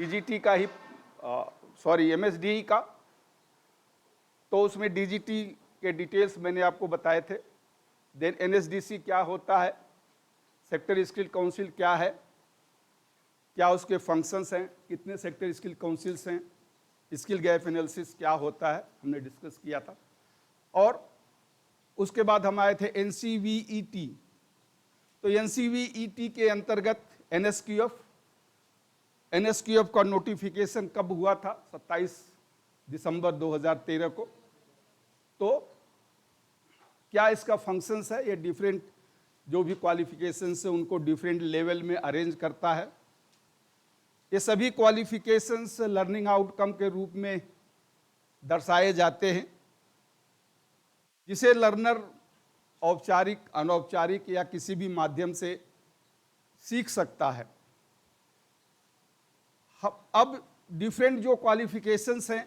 DGT का ही MSDE का, तो उसमें डीजीटी के डिटेल्स मैंने आपको बताए थे। देन एनएसडीसी क्या होता है, सेक्टर स्किल काउंसिल क्या है, क्या उसके फंक्शंस हैं, कितने सेक्टर स्किल काउंसिल्स हैं, स्किल गैप एनालिसिस क्या होता है, हमने डिस्कस किया था। और उसके बाद हम आए थे एनसीवीईटी। तो एनसीवीईटी के अंतर्गत एनएसक्यूएफ का नोटिफिकेशन कब हुआ था? 27 दिसंबर 2013 को। तो क्या इसका फंक्शंस है? ये डिफरेंट जो भी क्वालिफिकेशंस है उनको डिफरेंट लेवल में अरेंज करता है। ये सभी क्वालिफिकेशंस लर्निंग आउटकम के रूप में दर्शाए जाते हैं, जिसे लर्नर औपचारिक, अनौपचारिक या किसी भी माध्यम से सीख सकता है। अब डिफरेंट जो क्वालिफिकेशंस हैं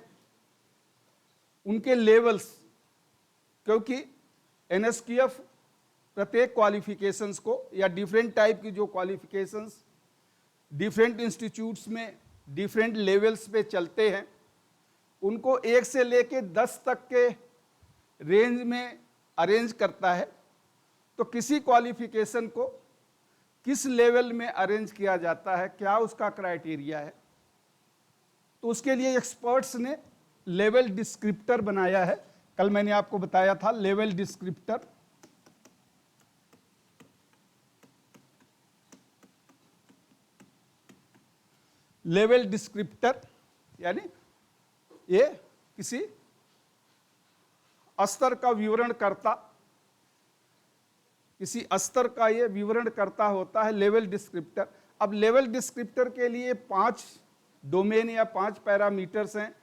उनके लेवल्स, क्योंकि एनएसक्यूएफ प्रत्येक क्वालिफिकेशंस को या डिफरेंट टाइप की जो क्वालिफिकेशंस डिफरेंट इंस्टीट्यूट्स में डिफरेंट लेवल्स पे चलते हैं, उनको 1 से लेके 10 तक के रेंज में अरेंज करता है। तो किसी क्वालिफिकेशन को किस लेवल में अरेंज किया जाता है, क्या उसका क्राइटेरिया है, तो उसके लिए एक्सपर्ट्स ने लेवल डिस्क्रिप्टर बनाया है। कल मैंने आपको बताया था लेवल डिस्क्रिप्टर। लेवल डिस्क्रिप्टर यानी ये किसी स्तर का विवरण करता, किसी स्तर का ये विवरण करता होता है लेवल डिस्क्रिप्टर। अब लेवल डिस्क्रिप्टर के लिए 5 डोमेन या 5 पैरामीटर्स हैं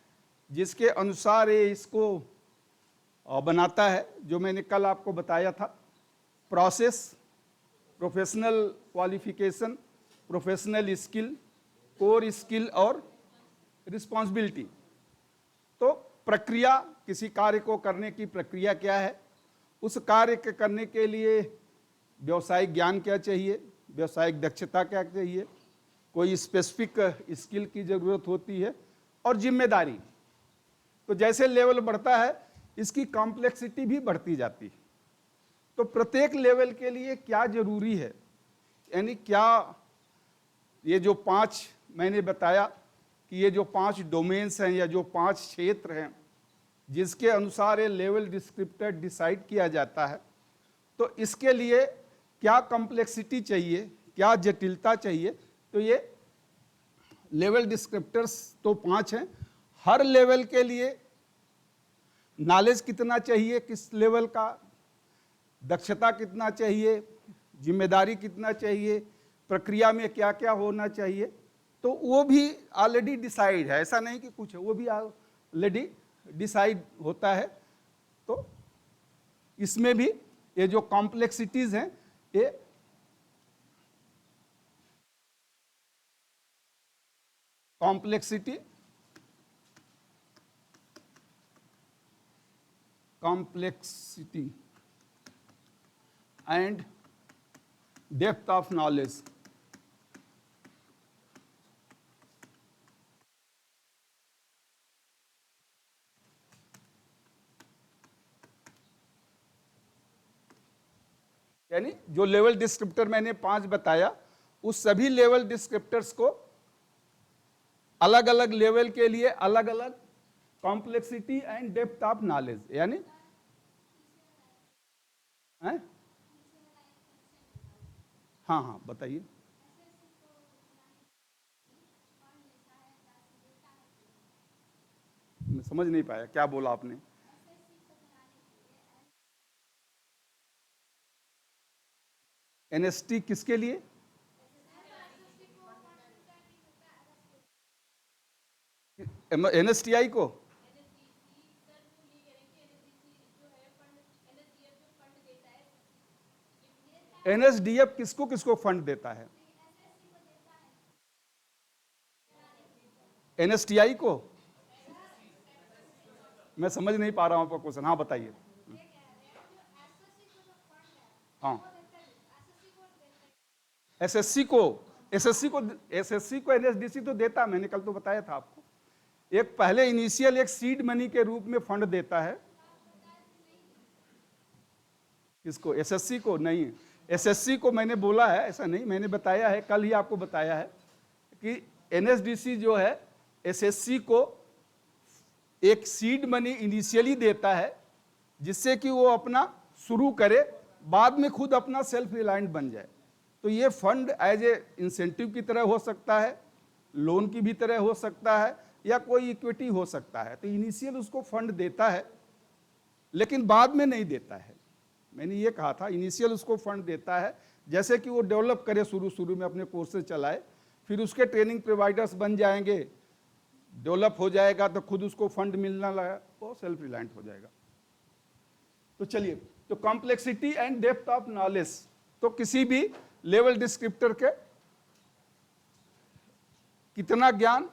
जिसके अनुसार ये इसको बनाता है, जो मैंने कल आपको बताया था। Process, professional qualification, professional skill, core skill और रिस्पॉन्सिबिलिटी। तो प्रक्रिया, किसी कार्य को करने की प्रक्रिया क्या है, उस कार्य के करने के लिए व्यावसायिक ज्ञान क्या चाहिए, व्यावसायिक दक्षता क्या चाहिए, कोई स्पेसिफिक स्किल की ज़रूरत होती है, और जिम्मेदारी। तो जैसे लेवल बढ़ता है इसकी कॉम्प्लेक्सिटी भी बढ़ती जाती है। तो प्रत्येक लेवल के लिए क्या जरूरी है, यानी क्या ये जो 5 मैंने बताया कि ये जो 5 डोमेन्स हैं या जो 5 क्षेत्र हैं जिसके अनुसार ये लेवल डिस्क्रिप्टर डिसाइड किया जाता है, तो इसके लिए क्या कॉम्प्लेक्सिटी चाहिए, क्या जटिलता चाहिए। तो ये लेवल डिस्क्रिप्टर्स तो 5 हैं। हर लेवल के लिए नॉलेज कितना चाहिए, किस लेवल का, दक्षता कितना चाहिए, जिम्मेदारी कितना चाहिए, प्रक्रिया में क्या क्या होना चाहिए, तो वो भी ऑलरेडी डिसाइड है। ऐसा नहीं कि कुछ है, वो भी ऑलरेडी डिसाइड होता है। तो इसमें भी ये जो कॉम्प्लेक्सिटीज हैं, ये complexity and depth of knowledge, यानी जो लेवल डिस्क्रिप्टर मैंने 5 बताया, उस सभी लेवल डिस्क्रिप्टर्स को अलग अलग लेवल के लिए अलग अलग complexity and depth of knowledge, यानी हाँ हाँ बताइए। मैं समझ नहीं पाया, क्या बोला आपने? एनएसटी किसके लिए? एनएसटीआई को? एनएसडीएफ किसको किसको फंड देता है? एनएसटीआई को? मैं समझ नहीं पा रहा हूं आपका क्वेश्चन। हाँ बताइए। हाँ, एसएससी को एसएससी को एनएसडीसी तो देता, मैंने कल तो बताया था आपको। एक पहले इनिशियल एक सीड मनी के रूप में फंड देता है। किसको? एसएससी को? नहीं, एसएससी को मैंने बोला है ऐसा नहीं, मैंने बताया है, कल ही आपको बताया है कि एनएसडीसी जो है एसएससी को एक सीड मनी इनिशियली देता है, जिससे कि वो अपना शुरू करे, बाद में खुद अपना सेल्फ रिलायंट बन जाए। तो ये फंड एज ए इंसेंटिव की तरह हो सकता है, लोन की भी तरह हो सकता है, या कोई इक्विटी हो सकता है। तो इनिशियल उसको फंड देता है, लेकिन बाद में नहीं देता है। मैंने ये कहा था इनिशियल उसको फंड देता है, जैसे कि वो डेवलप करे, शुरू में अपने कोर्सेज चलाए, फिर उसके ट्रेनिंग प्रोवाइडर्स बन जाएंगे, डेवलप हो जाएगा तो खुद उसको फंड मिलना लगा, वो सेल्फ रिलायंट हो जाएगा। तो चलिए, तो complexity and depth of knowledge, तो किसी भी लेवल डिस्क्रिप्टर के कितना ज्ञान,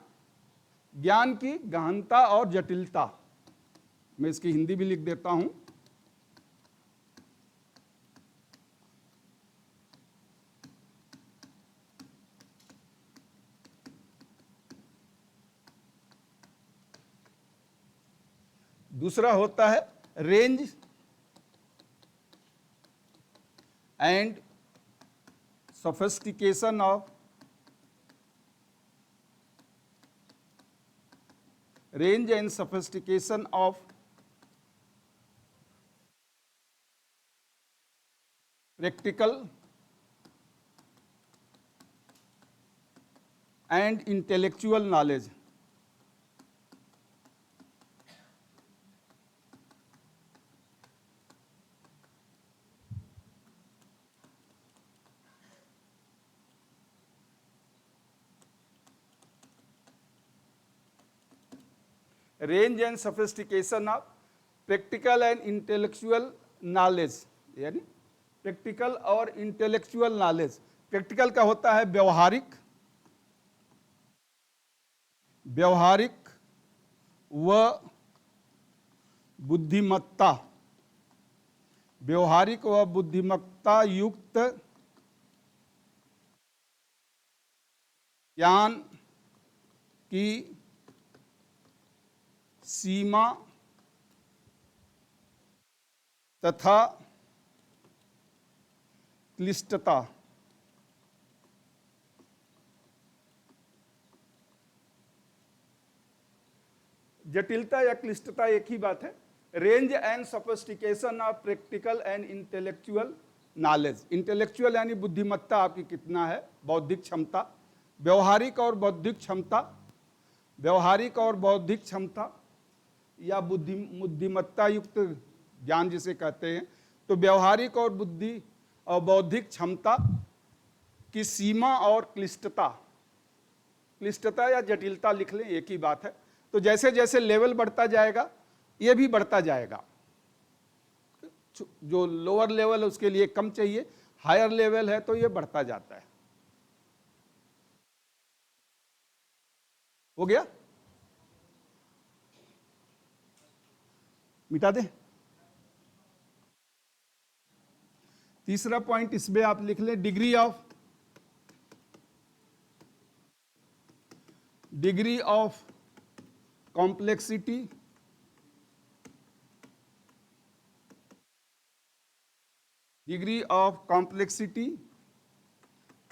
ज्ञान की गहनता और जटिलता। मैं इसकी हिंदी भी लिख देता हूं। दूसरा होता है range and sophistication of practical and intellectual knowledge. Range and sophistication of practical and intellectual knowledge, यानी प्रैक्टिकल और इंटेलेक्चुअल नॉलेज। प्रैक्टिकल का होता है व्यवहारिक व बुद्धिमत्ता, व्यवहारिक व बुद्धिमत्ता युक्त ज्ञान की सीमा तथा क्लिष्टता। जटिलता या क्लिष्टता एक ही बात है। Range and sophistication of practical and intellectual knowledge. Intellectual यानी बुद्धिमत्ता आपकी कितना है, बौद्धिक क्षमता। व्यवहारिक और बौद्धिक क्षमता, व्यवहारिक और बौद्धिक क्षमता या बुद्धिमत्ता युक्त ज्ञान जिसे कहते हैं। तो व्यवहारिक और बौद्धिक क्षमता की सीमा और क्लिष्टता, क्लिष्टता या जटिलता लिख लें, एक ही बात है। तो जैसे जैसे लेवल बढ़ता जाएगा ये भी बढ़ता जाएगा। जो लोअर लेवल है उसके लिए कम चाहिए, हायर लेवल है तो ये बढ़ता जाता है। हो गया? मिटा दे। तीसरा पॉइंट इसमें आप लिख लें, degree of complexity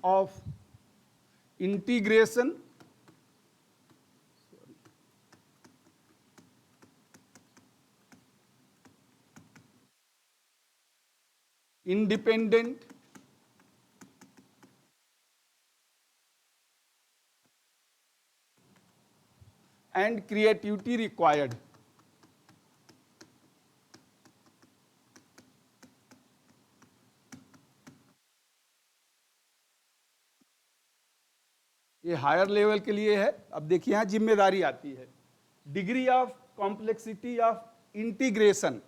of integration independent and creativity required। ये हायर लेवल के लिए है। अब देखिए यहां जिम्मेदारी आती है। Degree of complexity of integration,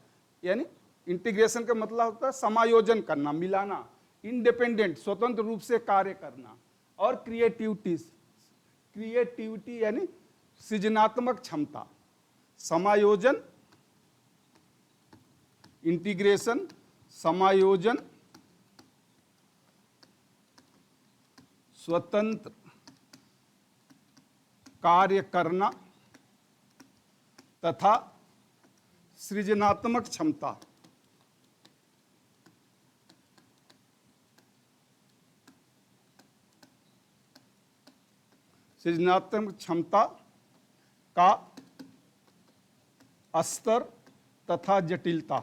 यानी इंटीग्रेशन का मतलब होता है समायोजन करना, मिलाना। इंडिपेंडेंट, स्वतंत्र रूप से कार्य करना। और क्रिएटिविटी यानी सृजनात्मक क्षमता। समायोजन, इंटीग्रेशन, समायोजन, स्वतंत्र कार्य करना तथा सृजनात्मक क्षमता। सृजनात्मक क्षमता का स्तर तथा जटिलता।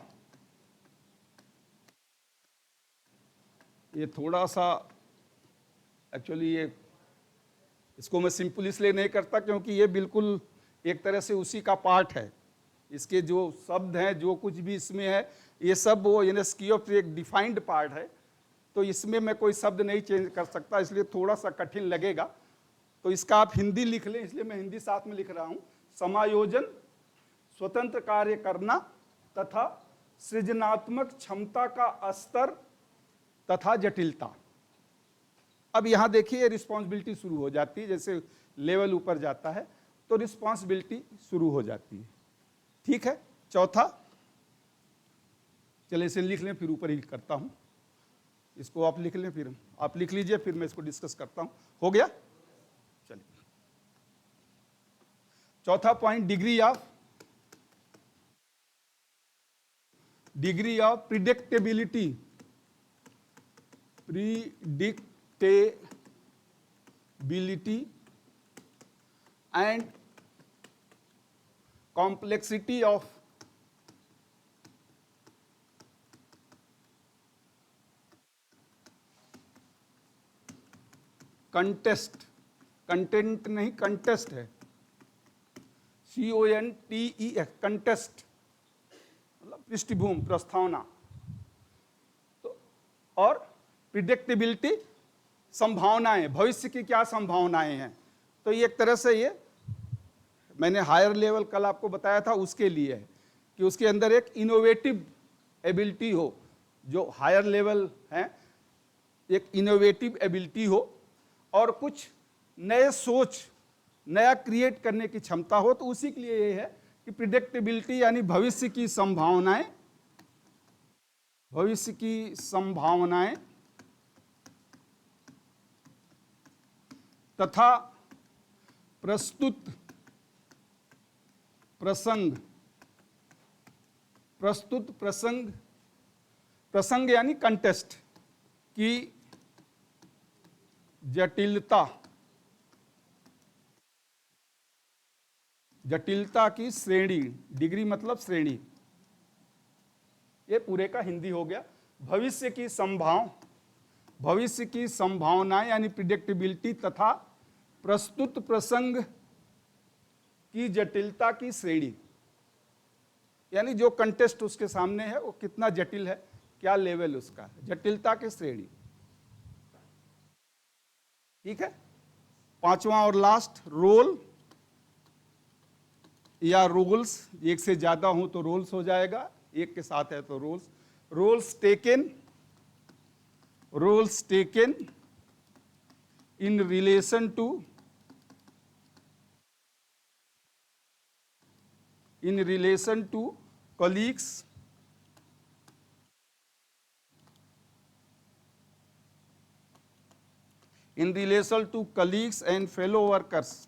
ये थोड़ा सा एक्चुअली ये इसको मैं सिंपल इसलिए नहीं करता क्योंकि ये बिल्कुल एक तरह से उसी का पार्ट है। इसके जो शब्द हैं, जो कुछ भी इसमें है, ये सब वो यूनेस्को ऑफ एक डिफाइंड पार्ट है, तो इसमें मैं कोई शब्द नहीं चेंज कर सकता, इसलिए थोड़ा सा कठिन लगेगा। तो इसका आप हिंदी लिख लें, इसलिए मैं हिंदी साथ में लिख रहा हूँ। समायोजन, स्वतंत्र कार्य करना तथा सृजनात्मक क्षमता का स्तर तथा जटिलता। अब यहाँ देखिए रिस्पॉन्सिबिलिटी शुरू हो जाती है, जैसे लेवल ऊपर जाता है तो रिस्पॉन्सिबिलिटी शुरू हो जाती है। ठीक है, चौथा, चलिए इसे लिख लें, फिर ऊपर ही करता हूँ। इसको आप लिख लें, फिर आप लिख लीजिए, फिर मैं इसको डिस्कस करता हूँ। हो गया? चलिए, चौथा point, degree of predictability. Predictability and complexity of contest, content नहीं कंटेस्ट है, CONTES, कंटेस्ट मतलब पृष्ठभूमि, प्रस्तावना। तो और प्रिडिक्टेबिलिटी, संभावनाएं, भविष्य की क्या संभावनाएं हैं। तो ये एक तरह से ये मैंने हायर लेवल कल आपको बताया था, उसके लिए है कि उसके अंदर एक इनोवेटिव एबिलिटी हो। जो हायर लेवल है, एक इनोवेटिव एबिलिटी हो और कुछ नए सोच, नया क्रिएट करने की क्षमता हो। तो उसी के लिए ये है कि प्रिडिक्टेबिलिटी यानी भविष्य की संभावनाएं, भविष्य की संभावनाएं तथा प्रस्तुत प्रसंग यानी कंटेस्ट की जटिलता की श्रेणी। डिग्री मतलब श्रेणी। ये पूरे का हिंदी हो गया। भविष्य की संभावनाएं यानी प्रिडिक्टेबिलिटी तथा प्रस्तुत प्रसंग की जटिलता की श्रेणी, यानी जो कंटेस्ट उसके सामने है वो कितना जटिल है, क्या लेवल उसका है, जटिलता की श्रेणी। ठीक है। पांचवा और लास्ट, रोल या रोल्स। एक से ज्यादा हो तो रोल्स हो जाएगा, एक के साथ है तो roles. Roles taken in relation to colleagues and fellow workers.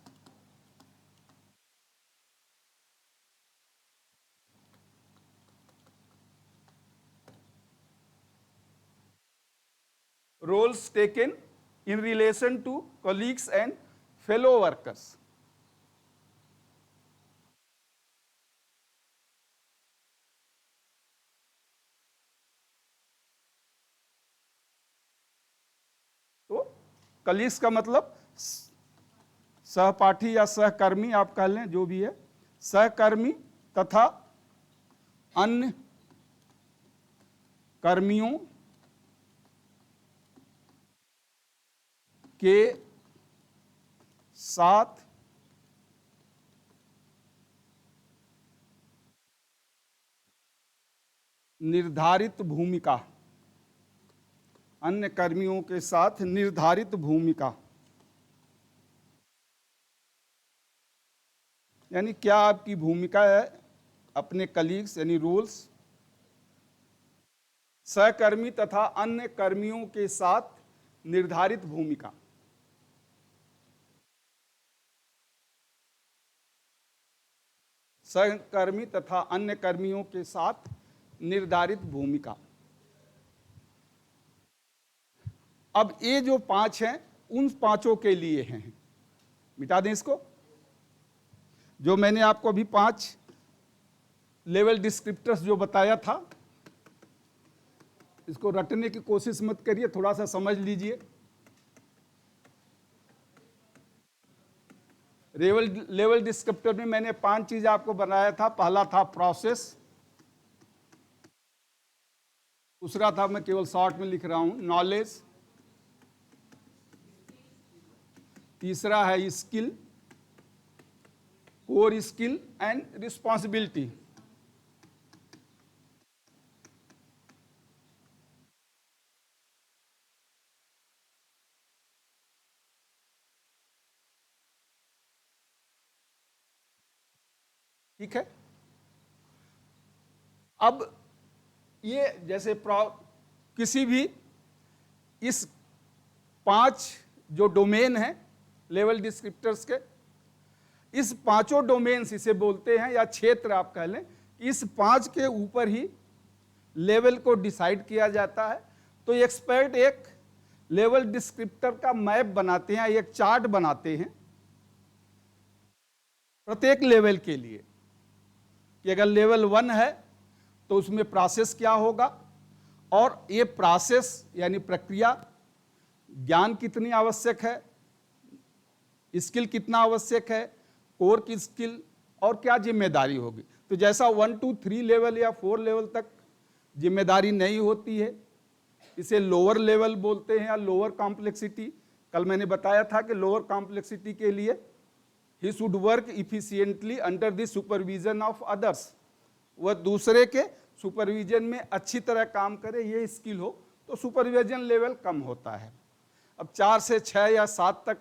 Roles taken in relation to colleagues and fellow workers. तो कलीग्स का मतलब सहपाठी या सहकर्मी आप कह लें, जो भी है, सहकर्मी तथा अन्य कर्मियों के साथ निर्धारित भूमिका, अन्य कर्मियों के साथ निर्धारित भूमिका, यानी क्या आपकी भूमिका है अपने कलीग्स यानी रोल्स, सहकर्मी तथा अन्य कर्मियों के साथ निर्धारित भूमिका। सहकर्मी तथा अन्य कर्मियों के साथ निर्धारित भूमिका। अब ये जो 5 हैं उन 5 के लिए हैं, मिटा दें इसको। जो मैंने आपको अभी 5 लेवल डिस्क्रिप्टर्स जो बताया था, इसको रटने की कोशिश मत करिए, थोड़ा सा समझ लीजिए। लेवल डिस्क्रिप्टर में मैंने 5 चीज आपको बनाया था। पहला था प्रोसेस, दूसरा था, मैं केवल शॉर्ट में लिख रहा हूं, नॉलेज, तीसरा है skill, core skill and responsibility. ठीक है। अब ये जैसे किसी भी इस 5 जो डोमेन हैं लेवल डिस्क्रिप्टर्स के, इस 5 डोमेन्स इसे बोलते हैं, या क्षेत्र आप कह लें। इस 5 के ऊपर ही लेवल को डिसाइड किया जाता है। तो एक्सपर्ट एक लेवल डिस्क्रिप्टर का मैप बनाते हैं, एक चार्ट बनाते हैं प्रत्येक लेवल के लिए, कि अगर लेवल 1 है तो उसमें प्रोसेस क्या होगा, और ये प्रोसेस यानी प्रक्रिया, ज्ञान कितनी आवश्यक है, स्किल कितना आवश्यक है, कोर की स्किल, और क्या जिम्मेदारी होगी। तो जैसा 1 2 3 लेवल या 4 लेवल तक जिम्मेदारी नहीं होती है, इसे लोअर लेवल बोलते हैं या लोअर कॉम्प्लेक्सिटी। कल मैंने बताया था कि लोअर कॉम्प्लेक्सिटी के लिए he should work efficiently under the supervision of others, वह दूसरे के सुपरविजन में अच्छी तरह काम करे, ये स्किल हो, तो सुपरविजन लेवल कम होता है। अब 4 से 6 या 7 तक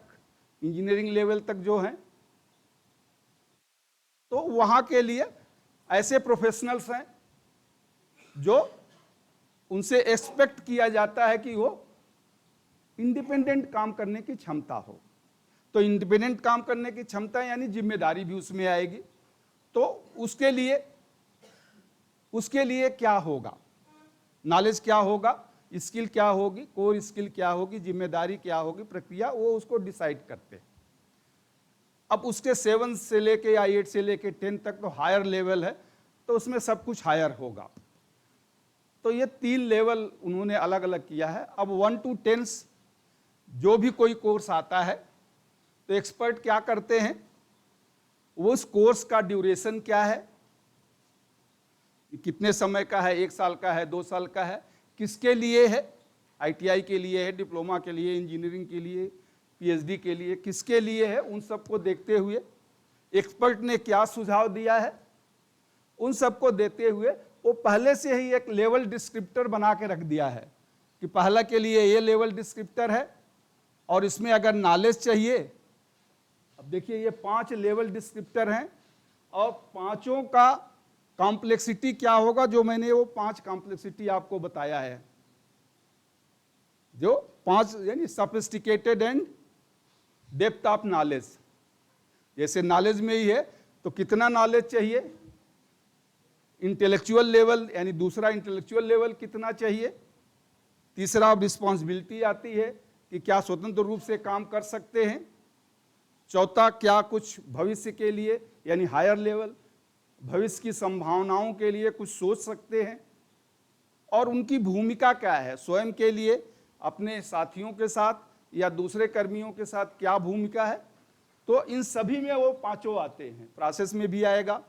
इंजीनियरिंग लेवल तक जो हैं, तो वहां के लिए ऐसे प्रोफेशनल्स हैं जो उनसे एक्सपेक्ट किया जाता है कि वो इंडिपेंडेंट काम करने की क्षमता हो। तो इंडिपेंडेंट काम करने की क्षमता यानी जिम्मेदारी भी उसमें आएगी। तो उसके लिए क्या होगा, नॉलेज क्या होगा, स्किल क्या होगी, कोर स्किल क्या होगी, जिम्मेदारी क्या होगी, प्रक्रिया, वो उसको डिसाइड करते हैं। अब उसके 7 से लेके या 8 से लेके 10 तक तो हायर लेवल है, तो उसमें सब कुछ हायर होगा। तो ये 3 लेवल उन्होंने अलग अलग किया है। अब 1 to 10 जो भी कोई कोर्स आता है, तो एक्सपर्ट क्या करते हैं, वो उस कोर्स का ड्यूरेशन क्या है, कितने समय का है, 1 साल का है, 2 साल का है, किसके लिए है, ITI के लिए है, डिप्लोमा के लिए, इंजीनियरिंग के लिए, PhD के लिए, किसके लिए है, उन सबको देखते हुए एक्सपर्ट ने क्या सुझाव दिया है, उन सबको देते हुए वो पहले से ही एक लेवल डिस्क्रिप्टर बना के रख दिया है कि पहला के लिए ये लेवल डिस्क्रिप्टर है, और इसमें अगर नॉलेज चाहिए, अब देखिए ये 5 लेवल डिस्क्रिप्टर हैं, और 5 का कॉम्प्लेक्सिटी क्या होगा, जो मैंने वो 5 कॉम्प्लेक्सिटी आपको बताया है, जो 5 यानी sophisticated and depth of knowledge. जैसे नॉलेज में ही है तो कितना नॉलेज चाहिए, इंटेलेक्चुअल लेवल यानी दूसरा इंटेलेक्चुअल लेवल कितना चाहिए, तीसरा रिस्पॉन्सिबिलिटी आती है कि क्या स्वतंत्र रूप से काम कर सकते हैं, चौथा क्या कुछ भविष्य के लिए यानी हायर लेवल, भविष्य की संभावनाओं के लिए कुछ सोच सकते हैं, और उनकी भूमिका क्या है, स्वयं के लिए, अपने साथियों के साथ या दूसरे कर्मियों के साथ क्या भूमिका है। तो इन सभी में वो 5 आते हैं, प्रोसेस में भी आएगा,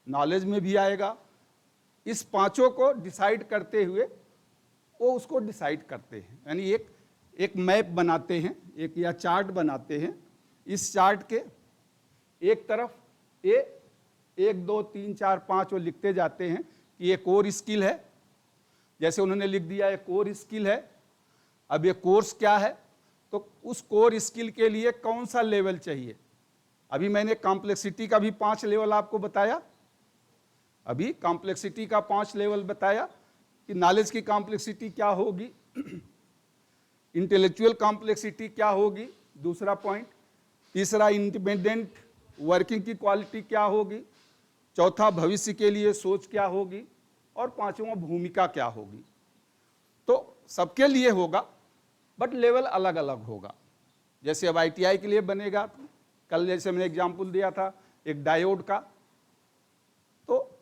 नॉलेज में भी आएगा। इस 5 को डिसाइड करते हुए वो उसको डिसाइड करते हैं, यानी एक मैप बनाते हैं, एक या चार्ट बनाते हैं। इस चार्ट के एक तरफ ये 1 2 3 4 5 वो लिखते जाते हैं कि ये कोर स्किल है, जैसे उन्होंने लिख दिया ये कोर स्किल है। अब ये कोर्स क्या है, तो उस कोर स्किल के लिए कौन सा लेवल चाहिए। अभी मैंने कॉम्प्लेक्सिटी का भी 5 लेवल आपको बताया, अभी कॉम्प्लेक्सिटी का 5 लेवल बताया कि नॉलेज की कॉम्प्लेक्सिटी क्या होगी, इंटेलेक्चुअल कॉम्प्लेक्सिटी क्या होगी, दूसरा पॉइंट, तीसरा इंडिपेंडेंट वर्किंग की क्वालिटी क्या होगी, चौथा भविष्य के लिए सोच क्या होगी, और पांचवा भूमिका क्या होगी। तो सबके लिए होगा बट लेवल अलग अलग होगा। जैसे अब ITI के लिए बनेगा, कल जैसे मैंने एग्जाम्पल दिया था एक डायोड का, तो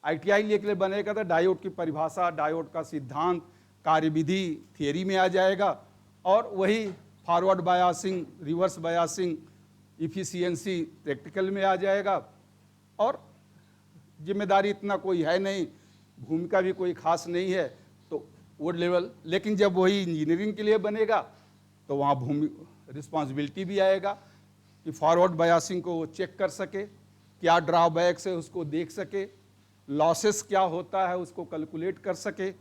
ITI के लिए बनेगा तो डायोड की परिभाषा, डायोड का सिद्धांत, कार्यविधि थियरी में आ जाएगा, और वही forward biasing, reverse biasing, efficiency practical में आ जाएगा। और जिम्मेदारी इतना कोई है नहीं, भूमिका भी कोई खास नहीं है, तो वो लेवल। लेकिन जब वही इंजीनियरिंग के लिए बनेगा तो वहाँ रिस्पॉन्सिबिलिटी भी आएगा कि फॉरवर्ड बायासिंग को वो चेक कर सके, क्या ड्रॉबैक्स है उसको देख सके, लॉसेस क्या होता है उसको कैलकुलेट कर सके।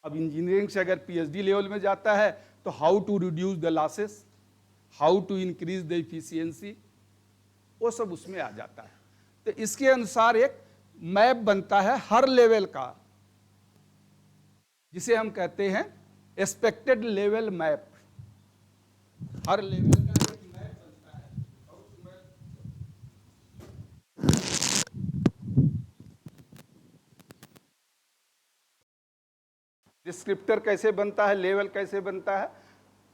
अब इंजीनियरिंग से अगर PhD लेवल में जाता है तो how to reduce the losses, how to increase the efficiency, वो सब उसमें आ जाता है। तो इसके अनुसार एक मैप बनता है हर लेवल का, जिसे हम कहते हैं एक्सपेक्टेड लेवल मैप। हर लेवल का एक मैप बनता है। डिस्क्रिप्टर कैसे बनता है, लेवल कैसे बनता है,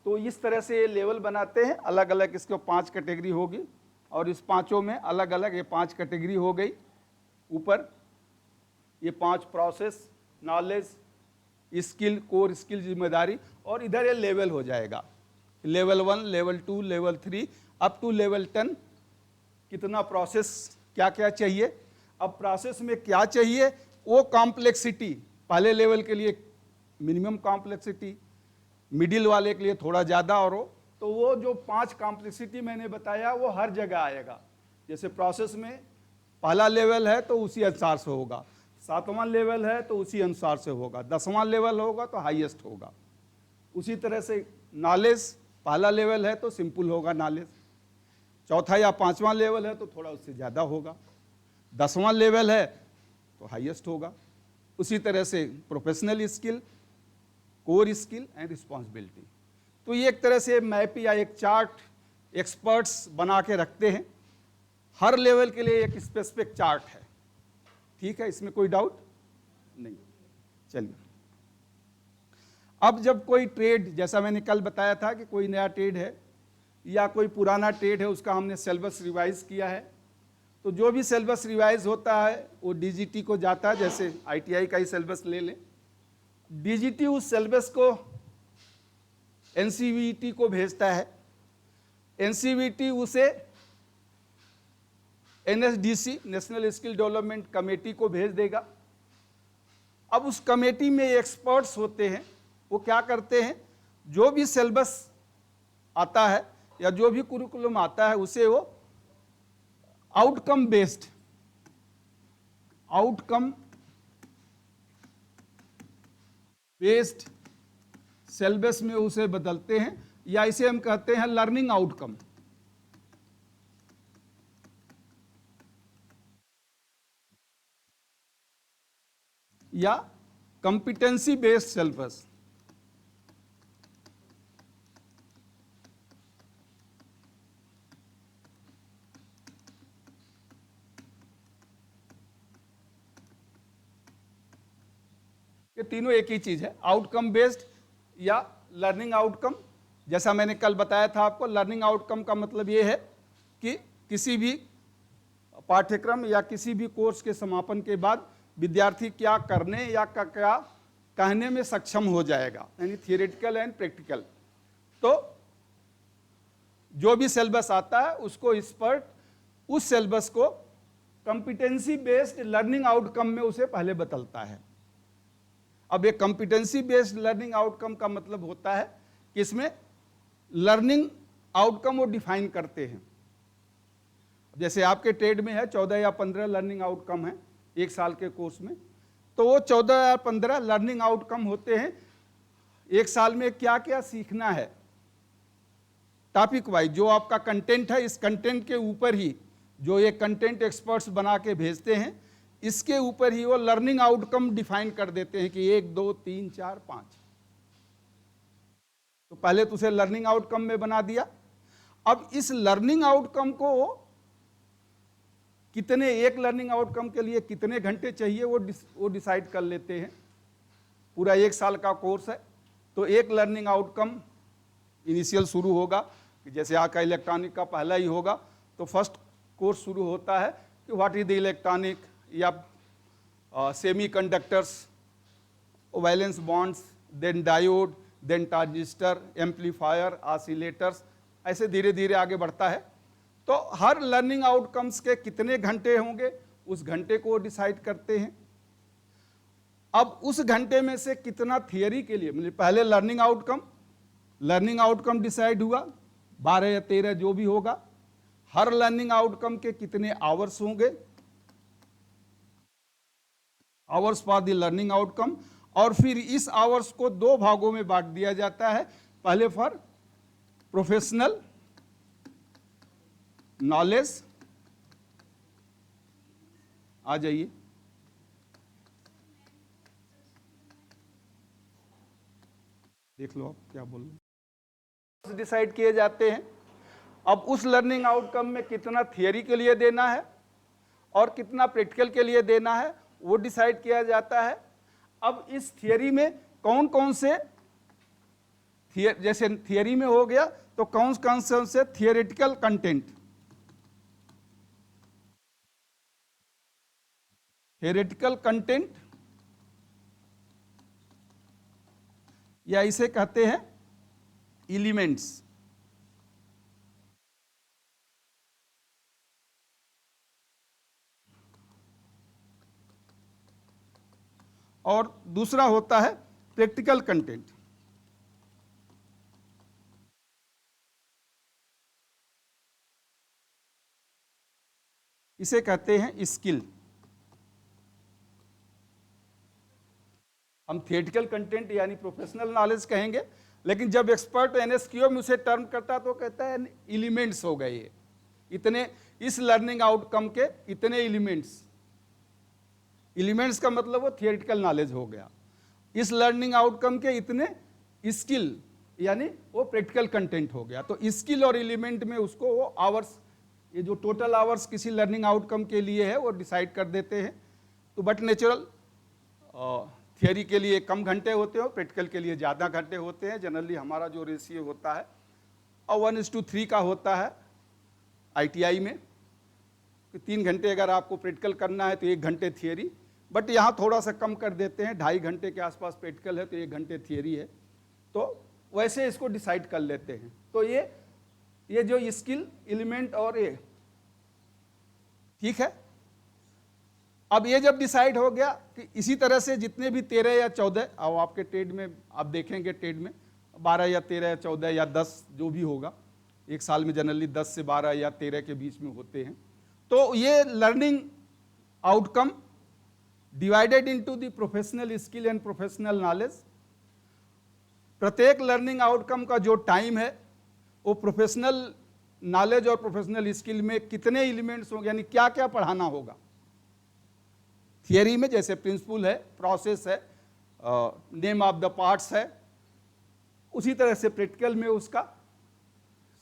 तो इस तरह से ये लेवल बनाते हैं। अलग अलग इसको 5 कैटेगरी होगी, और इस पांचों में अलग अलग ये 5 कैटेगरी हो गई। ऊपर ये 5 process, knowledge, skill, core skill, जिम्मेदारी, और इधर ये लेवल हो जाएगा। Level 1, level 2, level 3 up to level 10। कितना प्रोसेस क्या क्या चाहिए। अब प्रोसेस में क्या चाहिए, वो कॉम्प्लेक्सिटी पहले लेवल के लिए मिनिमम कॉम्प्लेक्सिटी, मिडिल वाले के लिए थोड़ा ज़्यादा, और तो वो जो 5 कॉम्प्लेक्सिटी मैंने बताया वो हर जगह आएगा। जैसे प्रोसेस में पहला लेवल है तो उसी अनुसार से होगा, 7वां लेवल है तो उसी अनुसार से होगा, 10वां लेवल होगा तो हाईएस्ट होगा। उसी तरह से नॉलेज, पहला लेवल है तो सिंपल होगा नॉलेज, चौथा या 5वां लेवल है तो थोड़ा उससे ज़्यादा होगा, 10वां लेवल है तो हाईएस्ट होगा। उसी तरह से professional skill, core skill and responsibility. तो ये एक तरह से मैप या एक चार्ट एक्सपर्ट्स बना के रखते हैं। हर लेवल के लिए एक स्पेसिफिक चार्ट है। ठीक है, इसमें कोई डाउट नहीं। चलिए, अब जब कोई ट्रेड, जैसा मैंने कल बताया था कि कोई नया ट्रेड है या कोई पुराना ट्रेड है, उसका हमने सिलेबस रिवाइज किया है, तो जो भी सिलेबस रिवाइज होता है वो DGT को जाता है। जैसे ITI का ही सिलेबस ले लें, DGT उस सिलेबस को NCVT को भेजता है, NCVT उसे NSDC, national skill development committee को भेज देगा। अब उस कमेटी में एक्सपर्ट्स होते हैं, वो क्या करते हैं, जो भी सिलेबस आता है या जो भी कुरिकुलम आता है उसे वो आउटकम बेस्ड सिलेबस में उसे बदलते हैं, या इसे हम कहते हैं लर्निंग आउटकम। या कंपिटेंसी बेस्ड सिलेबस। ये तीनों एक ही चीज है, आउटकम बेस्ड या लर्निंग आउटकम। जैसा मैंने कल बताया था आपको, लर्निंग आउटकम का मतलब ये है कि किसी भी पाठ्यक्रम या किसी भी कोर्स के समापन के बाद विद्यार्थी क्या करने या क्या कहने में सक्षम हो जाएगा, यानी थियोरेटिकल एंड प्रैक्टिकल। तो जो भी सिलेबस आता है उसको एक्सपर्ट उस सिलेबस को कंपिटेंसी बेस्ड लर्निंग आउटकम में उसे पहले बदलता है। अब ये कंपिटेंसी बेस्ड लर्निंग आउटकम का मतलब होता है कि इसमें लर्निंग आउटकम वो डिफाइन करते हैं। जैसे आपके ट्रेड में है 14 या 15 लर्निंग आउटकम है एक साल के कोर्स में, तो वो 14 या 15 लर्निंग आउटकम होते हैं। एक साल में क्या क्या सीखना है, टॉपिक वाइज जो आपका कंटेंट है, इस कंटेंट के ऊपर ही जो ये कंटेंट एक्सपर्ट्स बना के भेजते हैं, इसके ऊपर ही वो लर्निंग आउटकम डिफाइन कर देते हैं कि 1, 2, 3, 4, 5। तो पहले तो उसे लर्निंग आउटकम में बना दिया। अब इस लर्निंग आउटकम को कितने एक लर्निंग आउटकम के लिए कितने घंटे चाहिए वो डिसाइड कर लेते हैं। पूरा 1 साल का कोर्स है, तो एक लर्निंग आउटकम इनिशियल शुरू होगा, जैसे आपका इलेक्ट्रॉनिक का पहला ही होगा, तो फर्स्ट कोर्स शुरू होता है कि व्हाट इज द इलेक्ट्रॉनिक या semiconductors, valence bonds, then diode, then transistor, amplifier, oscillators, ऐसे धीरे धीरे आगे बढ़ता है। तो हर लर्निंग आउटकम्स के कितने घंटे होंगे उस घंटे को डिसाइड करते हैं। अब उस घंटे में से कितना थियरी के लिए, मतलब पहले लर्निंग आउटकम डिसाइड हुआ 12 या 13 जो भी होगा, हर लर्निंग आउटकम के कितने आवर्स होंगे, hours for the learning outcome, और फिर इस आवर्स को 2 भागों में बांट दिया जाता है। पहले फॉर प्रोफेशनल नॉलेज, आ जाइए, देख लो आप क्या बोल रहे हैं, डिसाइड किए जाते हैं। अब उस लर्निंग आउटकम में कितना थियरी के लिए देना है और कितना प्रैक्टिकल के लिए देना है वो डिसाइड किया जाता है। अब इस थियरी में कौन कौन से जैसे थियरी में हो गया तो कौन कौन से थियोरेटिकल कंटेंट, या इसे कहते हैं एलिमेंट्स। और दूसरा होता है प्रैक्टिकल कंटेंट। इसे कहते हैं स्किल। हम थियोरेटिकल कंटेंट यानी प्रोफेशनल नॉलेज कहेंगे, लेकिन जब एक्सपर्ट एनएसक्यूएम में उसे टर्म करता तो कहता है एलिमेंट्स हो गए ये, इतने इस लर्निंग आउटकम के इतने एलिमेंट्स का मतलब वो थियोरेटिकल नॉलेज हो गया। इस लर्निंग आउटकम के इतने स्किल यानी वो प्रैक्टिकल कंटेंट हो गया। तो स्किल और एलिमेंट में उसको वो आवर्स, ये जो टोटल आवर्स किसी लर्निंग आउटकम के लिए है वो डिसाइड कर देते हैं। तो बट नेचुरल थियरी के लिए कम घंटे होते हैं, प्रैक्टिकल के लिए ज़्यादा घंटे होते हैं। जनरली हमारा जो रेशियो होता है 1:3 का होता है आईटीआई में, कि 3 घंटे अगर आपको प्रैक्टिकल करना है तो 1 घंटे थियरी, बट यहाँ थोड़ा सा कम कर देते हैं, 2.5 घंटे के आसपास प्रैक्टिकल है तो 1 घंटे थियरी है, तो वैसे इसको डिसाइड कर लेते हैं। तो ये जो स्किल एलिमेंट और ये ठीक है। अब ये जब डिसाइड हो गया कि इसी तरह से जितने भी 13 या 14, अब आपके ट्रेड में आप देखेंगे, ट्रेड में 12 या 13 या 14 या 10 जो भी होगा, एक साल में जनरली 10 से 12 या 13 के बीच में होते हैं। तो ये learning outcome divided into the professional skill and professional knowledge. प्रत्येक लर्निंग आउटकम का जो टाइम है वो प्रोफेशनल नॉलेज और प्रोफेशनल स्किल में कितने एलिमेंट्स होंगे, यानी क्या क्या पढ़ाना होगा। थियरी में जैसे प्रिंसिपल है, प्रोसेस है, नेम ऑफ द पार्ट्स है, उसी तरह से प्रैक्टिकल में उसका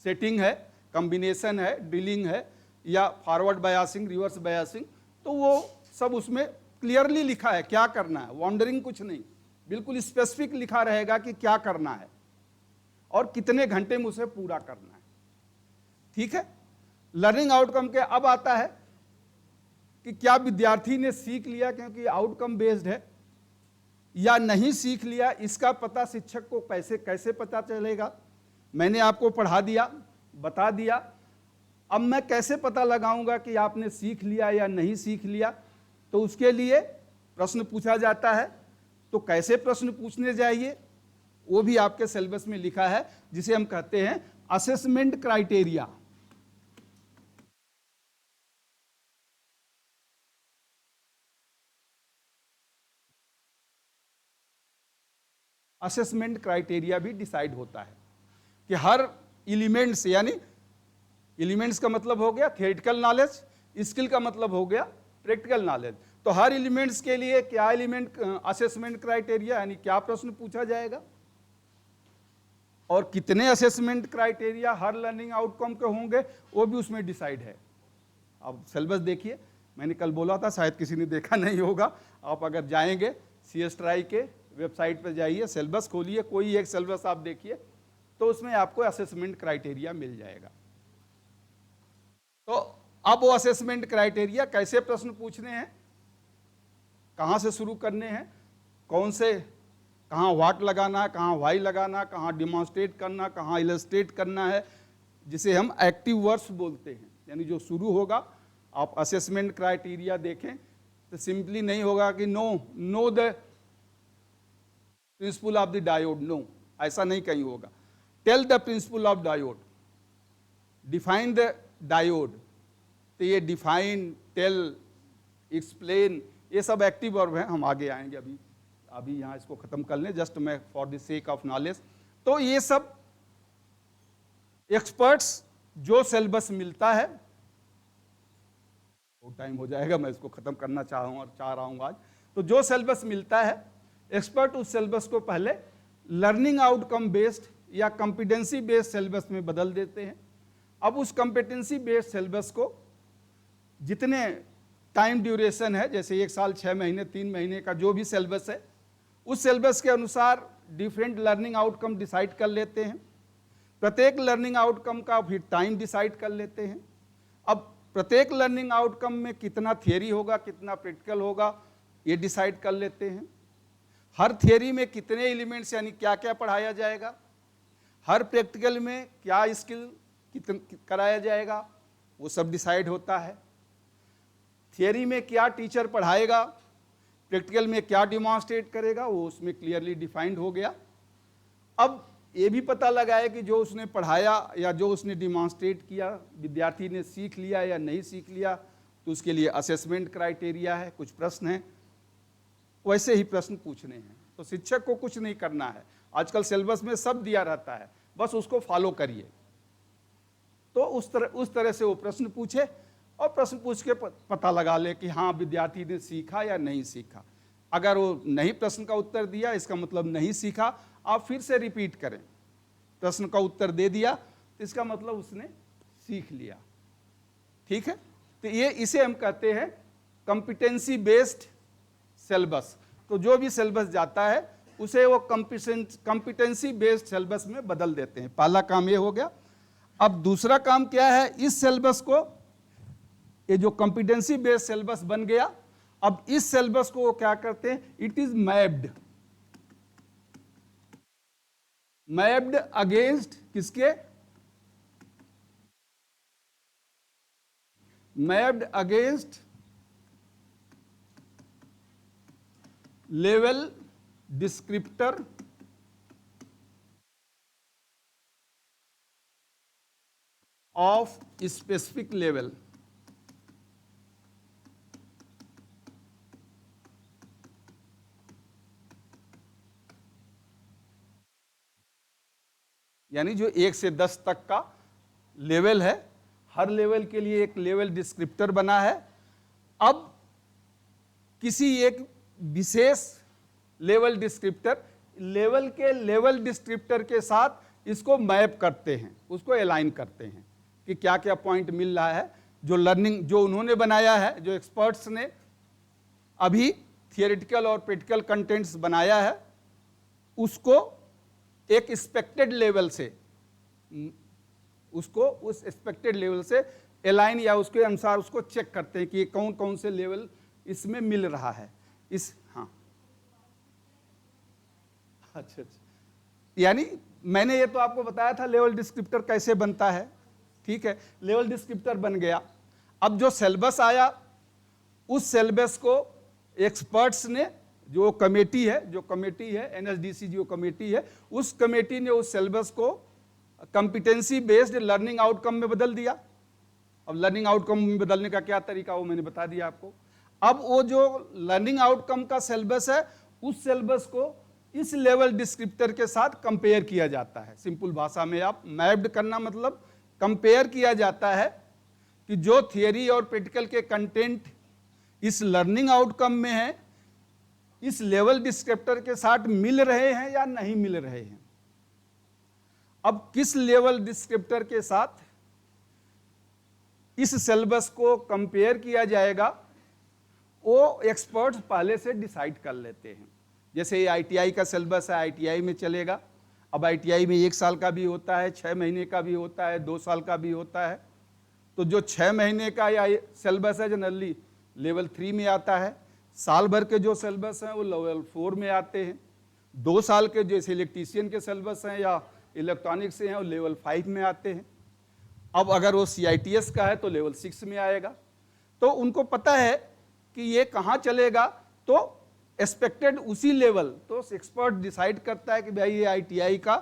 सेटिंग है, कॉम्बिनेशन है, ड्रिलिंग है, या फॉरवर्ड बायसिंग, रिवर्स बायसिंग, तो वो सब उसमें क्लियरली लिखा है क्या करना है, वॉन्डरिंग कुछ नहीं, बिल्कुल स्पेसिफिक लिखा रहेगा कि क्या करना है और कितने घंटे में उसे पूरा करना है। ठीक है। लर्निंग आउटकम के अब आता है कि क्या विद्यार्थी ने सीख लिया, क्योंकि आउटकम बेस्ड है, या नहीं सीख लिया, इसका पता शिक्षक को कैसे पता चलेगा। मैंने आपको पढ़ा दिया, बता दिया, अब मैं कैसे पता लगाऊंगा कि आपने सीख लिया या नहीं सीख लिया। तो उसके लिए प्रश्न पूछा जाता है। तो कैसे प्रश्न पूछने चाहिए वो भी आपके सिलेबस में लिखा है, जिसे हम कहते हैं असेसमेंट क्राइटेरिया। असेसमेंट क्राइटेरिया भी डिसाइड होता है कि हर एलिमेंट्स, यानी एलिमेंट्स का मतलब हो गया थियोरेटिकल नॉलेज, स्किल का मतलब हो गया प्रैक्टिकल नॉलेज। तो हर एलिमेंट्स के लिए क्या एलिमेंट असेसमेंट क्राइटेरिया, यानी क्या प्रश्न पूछा जाएगा और कितने असेसमेंट क्राइटेरिया हर लर्निंग आउटकम के होंगे वो भी उसमें डिसाइड है। आप सिलेबस देखिए, मैंने कल बोला था, शायद किसी ने देखा नहीं होगा। आप अगर जाएंगे CS ट्राई के वेबसाइट पर जाइए, सिलेबस खोलिए, कोई एक सिलेबस आप देखिए, तो उसमें आपको असेसमेंट क्राइटेरिया मिल जाएगा। तो अब वो असेसमेंट क्राइटेरिया, कैसे प्रश्न पूछने हैं, कहाँ से शुरू करने हैं, कौन से, कहाँ व्हाट लगाना है, कहाँ व्हाई लगाना, कहाँ डिमॉन्स्ट्रेट करना, कहाँ इलस्ट्रेट करना है, जिसे हम एक्टिव वर्ड्स बोलते हैं। यानी जो शुरू होगा, आप असेसमेंट क्राइटेरिया देखें तो सिंपली नहीं होगा कि know the principle of the diode, no, ऐसा नहीं कहीं होगा। Tell the principle of diode, define the diode, तो ये डिफाइन, टेल, एक्सप्लेन, ये सब एक्टिव वर्ब हैं, हम आगे आएंगे। अभी यहाँ इसको खत्म कर लें, जस्ट मैं for the sake of knowledge. तो ये सब एक्सपर्ट्स जो सिलेबस मिलता है, वो टाइम हो जाएगा, मैं इसको खत्म करना चाह रहा हूँ आज। तो जो सिलेबस मिलता है, एक्सपर्ट उस सिलेबस को पहले लर्निंग आउटकम बेस्ड या कॉम्पिटेंसी बेस्ड सिलेबस में बदल देते हैं। अब उस कॉम्पिटेंसी बेस्ड सिलेबस को जितने टाइम ड्यूरेशन है, जैसे 1 साल, 6 महीने, 3 महीने का जो भी सिलेबस है, उस सिलेबस के अनुसार डिफरेंट लर्निंग आउटकम डिसाइड कर लेते हैं। प्रत्येक लर्निंग आउटकम का फिर टाइम डिसाइड कर लेते हैं। अब प्रत्येक लर्निंग आउटकम में कितना थियरी होगा, कितना प्रैक्टिकल होगा, ये डिसाइड कर लेते हैं। हर थियरी में कितने एलिमेंट्स, यानी क्या क्या पढ़ाया जाएगा, हर प्रैक्टिकल में क्या स्किल कराया जाएगा, वो सब डिसाइड होता है। थियरी में क्या टीचर पढ़ाएगा, प्रैक्टिकल में क्या डिमॉन्स्ट्रेट करेगा, वो उसमें क्लियरली डिफाइंड हो गया। अब ये भी पता लगा है कि जो उसने पढ़ाया या जो उसने डिमॉन्स्ट्रेट किया, विद्यार्थी ने सीख लिया या नहीं सीख लिया, तो उसके लिए असेसमेंट क्राइटेरिया है, कुछ प्रश्न हैं, वैसे ही प्रश्न पूछने हैं। तो शिक्षक को कुछ नहीं करना है, आजकल सिलेबस में सब दिया रहता है, बस उसको फॉलो करिए। तो उस तरह से वो प्रश्न पूछे और प्रश्न पूछ के पता लगा ले कि हाँ विद्यार्थी ने सीखा या नहीं सीखा। अगर वो नहीं प्रश्न का उत्तर दिया, इसका मतलब नहीं सीखा, आप फिर से रिपीट करें। प्रश्न का उत्तर दे दिया तो इसका मतलब उसने सीख लिया। ठीक है, तो ये इसे हम कहते हैं कॉम्पिटेंसी बेस्ड सिलेबस। तो जो भी सिलेबस जाता है उसे वो कॉम्पिटेंसी बेस्ड सिलेबस में बदल देते हैं। पहला काम ये हो गया। अब दूसरा काम क्या है, इस सिलेबस को, ये जो कॉम्पिटेंसी बेस्ड सिलेबस बन गया, अब इस सिलेबस को वो क्या करते हैं, इट इज मैप्ड अगेंस्ट किसके, mapped against level descriptor of specific level. यानी जो 1 से 10 तक का लेवल है, हर लेवल के लिए एक लेवल डिस्क्रिप्टर बना है। अब किसी एक विशेष लेवल के लेवल डिस्क्रिप्टर के साथ इसको मैप करते हैं, उसको अलाइन करते हैं कि क्या क्या पॉइंट मिल रहा है। जो उन्होंने बनाया है, जो एक्सपर्ट्स ने अभी थियोरेटिकल और प्रैक्टिकल कंटेंट्स बनाया है, उसको एक एक्सपेक्टेड लेवल से, उसको उस एक्सपेक्टेड लेवल से अलाइन या उसके अनुसार उसको चेक करते हैं कि कौन कौन से लेवल इसमें मिल रहा है। हाँ, अच्छा, यानी मैंने ये तो आपको बताया था लेवल डिस्क्रिप्टर कैसे बनता है। ठीक है, लेवल डिस्क्रिप्टर बन गया। अब जो सिलेबस आया, उस सिलेबस को एक्सपर्ट्स ने, जो कमेटी है NSDC जो कमेटी है, उस कमेटी ने उस सिलेबस को कॉम्पिटेंसी बेस्ड लर्निंग आउटकम में बदल दिया। अब लर्निंग आउटकम में बदलने का क्या तरीका, वो मैंने बता दिया आपको। अब वो जो लर्निंग आउटकम का सिलेबस है, उस सिलेबस को इस लेवल डिस्क्रिप्टर के साथ कंपेयर किया जाता है। सिंपल भाषा में आप मैप्ड करना मतलब कंपेयर किया जाता है कि जो थियरी और प्रैक्टिकल के कंटेंट इस लर्निंग आउटकम में है, इस लेवल डिस्क्रिप्टर के साथ मिल रहे हैं या नहीं मिल रहे हैं। अब किस लेवल डिस्क्रिप्टर के साथ इस सिलेबस को कंपेयर किया जाएगा, वो एक्सपर्ट्स पहले से डिसाइड कर लेते हैं। जैसे ये आईटीआई का सिलेबस है, आईटीआई में चलेगा। अब आईटीआई में 1 साल का भी होता है, 6 महीने का भी होता है, 2 साल का भी होता है। तो जो 6 महीने का या सिलेबस है जनरली लेवल 3 में आता है। साल भर के जो सिलेबस हैं वो लेवल 4 में आते हैं। 2 साल के जैसे इलेक्ट्रीशियन के सिलेबस हैं या इलेक्ट्रॉनिक्स से हैं वो लेवल 5 में आते हैं। अब अगर वो CITS का है तो लेवल 6 में आएगा। तो उनको पता है कि ये कहाँ चलेगा, तो एक्सपेक्टेड उसी लेवल, तो एक्सपर्ट डिसाइड करता है कि भाई ये ITI का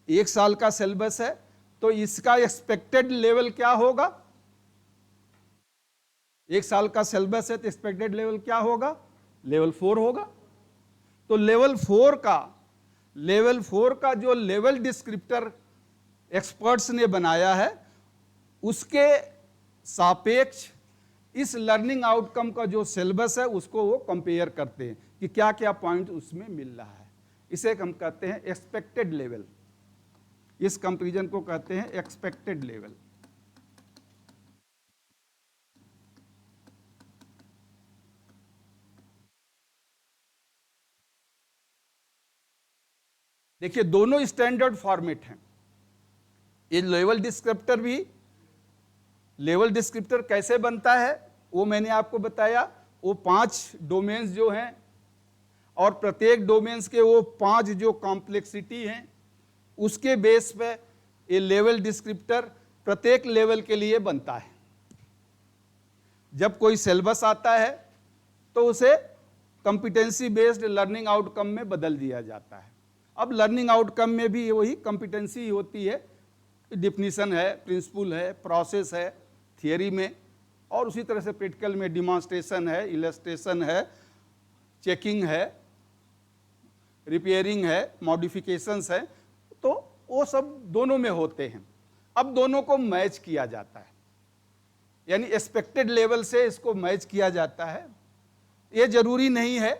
1 साल का सिलेबस है, तो इसका एक्सपेक्टेड लेवल क्या होगा। 1 साल का सिलेबस है तो एक्सपेक्टेड लेवल क्या होगा, लेवल 4 होगा। तो लेवल 4 का जो लेवल डिस्क्रिप्टर एक्सपर्ट्स ने बनाया है, उसके सापेक्ष इस लर्निंग आउटकम का जो सिलेबस है उसको वो कंपेयर करते हैं कि क्या क्या पॉइंट उसमें मिल रहा है। इसे हम कहते हैं एक्सपेक्टेड लेवल। इस कंपैरिजन को कहते हैं एक्सपेक्टेड लेवल। देखिए दोनों स्टैंडर्ड फॉर्मेट हैं। ये लेवल डिस्क्रिप्टर भी, लेवल डिस्क्रिप्टर कैसे बनता है वो मैंने आपको बताया। वो 5 डोमेन्स जो हैं और प्रत्येक डोमेन्स के वो 5 जो कॉम्प्लेक्सिटी हैं, उसके बेस पे ये लेवल डिस्क्रिप्टर प्रत्येक लेवल के लिए बनता है। जब कोई सिलेबस आता है तो उसे कॉम्पिटेंसी बेस्ड लर्निंग आउटकम में बदल दिया जाता है। अब लर्निंग आउटकम में भी वही कॉम्पिटेंसी होती है, डिफिनीशन है, प्रिंसिपल है, प्रोसेस है थियरी में, और उसी तरह से प्रैक्टिकल में डिमॉन्स्ट्रेशन है, इलस्ट्रेशन है, चेकिंग है, रिपेयरिंग है, मॉडिफिकेशंस है। तो वो सब दोनों में होते हैं। अब दोनों को मैच किया जाता है, यानी एक्सपेक्टेड लेवल से इसको मैच किया जाता है। ये जरूरी नहीं है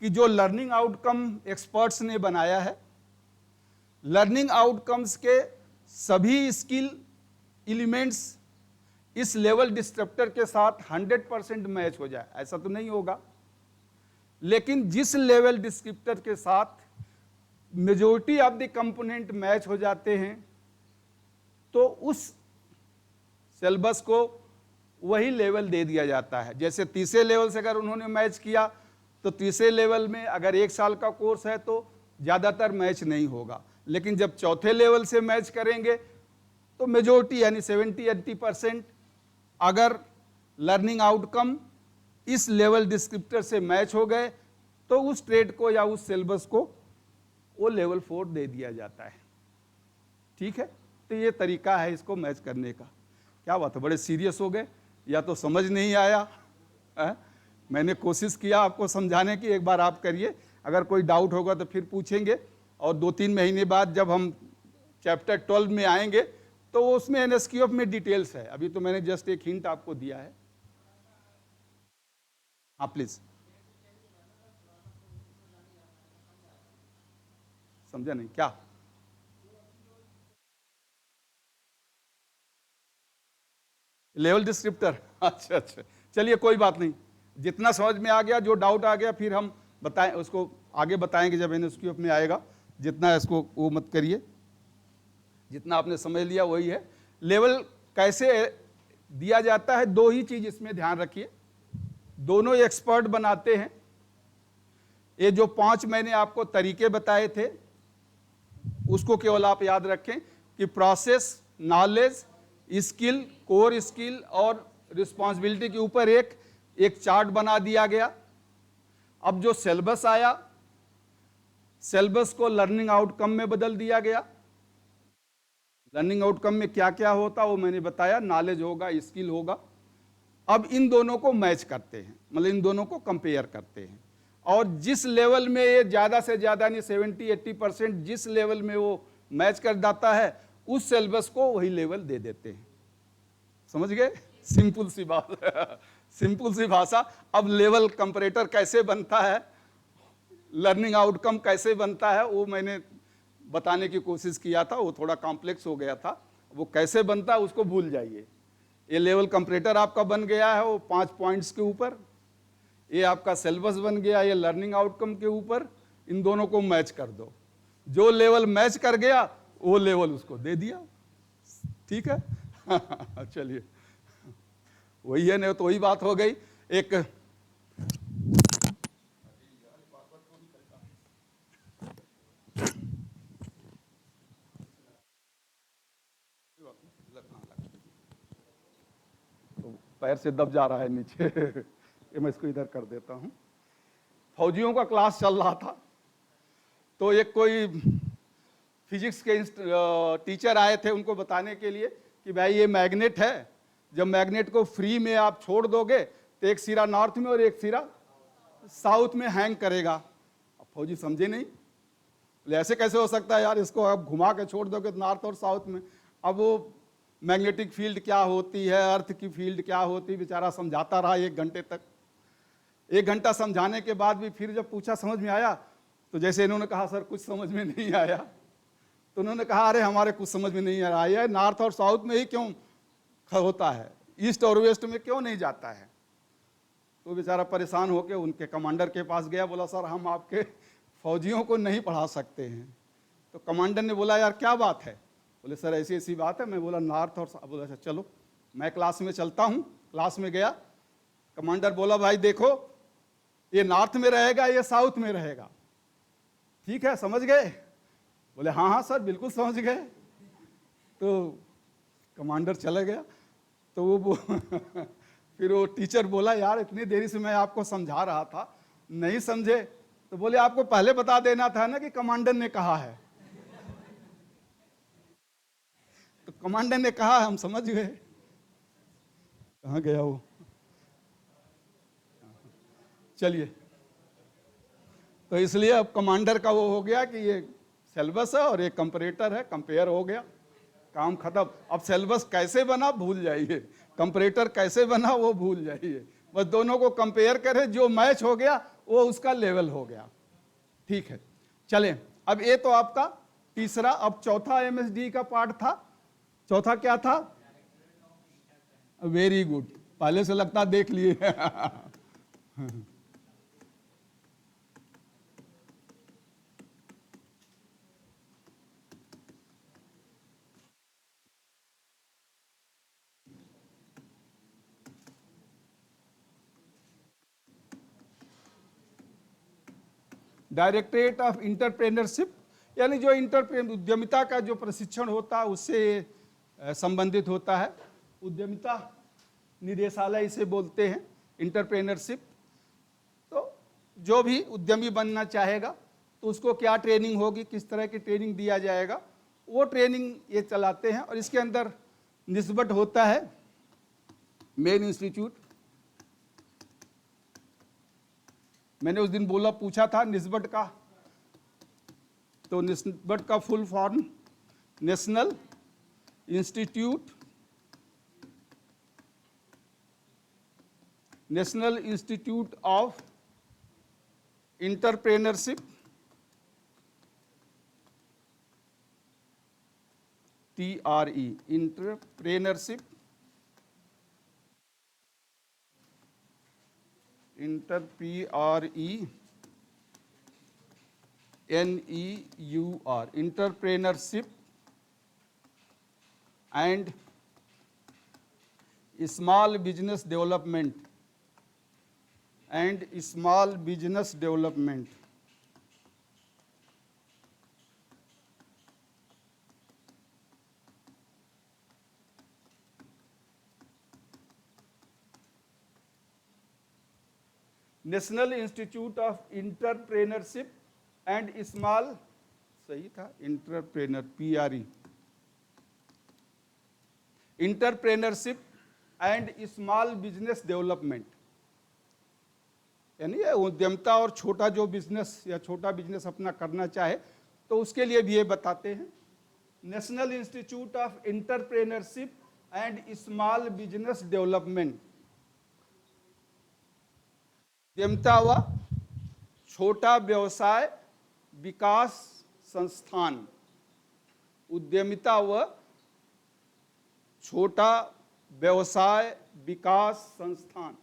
कि जो लर्निंग आउटकम एक्सपर्ट्स ने बनाया है, लर्निंग आउटकम्स के सभी स्किल एलिमेंट्स इस लेवल डिस्क्रिप्टर के साथ 100% मैच हो जाए, ऐसा तो नहीं होगा। लेकिन जिस लेवल डिस्क्रिप्टर के साथ majority of the component match हो जाते हैं, तो उस सिलेबस को वही लेवल दे दिया जाता है। जैसे तीसरे लेवल से अगर उन्होंने मैच किया तो तीसरे लेवल में अगर 1 साल का कोर्स है तो ज़्यादातर मैच नहीं होगा। लेकिन जब चौथे लेवल से मैच करेंगे तो मेजॉरिटी यानी 70-80% अगर लर्निंग आउटकम इस लेवल डिस्क्रिप्टर से मैच हो गए तो उस ट्रेड को या उस सिलेबस को वो लेवल 4 दे दिया जाता है। ठीक है, तो ये तरीका है इसको मैच करने का। क्या बात है, बड़े सीरियस हो गए, या तो समझ नहीं आया है? मैंने कोशिश किया आपको समझाने की, एक बार आप करिए, अगर कोई डाउट होगा तो फिर पूछेंगे। और 2-3 महीने बाद जब हम चैप्टर 12 में आएंगे तो उसमें NSQF में डिटेल्स है। अभी तो मैंने जस्ट एक हिंट आपको दिया है। हाँ प्लीज, समझा नहीं क्या? लेवल डिस्क्रिप्टर, अच्छा, चलिए कोई बात नहीं, जितना समझ में आ गया, जो डाउट आ गया फिर हम बताएं, उसको आगे बताएंगे जब NSQF में आएगा। जितना इसको वो मत करिए, जितना आपने समझ लिया वही है। लेवल कैसे दिया जाता है, 2 ही चीज इसमें ध्यान रखिए, दोनों एक्सपर्ट बनाते हैं। ये जो 5 मैंने आपको तरीके बताए थे उसको केवल आप याद रखें कि process, knowledge, skill, core skill और रिस्पॉन्सिबिलिटी के ऊपर एक चार्ट बना दिया गया। अब जो सिलेबस आया, सिलेबस को लर्निंग आउटकम में बदल दिया गया। लर्निंग आउटकम में क्या क्या होता वो मैंने बताया, नॉलेज होगा, स्किल होगा। अब इन दोनों को मैच करते हैं, मतलब इन दोनों को कंपेयर करते हैं, और जिस लेवल में ये ज़्यादा से ज़्यादा नहीं 70-80% जिस लेवल में वो मैच कर जाता है उस सिलेबस को वही लेवल दे देते हैं। समझ गए? सिंपल सी बात सिंपल सी भाषा। अब लेवल कंपैरेटर कैसे बनता है, लर्निंग आउटकम कैसे बनता है, वो मैंने बताने की कोशिश किया था, वो थोड़ा कॉम्प्लेक्स हो गया था। वो कैसे बनता है उसको भूल जाइए, ये लेवल कंपैरेटर आपका बन गया है वो 5 पॉइंट्स के ऊपर, ये आपका सिलेबस बन गया ये लर्निंग आउटकम के ऊपर। इन दोनों को मैच कर दो, जो लेवल मैच कर गया वो लेवल उसको दे दिया, ठीक है। चलिए वही है, नहीं तो वही बात हो गई। एक पैर से दब जा रहा है नीचे। ये मैं इसको इधर कर देता हूं। फौजियों का क्लास चल रहा था, तो एक कोई फिजिक्स के टीचर आए थे उनको बताने के लिए कि भाई ये मैग्नेट है, जब मैग्नेट को फ्री में आप छोड़ दोगे तो एक सिरा नॉर्थ में और एक सिरा साउथ में हैंग करेगा। अब फौजी समझे नहीं, बोले ऐसे कैसे हो सकता है यार, इसको आप घुमा के छोड़ दोगे नॉर्थ और साउथ में। अब वो मैग्नेटिक फील्ड क्या होती है, अर्थ की फील्ड क्या होती है, बेचारा समझाता रहा 1 घंटे तक। 1 घंटा समझाने के बाद भी फिर जब पूछा समझ में आया, तो जैसे इन्होंने कहा सर कुछ समझ में नहीं आया, तो उन्होंने कहा अरे हमारे कुछ समझ में नहीं आ रहा है, नॉर्थ और साउथ में ही क्यों होता है, ईस्ट और वेस्ट में क्यों नहीं जाता है। तो बेचारा परेशान होकर उनके कमांडर के पास गया, बोला सर हम आपके फौजियों को नहीं पढ़ा सकते हैं। तो कमांडर ने बोला यार क्या बात है, बोले सर ऐसी ऐसी बात है। मैं बोला नॉर्थ और साउथ, बोला चलो मैं क्लास में चलता हूँ। क्लास में गया, कमांडर बोला भाई देखो ये नॉर्थ में रहेगा ये साउथ में रहेगा, ठीक है समझ गए। बोले हाँ हाँ सर बिल्कुल समझ गए। तो कमांडर चला गया, तो वो फिर वो टीचर बोला यार इतनी देरी से मैं आपको समझा रहा था नहीं समझे। तो बोले आपको पहले बता देना था ना कि कमांडर ने कहा है। तो कमांडर ने कहा हम समझ गए। कहाँ गया वो, चलिए। तो इसलिए अब कमांडर का वो हो गया कि ये सिलेबस है और ये कंपैरेटर है, कंपेयर हो गया, काम खत्म। अब सिलेबस कैसे बना भूल जाइए, कंपैरेटर कैसे बना वो भूल जाइए, बस दोनों को कंपेयर करें, जो मैच हो गया वो उसका लेवल हो गया, ठीक है। चलें अब ये तो आपका तीसरा, अब चौथा एमएसडी का पार्ट था। चौथा क्या था, वेरी गुड, पहले से लगता देख लिए। डायरेक्टरेट ऑफ इंटरप्रेन्योरशिप, यानी जो उद्यमिता का जो प्रशिक्षण होता है उससे संबंधित होता है। उद्यमिता निदेशालय इसे बोलते हैं, इंटरप्रेन्योरशिप। तो जो भी उद्यमी बनना चाहेगा तो उसको क्या ट्रेनिंग होगी, किस तरह की ट्रेनिंग दिया जाएगा, वो ट्रेनिंग ये चलाते हैं। और इसके अंदर निस्बत होता है मेन इंस्टीट्यूट। मैंने उस दिन बोला पूछा था निस्बत का, तो निस्बत का full form national institute of entrepreneurship, TRE, entrepreneurship NEUR, entrepreneurship and small business development national institute of entrepreneurship and small, सही था, entrepreneur PRE, entrepreneurship and small business development, यानी उद्यमिता और छोटा जो बिजनेस या छोटा बिजनेस अपना करना चाहे तो उसके लिए भी ये बताते हैं। National institute of entrepreneurship and small business development, उद्यमिता व छोटा व्यवसाय विकास संस्थान, उद्यमिता व छोटा व्यवसाय विकास संस्थान।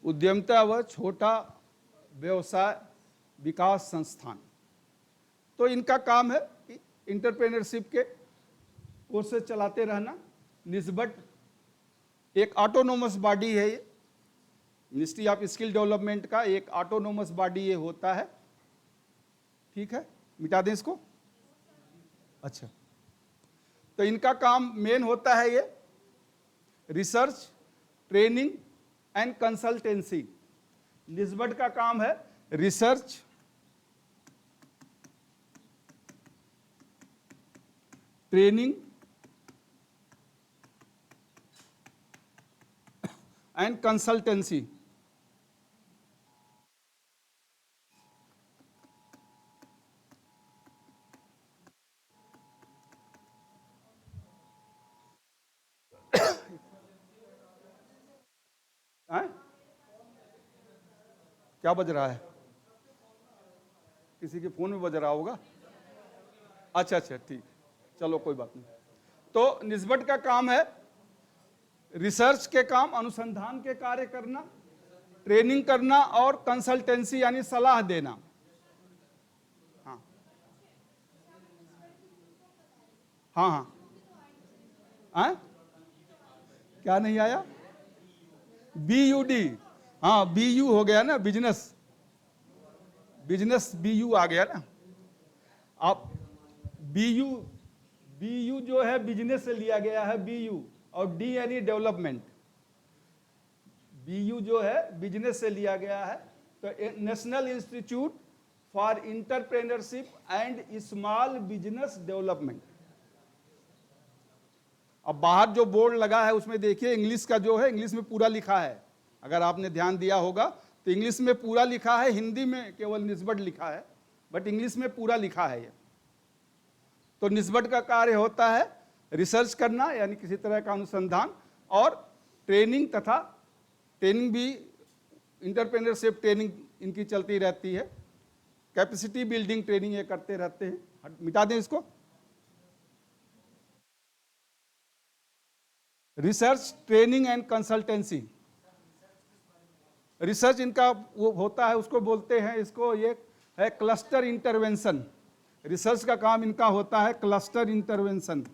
उद्यमिता व छोटा व्यवसाय विकास संस्थान। तो इनका काम है इंटरप्रेन्योरशिप के कोर्सेज चलाते रहना। निस्बत एक ऑटोनोमस बॉडी है, ये मिनिस्ट्री ऑफ स्किल डेवलपमेंट का एक ऑटोनोमस बॉडी ये होता है। ठीक है, मिटा दें इसको। अच्छा, तो इनका काम मेन होता है ये रिसर्च, ट्रेनिंग एंड कंसल्टेंसी। निस्बत का काम है रिसर्च, ट्रेनिंग एंड कंसल्टेंसी। क्या बज रहा है? किसी के फोन में बज रहा होगा। अच्छा अच्छा, ठीक, चलो कोई बात नहीं। तो निस्बत का काम है रिसर्च के काम, अनुसंधान के कार्य करना, ट्रेनिंग करना और कंसल्टेंसी यानी सलाह देना। हाँ हाँ हाँ, क्या नहीं आया? BUD, हाँ BU हो गया ना, बिजनेस, बिजनेस BU आ गया ना। आप BU जो है बिजनेस से लिया गया है BU, और D यानी डेवलपमेंट। BU जो है बिजनेस से लिया गया है। तो national institute for entrepreneurship and small business development. अब बाहर जो बोर्ड लगा है उसमें देखिए इंग्लिश का जो है, इंग्लिश में पूरा लिखा है। अगर आपने ध्यान दिया होगा तो इंग्लिश में पूरा लिखा है, हिंदी में केवल निस्बत लिखा है, बट इंग्लिश में पूरा लिखा है ये। तो निस्बत का कार्य होता है रिसर्च करना यानी किसी तरह का अनुसंधान, और ट्रेनिंग तथा ट्रेनिंग भी, इंटरप्रेन्योरशिप ट्रेनिंग इनकी चलती रहती है। कैपेसिटी बिल्डिंग ट्रेनिंग ये करते रहते हैं। मिटा दें इसको। Research, training and consultancy. Research इनका वो होता है, उसको बोलते हैं, इसको ये है क्लस्टर इंटरवेंशन। रिसर्च का काम इनका होता है क्लस्टर इंटरवेंशन।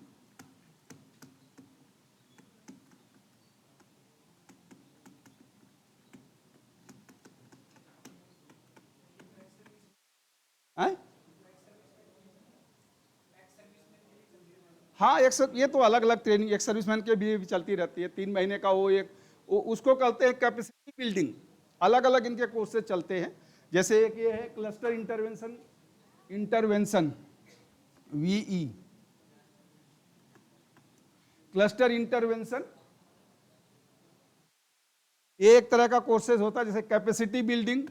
हाँ, ये तो अलग अलग ट्रेनिंग एक सर्विसमैन के भी चलती रहती है। 3 महीने का वो एक उसको कहते हैं कैपेसिटी बिल्डिंग। अलग अलग इनके कोर्सेज चलते हैं। जैसे एक ये है cluster intervention VE, cluster intervention ये एक तरह का कोर्सेज होता है। जैसे capacity building,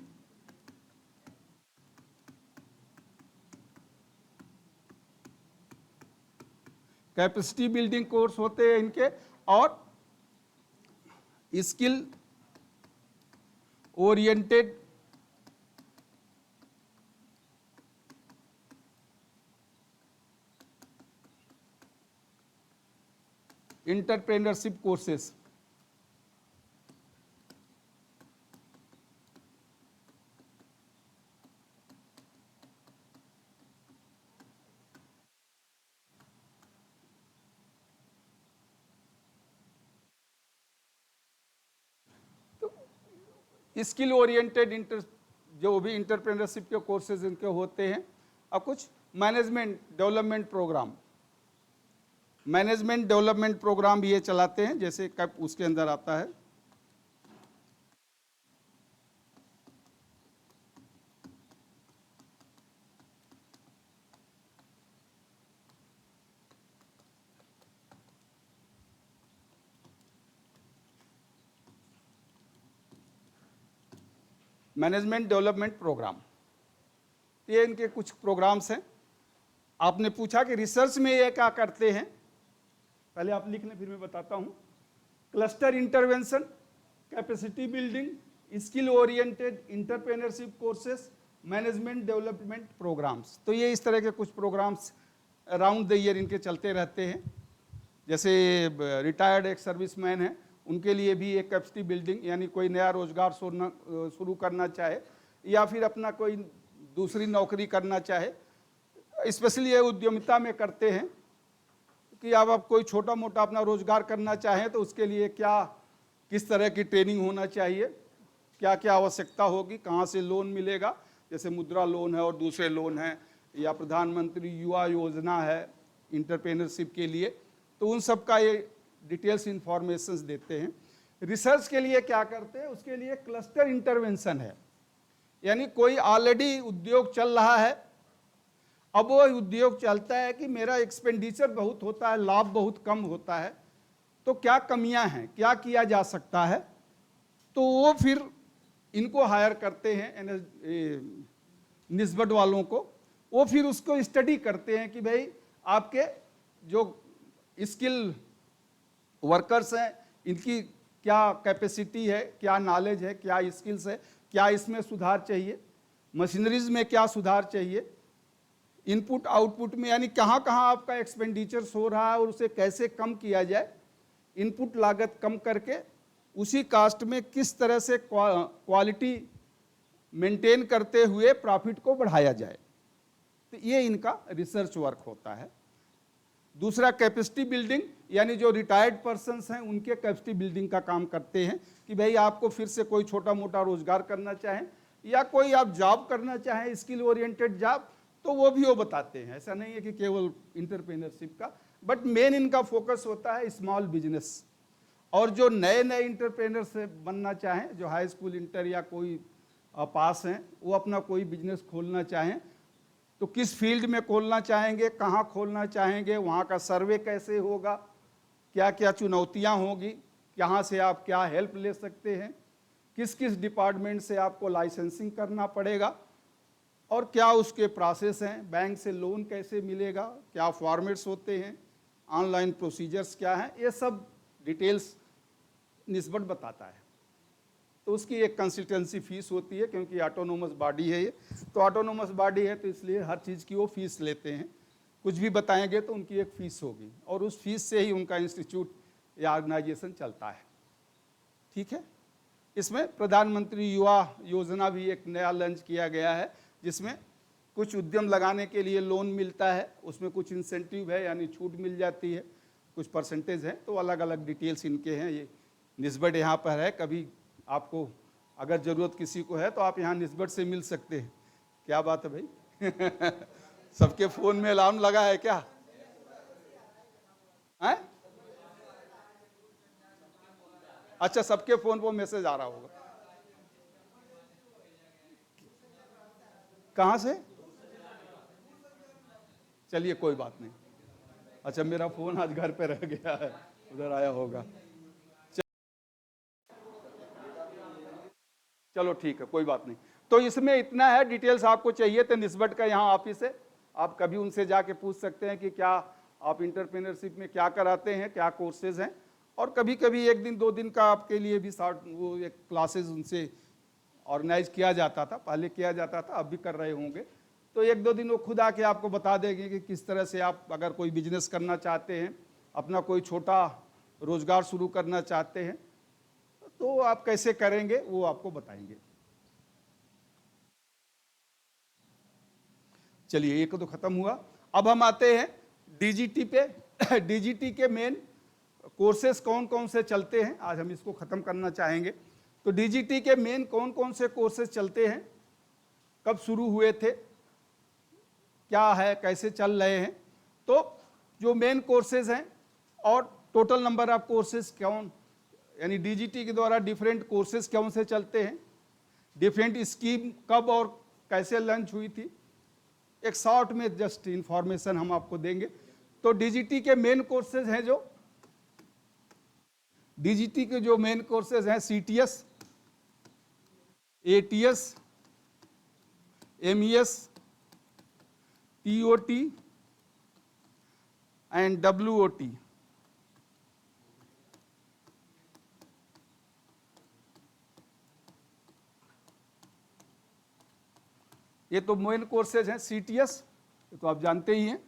capacity building course होते हैं इनके, और skill oriented entrepreneurship courses. Skill oriented जो भी इंटरप्रेन्योरशिप के कोर्सेज इनके होते हैं। और कुछ management development programme, management development programme भी ये चलाते हैं। जैसे कब उसके अंदर आता है मैनेजमेंट डेवलपमेंट प्रोग्राम। ये इनके कुछ प्रोग्राम्स हैं। आपने पूछा कि रिसर्च में ये क्या करते हैं, पहले आप लिख लें फिर मैं बताता हूं। Cluster intervention, capacity building, skill oriented entrepreneurship courses, management development programmes. तो ये इस तरह के कुछ प्रोग्राम्स अराउंड द ईयर इनके चलते रहते हैं। जैसे रिटायर्ड एक सर्विसमैन है, उनके लिए भी एक कैपेसिटी बिल्डिंग, यानी कोई नया रोजगार शुरू करना चाहे या फिर अपना कोई दूसरी नौकरी करना चाहे, स्पेशली ये उद्यमिता में करते हैं कि अब आप कोई छोटा मोटा अपना रोजगार करना चाहें तो उसके लिए क्या किस तरह की ट्रेनिंग होना चाहिए, क्या क्या आवश्यकता होगी, कहाँ से लोन मिलेगा, जैसे मुद्रा लोन है और दूसरे लोन हैं, या प्रधानमंत्री युवा योजना है इंटरप्रेन्योरशिप के लिए, तो उन सब का ये डिटेल्स इंफॉर्मेशंस देते हैं। रिसर्च के लिए क्या करते हैं, उसके लिए क्लस्टर इंटरवेंशन है, यानी कोई ऑलरेडी उद्योग चल रहा है, अब वो उद्योग चलता है कि मेरा एक्सपेंडिचर बहुत होता है, लाभ बहुत कम होता है, तो क्या कमियां हैं, क्या किया जा सकता है, तो वो फिर इनको हायर करते हैं निस्बत वालों को, वो फिर उसको स्टडी करते हैं कि भाई आपके जो स्किल वर्कर्स हैं इनकी क्या कैपेसिटी है, क्या नॉलेज है, क्या स्किल्स है, क्या इसमें सुधार चाहिए, मशीनरीज में क्या सुधार चाहिए, इनपुट आउटपुट में यानी कहाँ कहाँ आपका एक्सपेंडिचर हो रहा है और उसे कैसे कम किया जाए, इनपुट लागत कम करके उसी कास्ट में किस तरह से क्वालिटी मेंटेन करते हुए प्रॉफिट को बढ़ाया जाए, तो ये इनका रिसर्च वर्क होता है। दूसरा कैपेसिटी बिल्डिंग, यानी जो रिटायर्ड पर्सन्स हैं उनके कैपेसिटी बिल्डिंग का काम करते हैं कि भाई आपको फिर से कोई छोटा मोटा रोजगार करना चाहें या कोई आप जॉब करना चाहें स्किल ओरिएंटेड जॉब, तो वो भी वो बताते हैं। ऐसा नहीं है कि केवल इंटरप्रेन्योरशिप का, बट मेन इनका फोकस होता है स्मॉल बिजनेस। और जो नए नए इंटरप्रेन्योर से बनना चाहें, जो हाई स्कूल इंटर या कोई पास हैं, वो अपना कोई बिजनेस खोलना चाहें तो किस फील्ड में खोलना चाहेंगे, कहाँ खोलना चाहेंगे, वहाँ का सर्वे कैसे होगा, क्या क्या चुनौतियाँ होगी, कहाँ से आप क्या हेल्प ले सकते हैं, किस किस डिपार्टमेंट से आपको लाइसेंसिंग करना पड़ेगा और क्या उसके प्रोसेस हैं, बैंक से लोन कैसे मिलेगा, क्या फॉर्मेट्स होते हैं, ऑनलाइन प्रोसीजर्स क्या हैं, ये सब डिटेल्स निस्बत बताता है। तो उसकी एक कंसल्टेंसी फीस होती है, क्योंकि ऑटोनोमस बॉडी है ये, तो ऑटोनोमस बॉडी है तो इसलिए हर चीज़ की वो फीस लेते हैं, कुछ भी बताएंगे तो उनकी एक फ़ीस होगी और उस फीस से ही उनका इंस्टीट्यूट या ऑर्गेनाइजेशन चलता है। ठीक है। इसमें प्रधानमंत्री युवा योजना भी एक नया लॉन्च किया गया है, जिसमें कुछ उद्यम लगाने के लिए लोन मिलता है, उसमें कुछ इंसेंटिव है यानी छूट मिल जाती है, कुछ परसेंटेज है, तो अलग अलग डिटेल्स इनके हैं। ये निस्बत यहाँ पर है, कभी आपको अगर ज़रूरत किसी को है तो आप यहाँ निस्बत से मिल सकते हैं। क्या बात है भाई सबके फ़ोन में अलार्म लगा है क्या है? अच्छा, सबके फ़ोन पर मैसेज आ रहा होगा। कहाँ से? चलिए कोई बात नहीं। अच्छा, मेरा फ़ोन आज घर पे रह गया है, उधर आया होगा। चलो ठीक है, कोई बात नहीं। तो इसमें इतना है, डिटेल्स आपको चाहिए तो निस्बत का यहाँ ऑफिस है, आप कभी उनसे जाके पूछ सकते हैं कि क्या आप इंटरप्रेन्योरशिप में क्या कराते हैं, क्या कोर्सेज हैं, और कभी कभी एक दिन दो दिन का आपके लिए भी वो एक क्लासेज उनसे ऑर्गेनाइज किया जाता था, पहले किया जाता था, अब भी कर रहे होंगे। तो एक दो दिन वो खुद आके आपको बता देंगे कि किस तरह से आप अगर कोई बिजनेस करना चाहते हैं, अपना कोई छोटा रोजगार शुरू करना चाहते हैं, तो आप कैसे करेंगे वो आपको बताएंगे। चलिए, एक तो खत्म हुआ। अब हम आते हैं डीजीटी पे। डीजीटी के मेन कोर्सेज कौन कौन से चलते हैं, आज हम इसको खत्म करना चाहेंगे। तो डीजीटी के मेन कौन कौन से कोर्सेज चलते हैं, कब शुरू हुए थे, क्या है, कैसे चल रहे हैं। तो जो मेन कोर्सेज हैं और टोटल नंबर ऑफ कोर्सेज कौन, यानी डीजीटी के द्वारा डिफरेंट कोर्सेज कौन से चलते हैं, डिफरेंट स्कीम कब और कैसे लॉन्च हुई थी, एक शॉर्ट में जस्ट इंफॉर्मेशन हम आपको देंगे। तो डीजीटी के मेन कोर्सेज हैं, जो डीजीटी के जो मेन कोर्सेज हैं, CTS, ATS, MES, TOT, and WOT. ये तो मेन कोर्सेज हैं। CTS ये तो आप जानते ही हैं।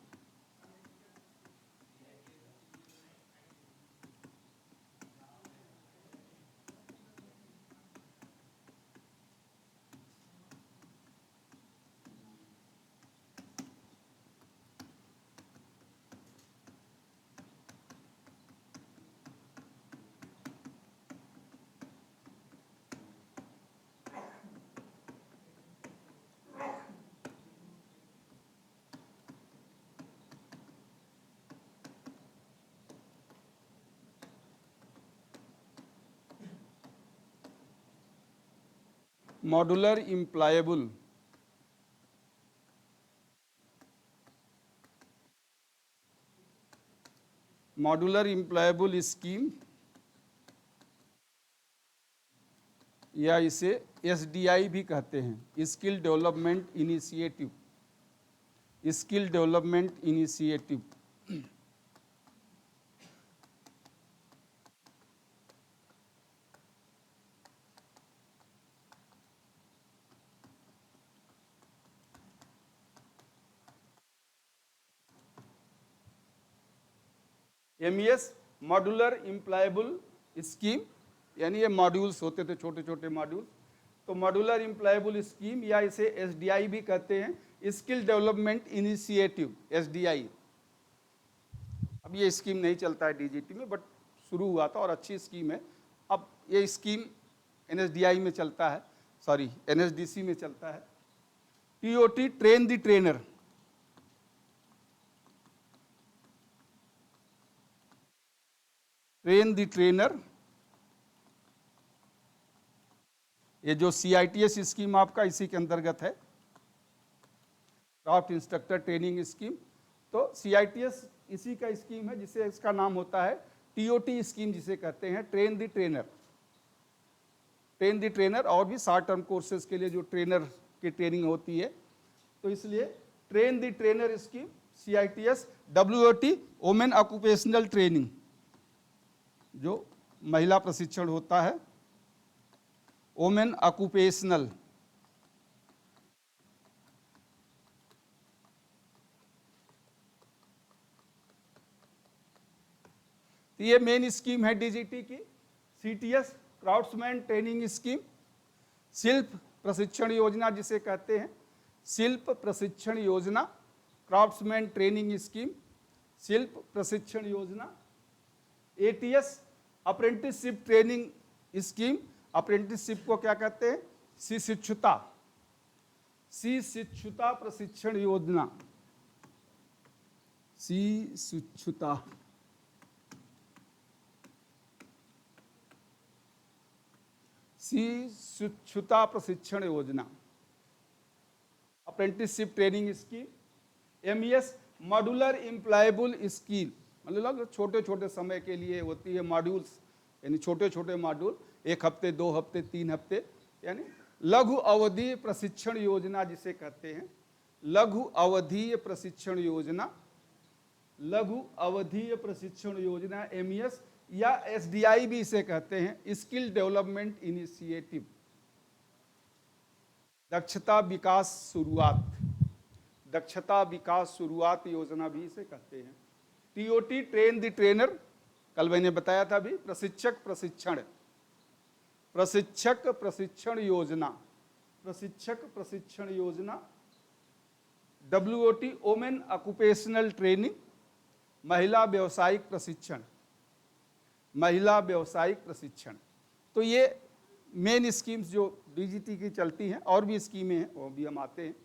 Modular employable, modular employable scheme या इसे SDI भी कहते हैं, skill development initiative, skill development initiative. MES modular employable scheme, यानी ये मॉड्यूल्स होते थे, छोटे छोटे मॉड्यूल। तो मॉड्यूलर इम्प्लायबल स्कीम या इसे SDI भी कहते हैं, स्किल डेवलपमेंट इनिशिएटिव, SDI। अब ये स्कीम नहीं चलता है DGT में, बट शुरू हुआ था और अच्छी स्कीम है। अब ये स्कीम NSDI में चलता है, सॉरी NSDC में चलता है। TOT, train the trainer, train the trainer. ये जो CITS स्कीम आपका इसी के अंतर्गत है, क्राफ्ट इंस्ट्रक्टर ट्रेनिंग स्कीम। तो CITS इसी का स्कीम है, जिसे इसका नाम होता है TOT स्कीम, जिसे कहते हैं train the trainer. Train the trainer और भी शॉर्ट टर्म कोर्सेज के लिए जो ट्रेनर की ट्रेनिंग होती है, तो इसलिए train the trainer scheme CITS। WOT women occupational training, जो महिला प्रशिक्षण होता है, वुमेन ऑक्यूपेशनल। तो ये मेन स्कीम है DGT की। CTS क्राफ्ट्समैन ट्रेनिंग स्कीम, शिल्प प्रशिक्षण योजना जिसे कहते हैं, शिल्प प्रशिक्षण योजना, क्राफ्ट्समैन ट्रेनिंग स्कीम, शिल्प प्रशिक्षण योजना। ATS apprenticeship training scheme, apprenticeship को क्या कहते हैं, शिक्षुता, शिक्षुता प्रशिक्षण योजना, शिक्षुता। शिक्षुता प्रशिक्षण योजना, apprenticeship training scheme. MES modular employable skill, मतलब छोटे छोटे समय के लिए होती है मॉड्यूल्स, यानी छोटे छोटे मॉड्यूल, 1 हफ्ते 2 हफ्ते 3 हफ्ते, यानी लघु अवधि प्रशिक्षण योजना जिसे कहते हैं, लघु अवधि प्रशिक्षण योजना, लघु अवधि प्रशिक्षण योजना MES या SDI भी इसे कहते हैं, स्किल डेवलपमेंट इनिशिएटिव। दक्षता विकास शुरुआत, दक्षता विकास शुरुआत योजना भी इसे कहते हैं। TOT ट्रेन द ट्रेनर, कल मैंने बताया था भी, प्रशिक्षक प्रशिक्षण, प्रशिक्षक प्रशिक्षण योजना, प्रशिक्षक प्रशिक्षण योजना। WOT वुमेन ऑक्यूपेशनल ट्रेनिंग, महिला व्यवसायिक प्रशिक्षण, महिला व्यवसायिक प्रशिक्षण। तो ये मेन स्कीम्स जो DGT की चलती हैं, और भी स्कीमें हैं वो भी हम आते हैं।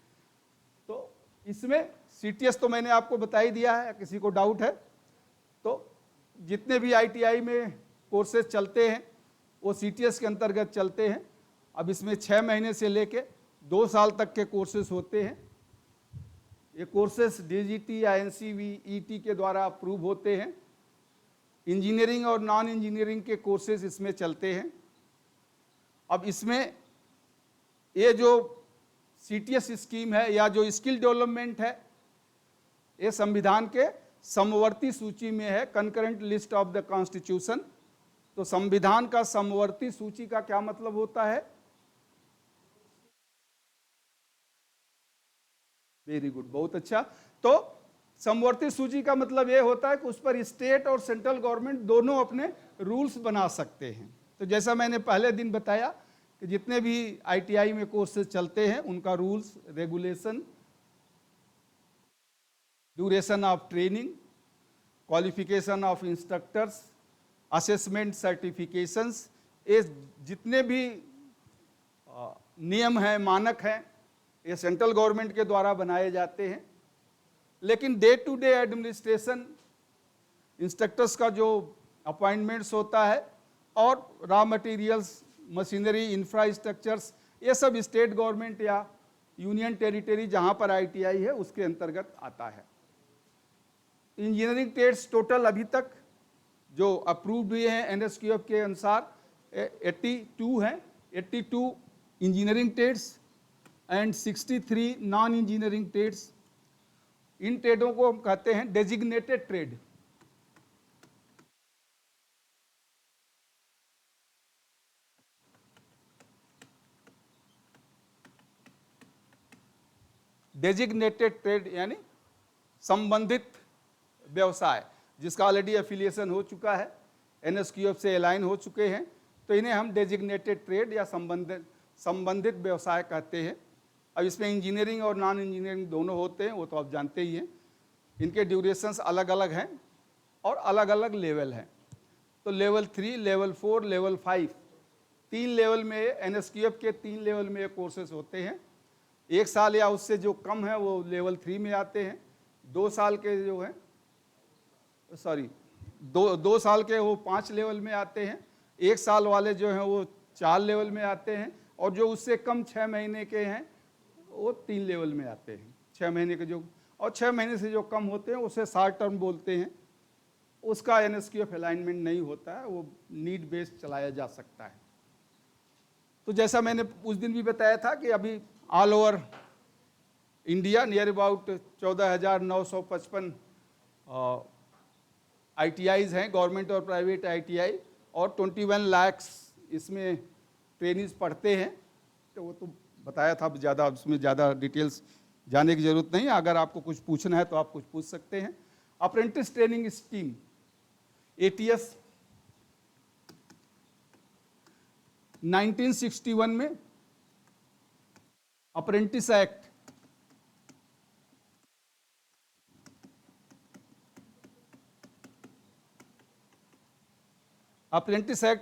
तो इसमें CTS तो मैंने आपको बता ही दिया है, किसी को डाउट है तो जितने भी ITI में कोर्सेज चलते हैं वो CTS के अंतर्गत चलते हैं। अब इसमें 6 महीने से लेके 2 साल तक के कोर्सेज होते हैं। ये कोर्सेज DGT या NCVET के द्वारा अप्रूव होते हैं। इंजीनियरिंग और नॉन इंजीनियरिंग के कोर्सेज इसमें चलते हैं। अब इसमें ये जो CTS स्कीम है या जो स्किल डेवलपमेंट है, ये संविधान के समवर्ती सूची में है, concurrent list of the constitution. तो संविधान का समवर्ती सूची का क्या मतलब होता है? वेरी गुड, बहुत अच्छा। तो समवर्ती सूची का मतलब यह होता है कि उस पर स्टेट और सेंट्रल गवर्नमेंट दोनों अपने रूल्स बना सकते हैं। तो जैसा मैंने पहले दिन बताया कि जितने भी आईटीआई में कोर्सेज चलते हैं उनका rules, regulation, duration of training, qualification of instructors, assessment, certifications, ये जितने भी नियम हैं, मानक हैं, ये सेंट्रल गवर्नमेंट के द्वारा बनाए जाते हैं। लेकिन day to day administration, instructors का जो अपॉइंटमेंट्स होता है और रॉ मटेरियल्स, मशीनरी, इंफ्रास्ट्रक्चर्स, ये सब स्टेट गवर्नमेंट या यूनियन टेरिटरी जहाँ पर आईटीआई है उसके अंतर्गत आता है। इंजीनियरिंग ट्रेड्स टोटल अभी तक जो अप्रूव्ड हुए हैं एनएसक्यूएफ के अनुसार 82 हैं। 82 engineering trades and 63 non engineering trades. इन ट्रेडों को हम कहते हैं डेजिग्नेटेड ट्रेड। डेजिग्नेटेड ट्रेड यानी संबंधित व्यवसाय, जिसका ऑलरेडी एफिलिएशन हो चुका है, एनएसक्यूएफ से अलाइन हो चुके हैं, तो इन्हें हम डेजिग्नेटेड ट्रेड या संबंधित व्यवसाय कहते हैं। अब इसमें इंजीनियरिंग और नॉन इंजीनियरिंग दोनों होते हैं, वो तो आप जानते ही हैं। इनके ड्यूरेशंस अलग अलग हैं और अलग अलग लेवल हैं। तो लेवल 3, लेवल 4, लेवल 5, 3 लेवल में एनएसक्यूएफ के 3 लेवल में कोर्सेज होते हैं। 1 साल या उससे जो कम है वो लेवल 3 में आते हैं। 2 साल के जो हैं, सॉरी, 2 साल के वो 5 लेवल में आते हैं। 1 साल वाले जो हैं वो 4 लेवल में आते हैं, और जो उससे कम 6 महीने के हैं वो 3 लेवल में आते हैं। 6 महीने के जो, और 6 महीने से जो कम होते हैं उसे शॉर्ट टर्म बोलते हैं। उसका एनएसक्यूएफ अलाइनमेंट नहीं होता है, वो नीड बेस्ड चलाया जा सकता है। तो जैसा मैंने उस दिन भी बताया था कि अभी all over India near about 14,955 ITIs हैं, गवर्नमेंट और प्राइवेट आईटीआई, और 21 लाख इसमें ट्रेनिंग्स पढ़ते हैं। तो वो तो बताया था, ज़्यादा उसमें ज़्यादा डिटेल्स जाने की ज़रूरत नहीं है। अगर आपको कुछ पूछना है तो आप कुछ पूछ सकते हैं। अप्रेंटिस ट्रेनिंग स्कीम ATS 1961 में, apprentice act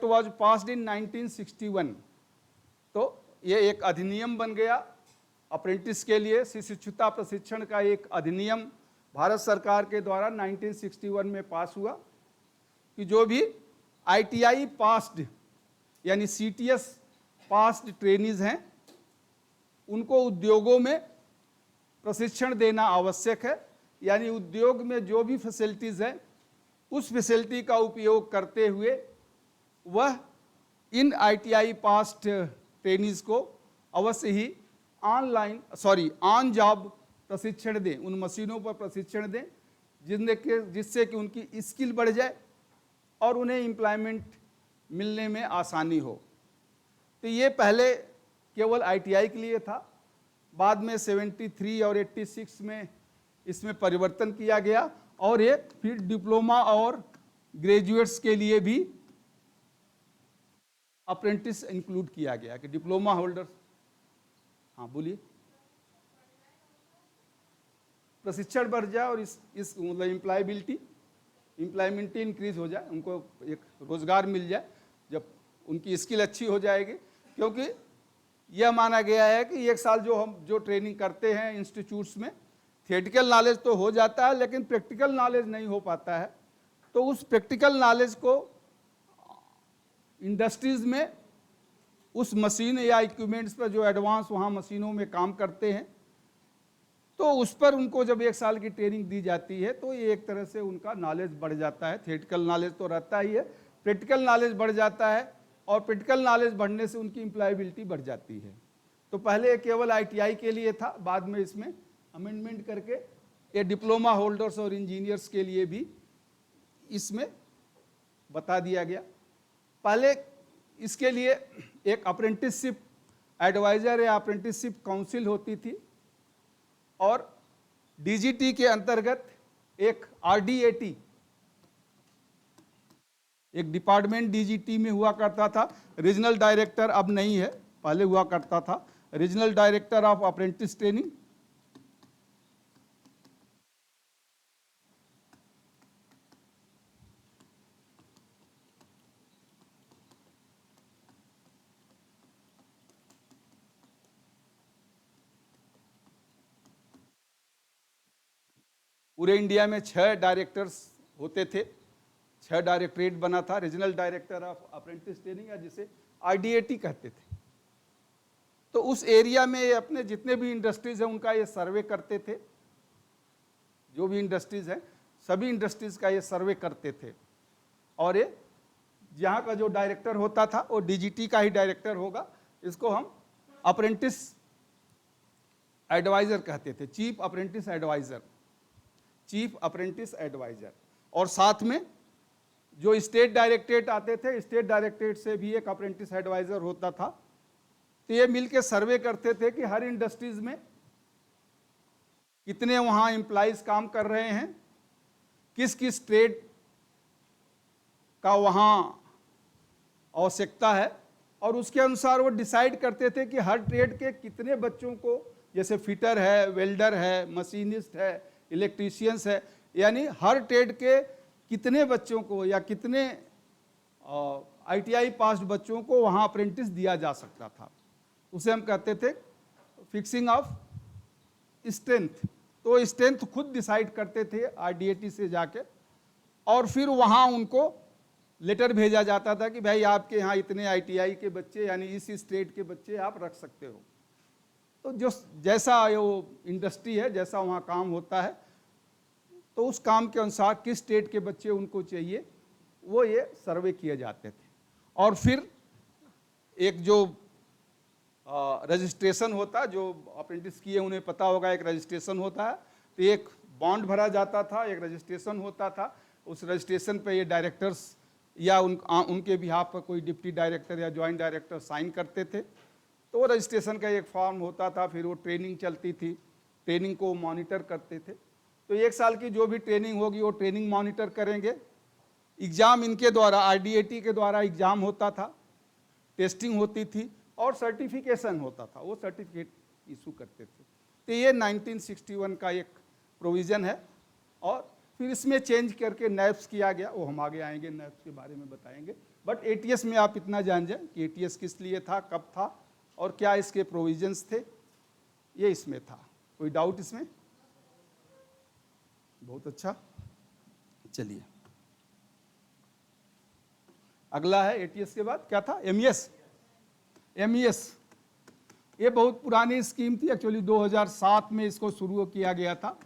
was passed in 1961। तो ये एक अधिनियम बन गया अप्रेंटिस के लिए। शिक्षुता प्रशिक्षण का एक अधिनियम भारत सरकार के द्वारा 1961 में पास हुआ कि जो भी आईटीआई पास्ड यानी CTS पास्ड ट्रेनीज हैं उनको उद्योगों में प्रशिक्षण देना आवश्यक है। यानी उद्योग में जो भी फैसिलिटीज़ है उस फैसिलिटी का उपयोग करते हुए वह इन आईटीआई पास्ड ट्रेनीज को अवश्य ही ऑन जॉब प्रशिक्षण दें, उन मशीनों पर प्रशिक्षण दें जिससे कि उनकी स्किल बढ़ जाए और उन्हें एम्प्लॉयमेंट मिलने में आसानी हो। तो ये पहले केवल आईटीआई के लिए था, बाद में 73 और 86 में इसमें परिवर्तन किया गया और ये फिर डिप्लोमा और ग्रेजुएट्स के लिए भी अप्रेंटिस इंक्लूड किया गया कि डिप्लोमा होल्डर्स, हाँ बोलिए, प्रशिक्षण बढ़ जाए और इस मतलब एम्प्लॉयमेंट इंक्रीज हो जाए, उनको एक रोजगार मिल जाए जब उनकी स्किल अच्छी हो जाएगी। क्योंकि यह माना गया है कि 1 साल जो ट्रेनिंग करते हैं इंस्टीट्यूट्स में, थियोरेटिकल नॉलेज तो हो जाता है लेकिन प्रैक्टिकल नॉलेज नहीं हो पाता है। तो उस प्रैक्टिकल नॉलेज को इंडस्ट्रीज में उस मशीन या इक्विपमेंट्स पर जो एडवांस वहाँ मशीनों में काम करते हैं तो उस पर उनको जब 1 साल की ट्रेनिंग दी जाती है तो ये एक तरह से उनका नॉलेज बढ़ जाता है। थियोरेटिकल नॉलेज तो रहता ही है, प्रैक्टिकल नॉलेज बढ़ जाता है और प्रैक्टिकल नॉलेज बढ़ने से उनकी एम्प्लॉयबिलिटी बढ़ जाती है। तो पहले केवल आईटीआई के लिए था, बाद में इसमें अमेंडमेंट करके ये डिप्लोमा होल्डर्स और इंजीनियर्स के लिए भी इसमें बता दिया गया। पहले इसके लिए एक अप्रेंटिसशिप एडवाइजर या अप्रेंटिसशिप काउंसिल होती थी, और डीजीटी के अंतर्गत एक आरडीएटी, एक डिपार्टमेंट डीजीटी में हुआ करता था। रीजनल डायरेक्टर अब नहीं है, पहले हुआ करता था, regional director of apprentice training. पूरे इंडिया में 6 डायरेक्टर्स होते थे, 6 डायरेक्टरेट बना था, regional director of apprentice training, या जिसे आरडीएटी कहते थे। तो उस एरिया में ये अपने जितने भी इंडस्ट्रीज हैं उनका ये सर्वे करते थे, जो भी इंडस्ट्रीज हैं सभी इंडस्ट्रीज का ये सर्वे करते थे। और ये यहाँ का जो डायरेक्टर होता था वो डीजीटी का ही डायरेक्टर होगा, इसको हम अप्रेंटिस एडवाइजर कहते थे, chief apprentice adviser, chief apprentice adviser. और साथ में जो स्टेट डायरेक्टरेट आते थे, स्टेट डायरेक्टरेट से भी एक अप्रेंटिस एडवाइजर होता था। तो ये मिलके सर्वे करते थे कि हर इंडस्ट्रीज में कितने वहाँ एम्प्लॉइज काम कर रहे हैं, किस किस ट्रेड का वहाँ आवश्यकता है, और उसके अनुसार वो डिसाइड करते थे कि हर ट्रेड के कितने बच्चों को, जैसे फिटर है, वेल्डर है, मशीनिस्ट है, इलेक्ट्रीशियंस है, यानी हर ट्रेड के कितने बच्चों को या कितने आईटीआई पास्ड बच्चों को वहाँ अप्रेंटिस दिया जा सकता था। उसे हम कहते थे फिक्सिंग ऑफ स्ट्रेंथ। तो स्ट्रेंथ खुद डिसाइड करते थे आरडीएटी से जाके, और फिर वहाँ उनको लेटर भेजा जाता था कि भाई आपके यहाँ इतने आईटीआई के बच्चे, यानी इस स्टेट के बच्चे आप रख सकते हो। तो जो जैसा वो इंडस्ट्री है, जैसा वहाँ काम होता है, तो उस काम के अनुसार किस स्टेट के बच्चे उनको चाहिए, वो ये सर्वे किए जाते थे। और फिर एक जो रजिस्ट्रेशन होता, जो अप्रेंटिस किए उन्हें पता होगा, एक रजिस्ट्रेशन होता है। तो एक बॉन्ड भरा जाता था, एक रजिस्ट्रेशन होता था। उस रजिस्ट्रेशन पे ये डायरेक्टर्स या उनके बिहाफ पर कोई डिप्टी डायरेक्टर या ज्वाइंट डायरेक्टर साइन करते थे। तो वो रजिस्ट्रेशन का एक फॉर्म होता था, फिर वो ट्रेनिंग चलती थी, ट्रेनिंग को मॉनिटर करते थे। तो 1 साल की जो भी ट्रेनिंग होगी वो ट्रेनिंग मॉनिटर करेंगे। एग्ज़ाम इनके द्वारा, आरडीएटी के द्वारा एग्ज़ाम होता था, टेस्टिंग होती थी और सर्टिफिकेशन होता था, वो सर्टिफिकेट इशू करते थे। तो ये 1961 का एक प्रोविज़न है। और फिर इसमें चेंज करके नैप्स किया गया, वो हम आगे आएंगे, नैप्स के बारे में बताएंगे। बट एटीएस में आप इतना जान जाएं कि एटीएस किस लिए था, कब था और क्या इसके प्रोविजंस थे, ये इसमें था। कोई डाउट इसमें? बहुत अच्छा, चलिए अगला है एटीएस के बाद क्या था, एमईएस। एमईएस ये बहुत पुरानी स्कीम थी, एक्चुअली 2007 में इसको शुरू किया गया था,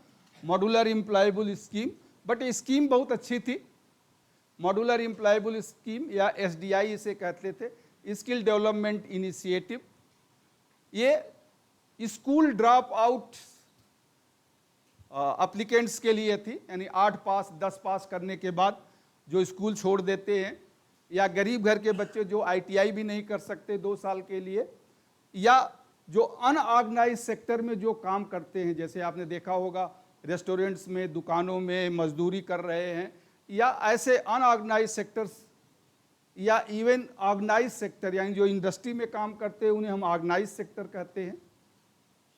मॉड्यूलर एम्प्लॉयबल स्कीम। बट ये स्कीम बहुत अच्छी थी, मॉड्यूलर एम्प्लॉयबल स्कीम या एसडीआई इसे कहते थे, स्किल डेवलपमेंट इनिशिएटिव। ये स्कूल ड्रॉप आउट एप्लीकेंट्स के लिए थी, यानी 8 पास 10 पास करने के बाद जो स्कूल छोड़ देते हैं, या गरीब घर के बच्चे जो आईटीआई भी नहीं कर सकते 2 साल के लिए, या जो अनऑर्गेनाइज सेक्टर में जो काम करते हैं, जैसे आपने देखा होगा रेस्टोरेंट्स में, दुकानों में मजदूरी कर रहे हैं, या ऐसे अनऑर्गेनाइज सेक्टर्स या इवन ऑर्गेनाइज सेक्टर, यानी जो इंडस्ट्री में काम करते हैं उन्हें हम ऑर्गेनाइज सेक्टर कहते हैं।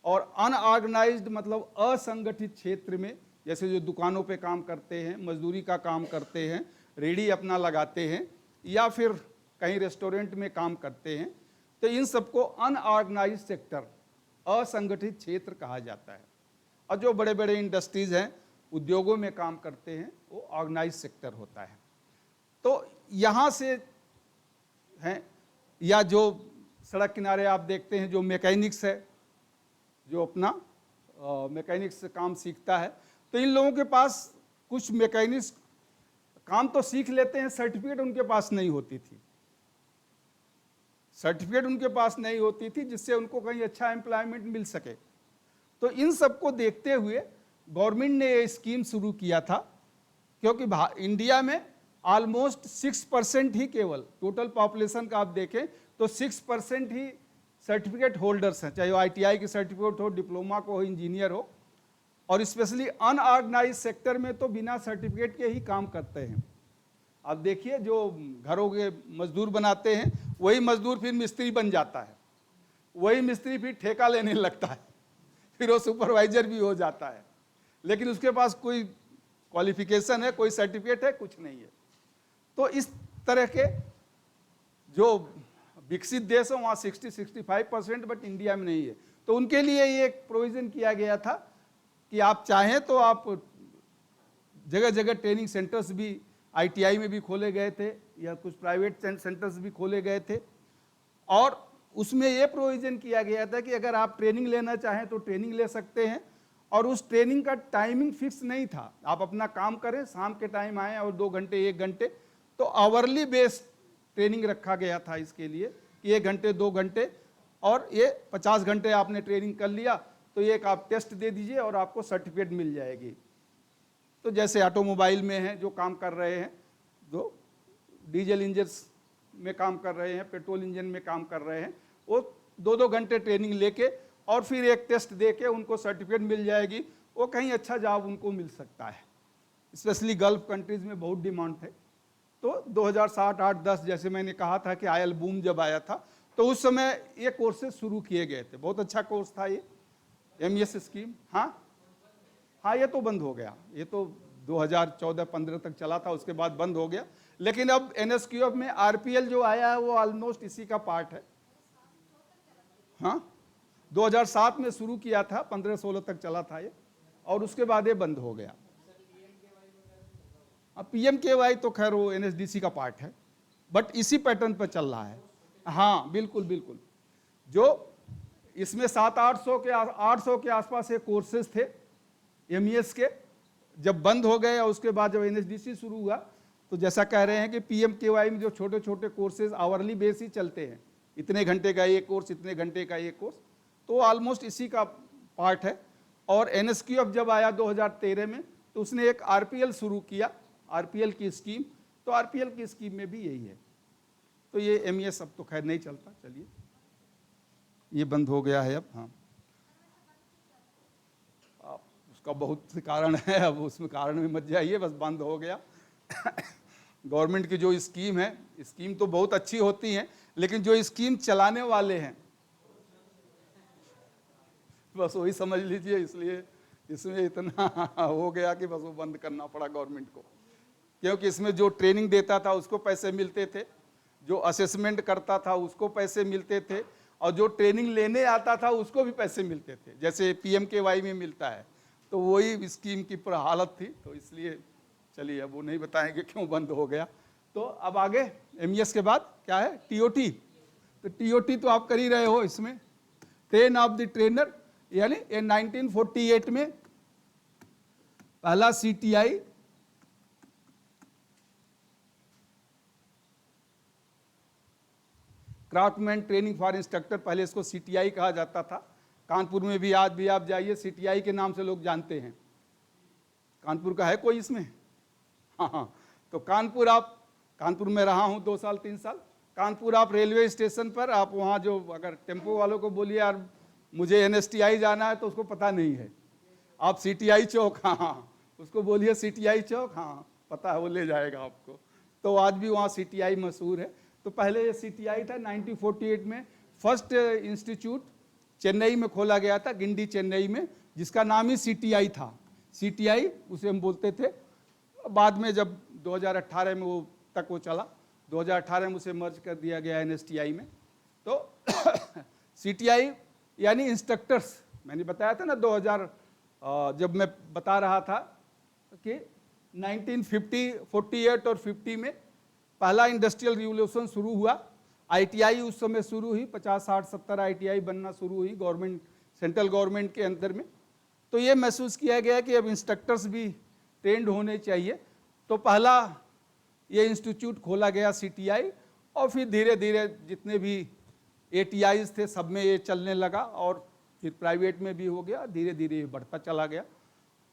और अनऑर्गेनाइज्ड मतलब असंगठित क्षेत्र में, जैसे जो दुकानों पे काम करते हैं, मजदूरी का काम करते हैं, रेडी अपना लगाते हैं, या फिर कहीं रेस्टोरेंट में काम करते हैं, तो इन सबको अनऑर्गेनाइज्ड सेक्टर, असंगठित क्षेत्र कहा जाता है। और जो बड़े बड़े इंडस्ट्रीज हैं, उद्योगों में काम करते हैं, वो ऑर्गेनाइज सेक्टर होता है। तो यहाँ से हैं, या जो सड़क किनारे आप देखते हैं जो मैकेनिक्स है, जो अपना मैकेनिक्स से काम सीखता है, तो इन लोगों के पास कुछ मैकेनिक्स काम तो सीख लेते हैं, सर्टिफिकेट उनके पास नहीं होती थी, सर्टिफिकेट उनके पास नहीं होती थी जिससे उनको कहीं अच्छा एम्प्लॉयमेंट मिल सके। तो इन सबको देखते हुए गवर्नमेंट ने ये स्कीम शुरू किया था, क्योंकि इंडिया में ऑलमोस्ट 6% ही, केवल टोटल पॉपुलेशन का आप देखें तो 6% ही सर्टिफिकेट होल्डर्स हैं, चाहे वो ITI की सर्टिफिकेट हो, डिप्लोमा को हो, इंजीनियर हो, और स्पेशली अनऑर्गेनाइज सेक्टर में तो बिना सर्टिफिकेट के ही काम करते हैं। आप देखिए जो घरों के मजदूर बनाते हैं, वही मजदूर फिर मिस्त्री बन जाता है, वही मिस्त्री फिर ठेका लेने लगता है, फिर वो सुपरवाइजर भी हो जाता है, लेकिन उसके पास कोई क्वालिफिकेशन है, कोई सर्टिफिकेट है, कुछ नहीं है। तो इस तरह के जो विकसित देश हो वहाँ 60-65%, बट इंडिया में नहीं है। तो उनके लिए ये एक प्रोविज़न किया गया था कि आप चाहें तो आप जगह जगह ट्रेनिंग सेंटर्स भी ITI में भी खोले गए थे, या कुछ प्राइवेट सेंटर्स भी खोले गए थे, और उसमें ये प्रोविज़न किया गया था कि अगर आप ट्रेनिंग लेना चाहें तो ट्रेनिंग ले सकते हैं, और उस ट्रेनिंग का टाइमिंग फिक्स नहीं था, आप अपना काम करें, शाम के टाइम आएँ और 2 घंटे 1 घंटे, तो आवरली बेस्ड ट्रेनिंग रखा गया था इसके लिए कि 1 घंटे 2 घंटे, और ये 50 घंटे आपने ट्रेनिंग कर लिया तो ये एक आप टेस्ट दे दीजिए और आपको सर्टिफिकेट मिल जाएगी। तो जैसे ऑटोमोबाइल में हैं जो काम कर रहे हैं, जो डीजल इंजन में काम कर रहे हैं, पेट्रोल इंजन में काम कर रहे हैं, वो 2-2 घंटे ट्रेनिंग लेके और फिर एक टेस्ट दे के उनको सर्टिफिकेट मिल जाएगी, वो कहीं अच्छा जॉब उनको मिल सकता है। स्पेशली गल्फ कंट्रीज़ में बहुत डिमांड है। तो 2007, 8, 10 जैसे मैंने कहा था कि IL बूम जब आया था, तो उस समय ये कोर्सेज शुरू किए गए थे। बहुत अच्छा कोर्स था ये MES स्कीम। हाँ, ये तो बंद हो गया, ये तो 2014-15 तक चला था, उसके बाद बंद हो गया। लेकिन अब NSQF में RPL जो आया है वो ऑलमोस्ट इसी का पार्ट है। हाँ, 2007 में शुरू किया था, 15-16 तक चला था ये, और उसके बाद ये बंद हो गया। अब PMKY तो खैर वो NSDC का पार्ट है, बट इसी पैटर्न पर चल रहा है। हाँ बिल्कुल बिल्कुल, जो इसमें 800 के आसपास ये कोर्सेज थे MES के, जब बंद हो गए और उसके बाद जब NSDC शुरू हुआ, तो जैसा कह रहे हैं कि PMKY में जो छोटे छोटे कोर्सेज आवरली बेस ही चलते हैं, इतने घंटे का ये कोर्स, इतने घंटे का ये कोर्स, तो ऑलमोस्ट इसी का पार्ट है। और NSQF जब आया 2013 में, तो उसने एक RPL शुरू किया, RPL की स्कीम, तो RPL की स्कीम में भी यही है। तो ये MES अब तो खैर नहीं चलता, चलिए ये बंद हो गया है अब। हाँ, उसका बहुत से कारण है, अब उसमें कारण में मत जाइए, बस बंद हो गया। गवर्नमेंट की जो स्कीम है, स्कीम तो बहुत अच्छी होती हैं, लेकिन जो स्कीम चलाने वाले हैं बस वही समझ लीजिए, इसलिए इसमें इतना हो गया कि बस वो बंद करना पड़ा गवर्नमेंट को। क्योंकि इसमें जो ट्रेनिंग देता था उसको पैसे मिलते थे, जो असेसमेंट करता था उसको पैसे मिलते थे, और जो ट्रेनिंग लेने आता था उसको भी पैसे मिलते थे, जैसे PMKY में मिलता है। तो वही स्कीम की पूरा हालत थी, तो इसलिए चलिए अब वो नहीं बताएंगे क्यों बंद हो गया। तो अब आगे MES के बाद क्या है, TOT। तो TOT तो आप कर ही रहे हो, इसमें ट्रेन ऑफ द ट्रेनर, यानी 1948 में पहला CTI craftsman training for instructor, पहले इसको CTI कहा जाता था। कानपुर में भी आज भी आप जाइए CTI के नाम से लोग जानते हैं। कानपुर का है कोई इसमें? हाँ, तो कानपुर में रहा हूँ 2 साल 3 साल। कानपुर आप रेलवे स्टेशन पर, आप वहाँ जो अगर टेम्पो वालों को बोलिए यार मुझे NSTI जाना है, तो उसको पता नहीं है। आप CTI चौक, हाँ उसको बोलिए CTI चौक, हाँ पता है, वो ले जाएगा आपको। तो आज भी वहाँ CTI मशहूर है। तो पहले ये CTI था। 1948 में फर्स्ट इंस्टीट्यूट चेन्नई में खोला गया था, गिंडी चेन्नई में, जिसका नाम ही CTI था। CTI उसे हम बोलते थे। बाद में जब 2018 में वो तक वो चला, 2018 में उसे मर्ज कर दिया गया NSTI में। तो CTI यानी इंस्ट्रक्टर्स, मैंने बताया था ना 2000 जब मैं बता रहा था कि 1950, 48 और 50 में पहला इंडस्ट्रियल रिवोल्यूशन शुरू हुआ। ITI उस समय शुरू हुई, 50, 60, 70 ITI बनना शुरू हुई गवर्नमेंट, सेंट्रल गवर्नमेंट के अंदर में। तो ये महसूस किया गया कि अब इंस्ट्रक्टर्स भी ट्रेंड होने चाहिए। तो पहला ये इंस्टीट्यूट खोला गया CTI, और फिर धीरे धीरे जितने भी ATIs थे सब में ये चलने लगा, और फिर प्राइवेट में भी हो गया, धीरे धीरे बढ़ता चला गया।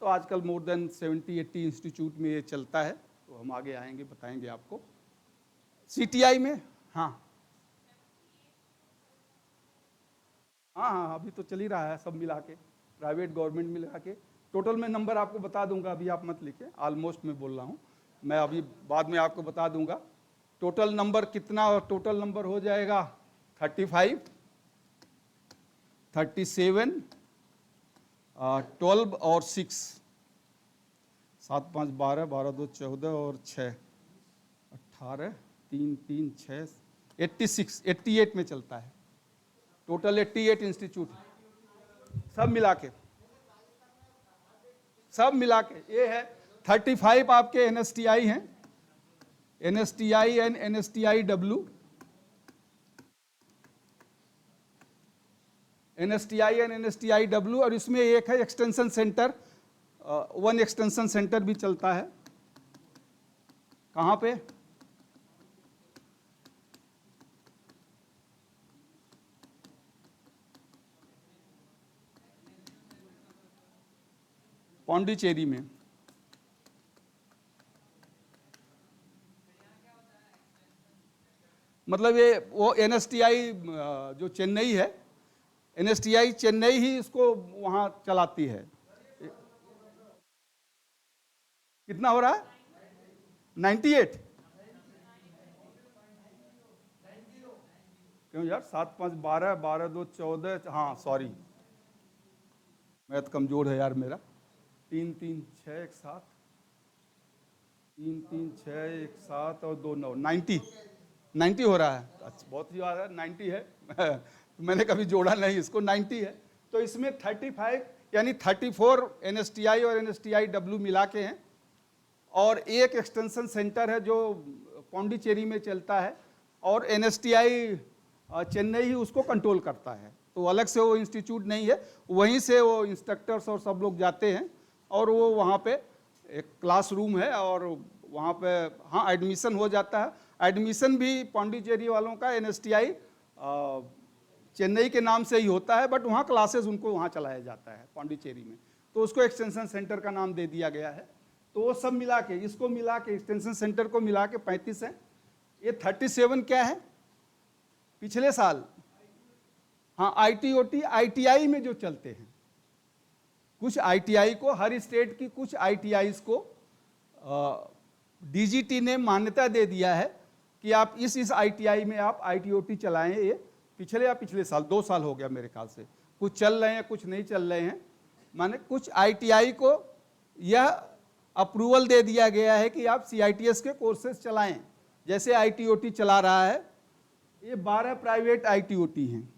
तो आजकल मोर देन 70-80 इंस्टीट्यूट में ये चलता है, तो हम आगे आएंगे बताएंगे आपको। CTI में हाँ हाँ अभी तो चल ही रहा है सब मिला के, प्राइवेट गवर्नमेंट मिला के। टोटल में नंबर आपको बता दूंगा, अभी आप मत लिखे, ऑलमोस्ट मैं बोल रहा हूँ, मैं अभी बाद में आपको बता दूंगा टोटल नंबर कितना, और टोटल नंबर हो जाएगा 35, 37, 12 और 6, 7 5 12, 12 2 14 और 6 18, 3 3 6 86, 88 में चलता है। टोटल 88 इंस्टीट्यूट सब मिला के ये है। 35 आपके NSTI हैं, NSTI and NSTIW, NSTI and NSTIW, और इसमें एक है एक्सटेंशन सेंटर, 1 एक्सटेंशन सेंटर भी चलता है। कहाँ पे? पौंडीचेरी में। मतलब ये वो NSTI जो चेन्नई है, NSTI चेन्नई ही इसको वहाँ चलाती है। कितना हो रहा है? 98। क्यों यार, 7 5 12, 12 2 14, हाँ सॉरी मैथ कमजोर है यार मेरा। 3 3 6 1 7, 3 3 6 1 7 और 2 9, 90 हो रहा है। अच्छा बहुत ही आ रहा है, 90 है मैंने कभी जोड़ा नहीं इसको, 90 है। तो इसमें 35 यानी 34 NSTI और NSTIW मिला के हैं, और एक एक्सटेंशन सेंटर है जो पौंडीचेरी में चलता है, और NSTI चेन्नई ही उसको कंट्रोल करता है। तो अलग से वो इंस्टीट्यूट नहीं है, वहीं से वो इंस्ट्रक्टर्स और सब लोग जाते हैं, और वो वहाँ पे एक क्लासरूम है, और वहाँ पे हाँ एडमिशन हो जाता है। एडमिशन भी पौंडीचेरी वालों का NSTI चेन्नई के नाम से ही होता है, बट वहाँ क्लासेस उनको वहाँ चलाया जाता है पौंडीचेरी में, तो उसको एक्सटेंशन सेंटर का नाम दे दिया गया है। तो वो सब मिला के, इसको मिला के, एक्सटेंशन सेंटर को मिला के 35 है। ये 37 क्या है? पिछले साल हाँ ITOT ITI में जो चलते हैं, कुछ ITI को, हर स्टेट की कुछ ITIs को DGT ने मान्यता दे दिया है कि आप इस ITI में आप ITOT चलाएं। ये पिछले साल 2 साल हो गया मेरे ख्याल से, कुछ चल रहे हैं कुछ नहीं चल रहे हैं, माने कुछ ITI को यह अप्रूवल दे दिया गया है कि आप CITS के कोर्सेज चलाएं, जैसे ITOT चला रहा है। ये 12 प्राइवेट ITOT हैं,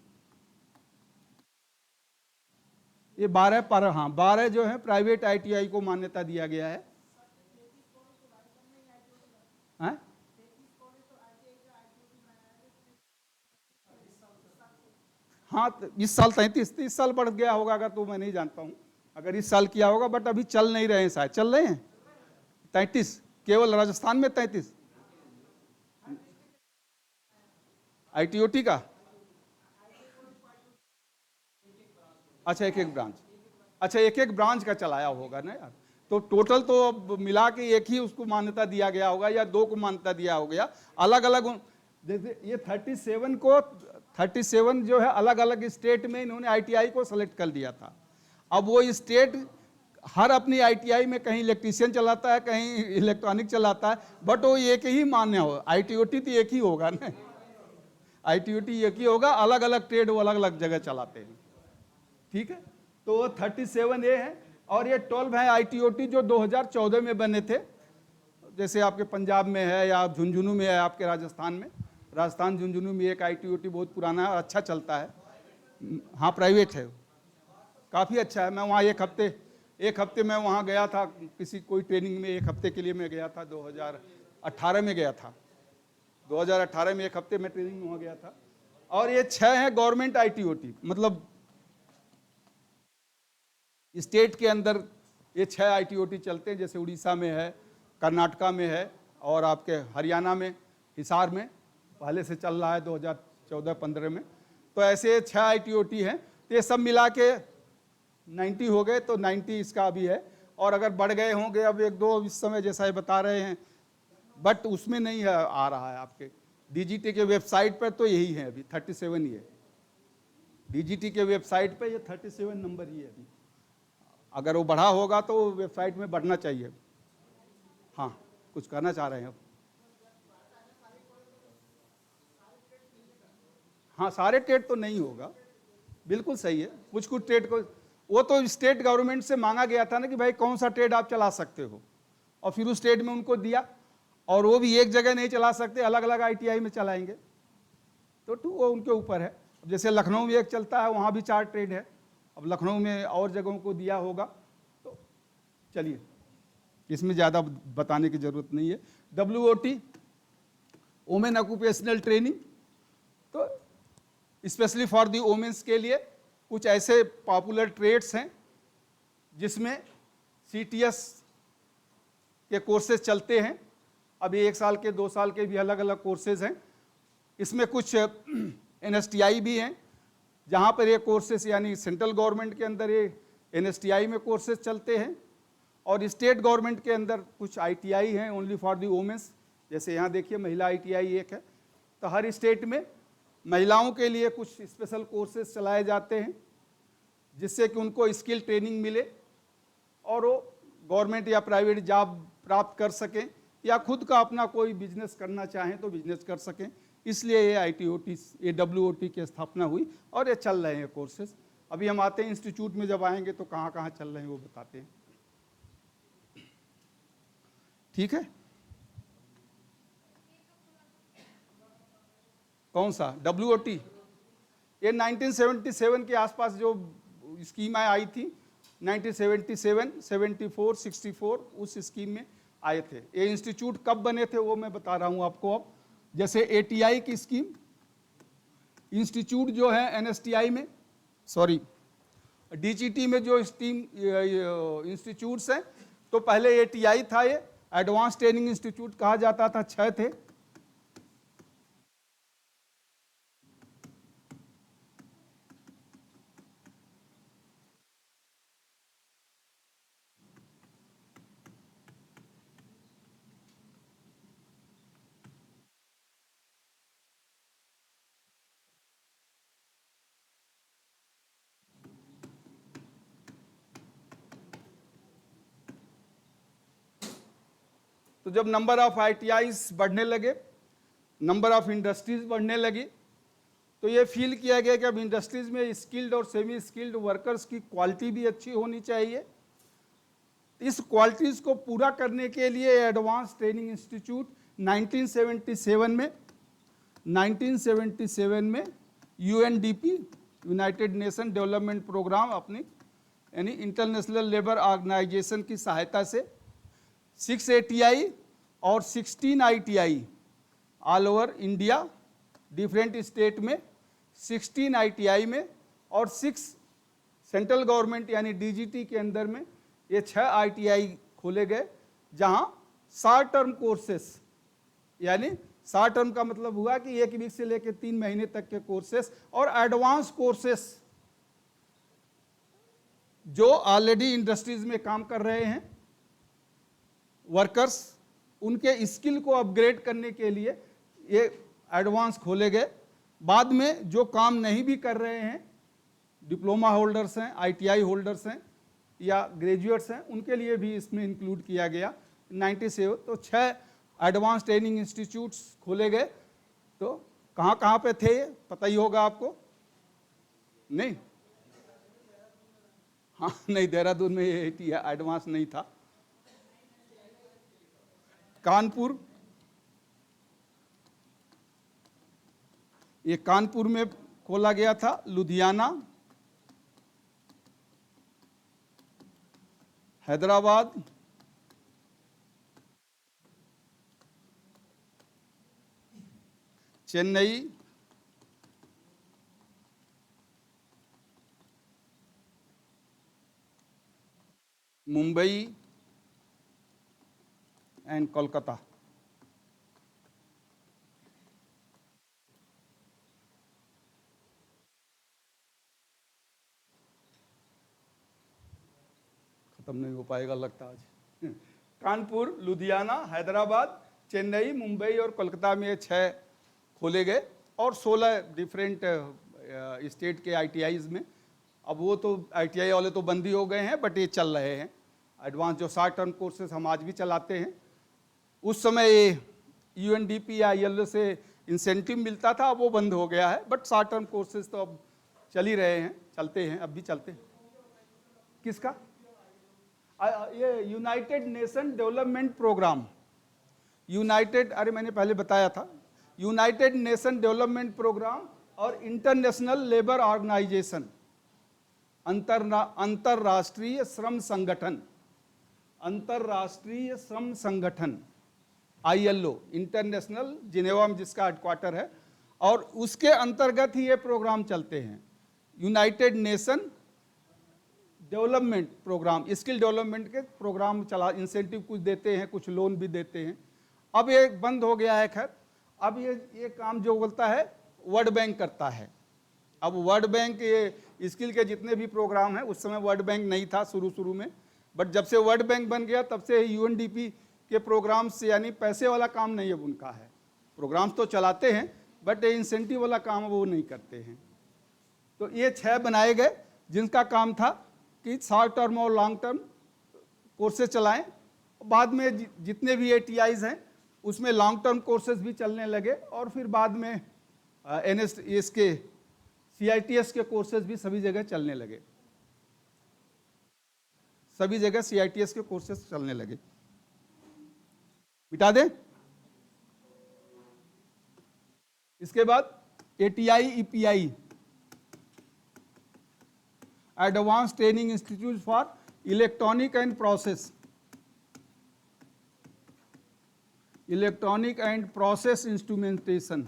ये 12 पर, हाँ 12 जो है प्राइवेट ITI को मान्यता दिया गया है। हाँ? हाँ तो इस साल 33 साल बढ़ गया होगा, अगर तो मैं नहीं जानता हूँ, अगर इस साल किया होगा, बट अभी चल नहीं रहे हैं, शायद चल रहे हैं 33, केवल राजस्थान में 33 ITOT का। अच्छा एक ब्रांच, अच्छा एक ब्रांच का चलाया होगा ना यार, तो टोटल तो अब मिला के एक ही उसको मान्यता दिया गया होगा, या 2 को मान्यता दिया हो गया अलग अलग। जैसे ये 37 जो है अलग अलग स्टेट में इन्होंने ITI को सेलेक्ट कर दिया था। अब वो स्टेट हर अपनी ITI में कहीं इलेक्ट्रीशियन चलाता है, कहीं इलेक्ट्रॉनिक चलाता है, बट वो एक ही मान्य हो। ITOT तो एक ही होगा ना, ITOT एक ही होगा, अलग अलग ट्रेड वो अलग अलग जगह चलाते हैं। ठीक है, तो वो 37 ये है, और ये 12 है ITOT जो 2014 में बने थे, जैसे आपके पंजाब में है या झुंझुनू में है, आपके राजस्थान में, राजस्थान झुंझुनू में एक ITOT बहुत पुराना है, अच्छा चलता है। हाँ प्राइवेट है, काफ़ी अच्छा है। मैं वहाँ एक हफ्ते मैं वहाँ गया था, किसी कोई ट्रेनिंग में 1 हफ्ते के लिए मैं गया था, 2018 में गया था, 2018 में 1 हफ्ते में ट्रेनिंग में वहाँ गया था। और ये 6 है गवर्नमेंट ITOT, मतलब स्टेट के अंदर ये 6 ITOT चलते हैं, जैसे उड़ीसा में है, कर्नाटका में है, और आपके हरियाणा में हिसार में पहले से चल रहा है 2014-15 में। तो ऐसे 6 ITOT हैं, तो ये सब मिला के 90 हो गए, तो 90 इसका अभी है। और अगर बढ़ गए होंगे अब एक दो इस समय जैसा ये बता रहे हैं, बट उसमें नहीं है, आ रहा है आपके डीजीटी के वेबसाइट पर तो यही है अभी 37 ही है। डीजीटी के वेबसाइट पे ये 37 नंबर ही है अभी। अगर वो बढ़ा होगा तो वेबसाइट में बढ़ना चाहिए। हाँ, कुछ कहना चाह रहे हैं आप? हाँ, सारे ट्रेड तो नहीं होगा, बिल्कुल सही है। कुछ कुछ ट्रेड को, वो तो स्टेट गवर्नमेंट से मांगा गया था ना कि भाई कौन सा ट्रेड आप चला सकते हो, और फिर उस ट्रेड में उनको दिया, और वो भी एक जगह नहीं चला सकते, अलग अलग आईटीआई में चलाएंगे, तो वो उनके ऊपर है। जैसे लखनऊ में एक चलता है, वहाँ भी 4 ट्रेड है, अब लखनऊ में और जगहों को दिया होगा, तो चलिए इसमें ज़्यादा बताने की ज़रूरत नहीं है। WOT, वोमेन ऑक्यूपेशनल ट्रेनिंग, तो स्पेशली फॉर दी वोमेन्स के लिए कुछ ऐसे पॉपुलर ट्रेड्स हैं जिसमें CTS के कोर्सेज चलते हैं। अभी 1 साल के 2 साल के भी अलग अलग कोर्सेज हैं। इसमें कुछ NSTI भी हैं, जहाँ पर ये कोर्सेज यानी सेंट्रल गवर्नमेंट के अंदर ये NSTI में कोर्सेज चलते हैं, और स्टेट गवर्नमेंट के अंदर कुछ ITI हैं ओनली फॉर दी वोमेंस। जैसे यहाँ देखिए महिला ITI एक है, तो हर स्टेट में महिलाओं के लिए कुछ स्पेशल कोर्सेज चलाए जाते हैं जिससे कि उनको स्किल ट्रेनिंग मिले और वो गवर्नमेंट या प्राइवेट जॉब प्राप्त कर सकें, या खुद का अपना कोई बिजनेस करना चाहें तो बिजनेस कर सकें। इसलिए ये ITOT, ये WOT की स्थापना हुई और ये चल रहे हैं कोर्सेज। अभी हम आते हैं इंस्टीट्यूट में, जब आएंगे तो कहाँ कहाँ चल रहे हैं वो बताते हैं। ठीक है, कौन सा WOT? ये 1977 के आसपास जो स्कीम आई थी, 1977, 74, 64 उस स्कीम में आए थे। ये इंस्टीट्यूट कब बने थे वो मैं बता रहा हूँ आपको। अब जैसे ATI की स्कीम, इंस्टीट्यूट जो है NSTI में, सॉरी DGT में जो स्टीम इंस्टीट्यूट्स हैं, तो पहले ATI था, ये एडवांस ट्रेनिंग इंस्टीट्यूट कहा जाता था, 6 थे। तो जब नंबर ऑफ ITIs बढ़ने लगे, नंबर ऑफ इंडस्ट्रीज बढ़ने लगी, तो ये फील किया गया कि अब इंडस्ट्रीज में स्किल्ड और सेमी स्किल्ड वर्कर्स की क्वालिटी भी अच्छी होनी चाहिए। इस क्वालिटीज को पूरा करने के लिए एडवांस ट्रेनिंग इंस्टीट्यूट 1977 में UNDP, United Nation development programme, अपनी यानी इंटरनेशनल लेबर ऑर्गेनाइजेशन की सहायता से 6 ATI और 16 ITI all over India, different state में 16 ITI में, और 6 सेंट्रल गवर्नमेंट यानी DGT के अंदर में ये 6 ITI खोले गए, जहां शॉर्ट टर्म कोर्सेस, यानी शॉर्ट टर्म का मतलब हुआ कि 1 वीक से लेकर 3 महीने तक के कोर्सेस, और एडवांस कोर्सेस जो ऑलरेडी इंडस्ट्रीज में काम कर रहे हैं वर्कर्स, उनके स्किल को अपग्रेड करने के लिए ये एडवांस खोले गए। बाद में जो काम नहीं भी कर रहे हैं, डिप्लोमा होल्डर्स हैं, ITI होल्डर्स हैं या ग्रेजुएट्स हैं, उनके लिए भी इसमें इंक्लूड किया गया 97। तो 6 एडवांस ट्रेनिंग इंस्टीट्यूट्स खोले गए। तो कहाँ कहाँ पे थे ये पता ही होगा आपको, नहीं? हाँ, नहीं, देहरादून में ये एडवांस नहीं था। कानपुर, ये कानपुर में खोला गया था, लुधियाना, हैदराबाद, चेन्नई, मुंबई एंड कोलकाता। खत्म नहीं हो पाएगा लगता आज। कानपुर, लुधियाना, हैदराबाद, चेन्नई, मुंबई और कोलकाता में ये 6 खोले गए और 16 डिफरेंट स्टेट के ITIs में। अब वो तो ITI वाले तो बंद ही हो गए हैं, बट ये चल रहे हैं एडवांस जो शॉर्ट टर्म कोर्सेज हम आज भी चलाते हैं। उस समय ये UNDP या ILO से इंसेंटिव मिलता था, अब वो बंद हो गया है, बट शॉर्ट टर्म कोर्सेज तो अब चल ही रहे हैं, चलते हैं, अब भी चलते हैं। किसका? ये United Nation development programme, United, अरे मैंने पहले बताया था, यूनाइटेड नेशन डेवलपमेंट प्रोग्राम और इंटरनेशनल लेबर ऑर्गेनाइजेशन, अंतरराष्ट्रीय श्रम संगठन, अंतरराष्ट्रीय श्रम संगठन ILO, इंटरनेशनल, जिनेवा में जिसका हेडक्वार्टर है, और उसके अंतर्गत ही ये प्रोग्राम चलते हैं। United Nation development programme, skill development के प्रोग्राम चला, इंसेंटिव कुछ देते हैं, कुछ लोन भी देते हैं। अब ये बंद हो गया है, खैर अब ये काम जो बोलता है वर्ल्ड बैंक करता है। अब वर्ल्ड बैंक, ये स्किल के जितने भी प्रोग्राम हैं, उस समय वर्ल्ड बैंक नहीं था शुरू में, बट जब से वर्ल्ड बैंक बन गया तब से UNDP के प्रोग्राम से, यानी पैसे वाला काम नहीं अब उनका है, प्रोग्राम्स तो चलाते हैं बट ये इंसेंटिव वाला काम वो नहीं करते हैं। तो ये 6 बनाए गए जिनका काम था कि शॉर्ट टर्म और लॉन्ग टर्म कोर्सेज चलाएं। बाद में जितने भी ATIs हैं उसमें लॉन्ग टर्म कोर्सेज भी चलने लगे, और फिर बाद में NSS के CITS के कोर्सेज भी सभी जगह चलने लगे, सभी जगह CITS के कोर्सेज चलने लगे। मिटा दें। इसके बाद ATI EPI, advance training institute for electronic and process, electronic and process instrumentation,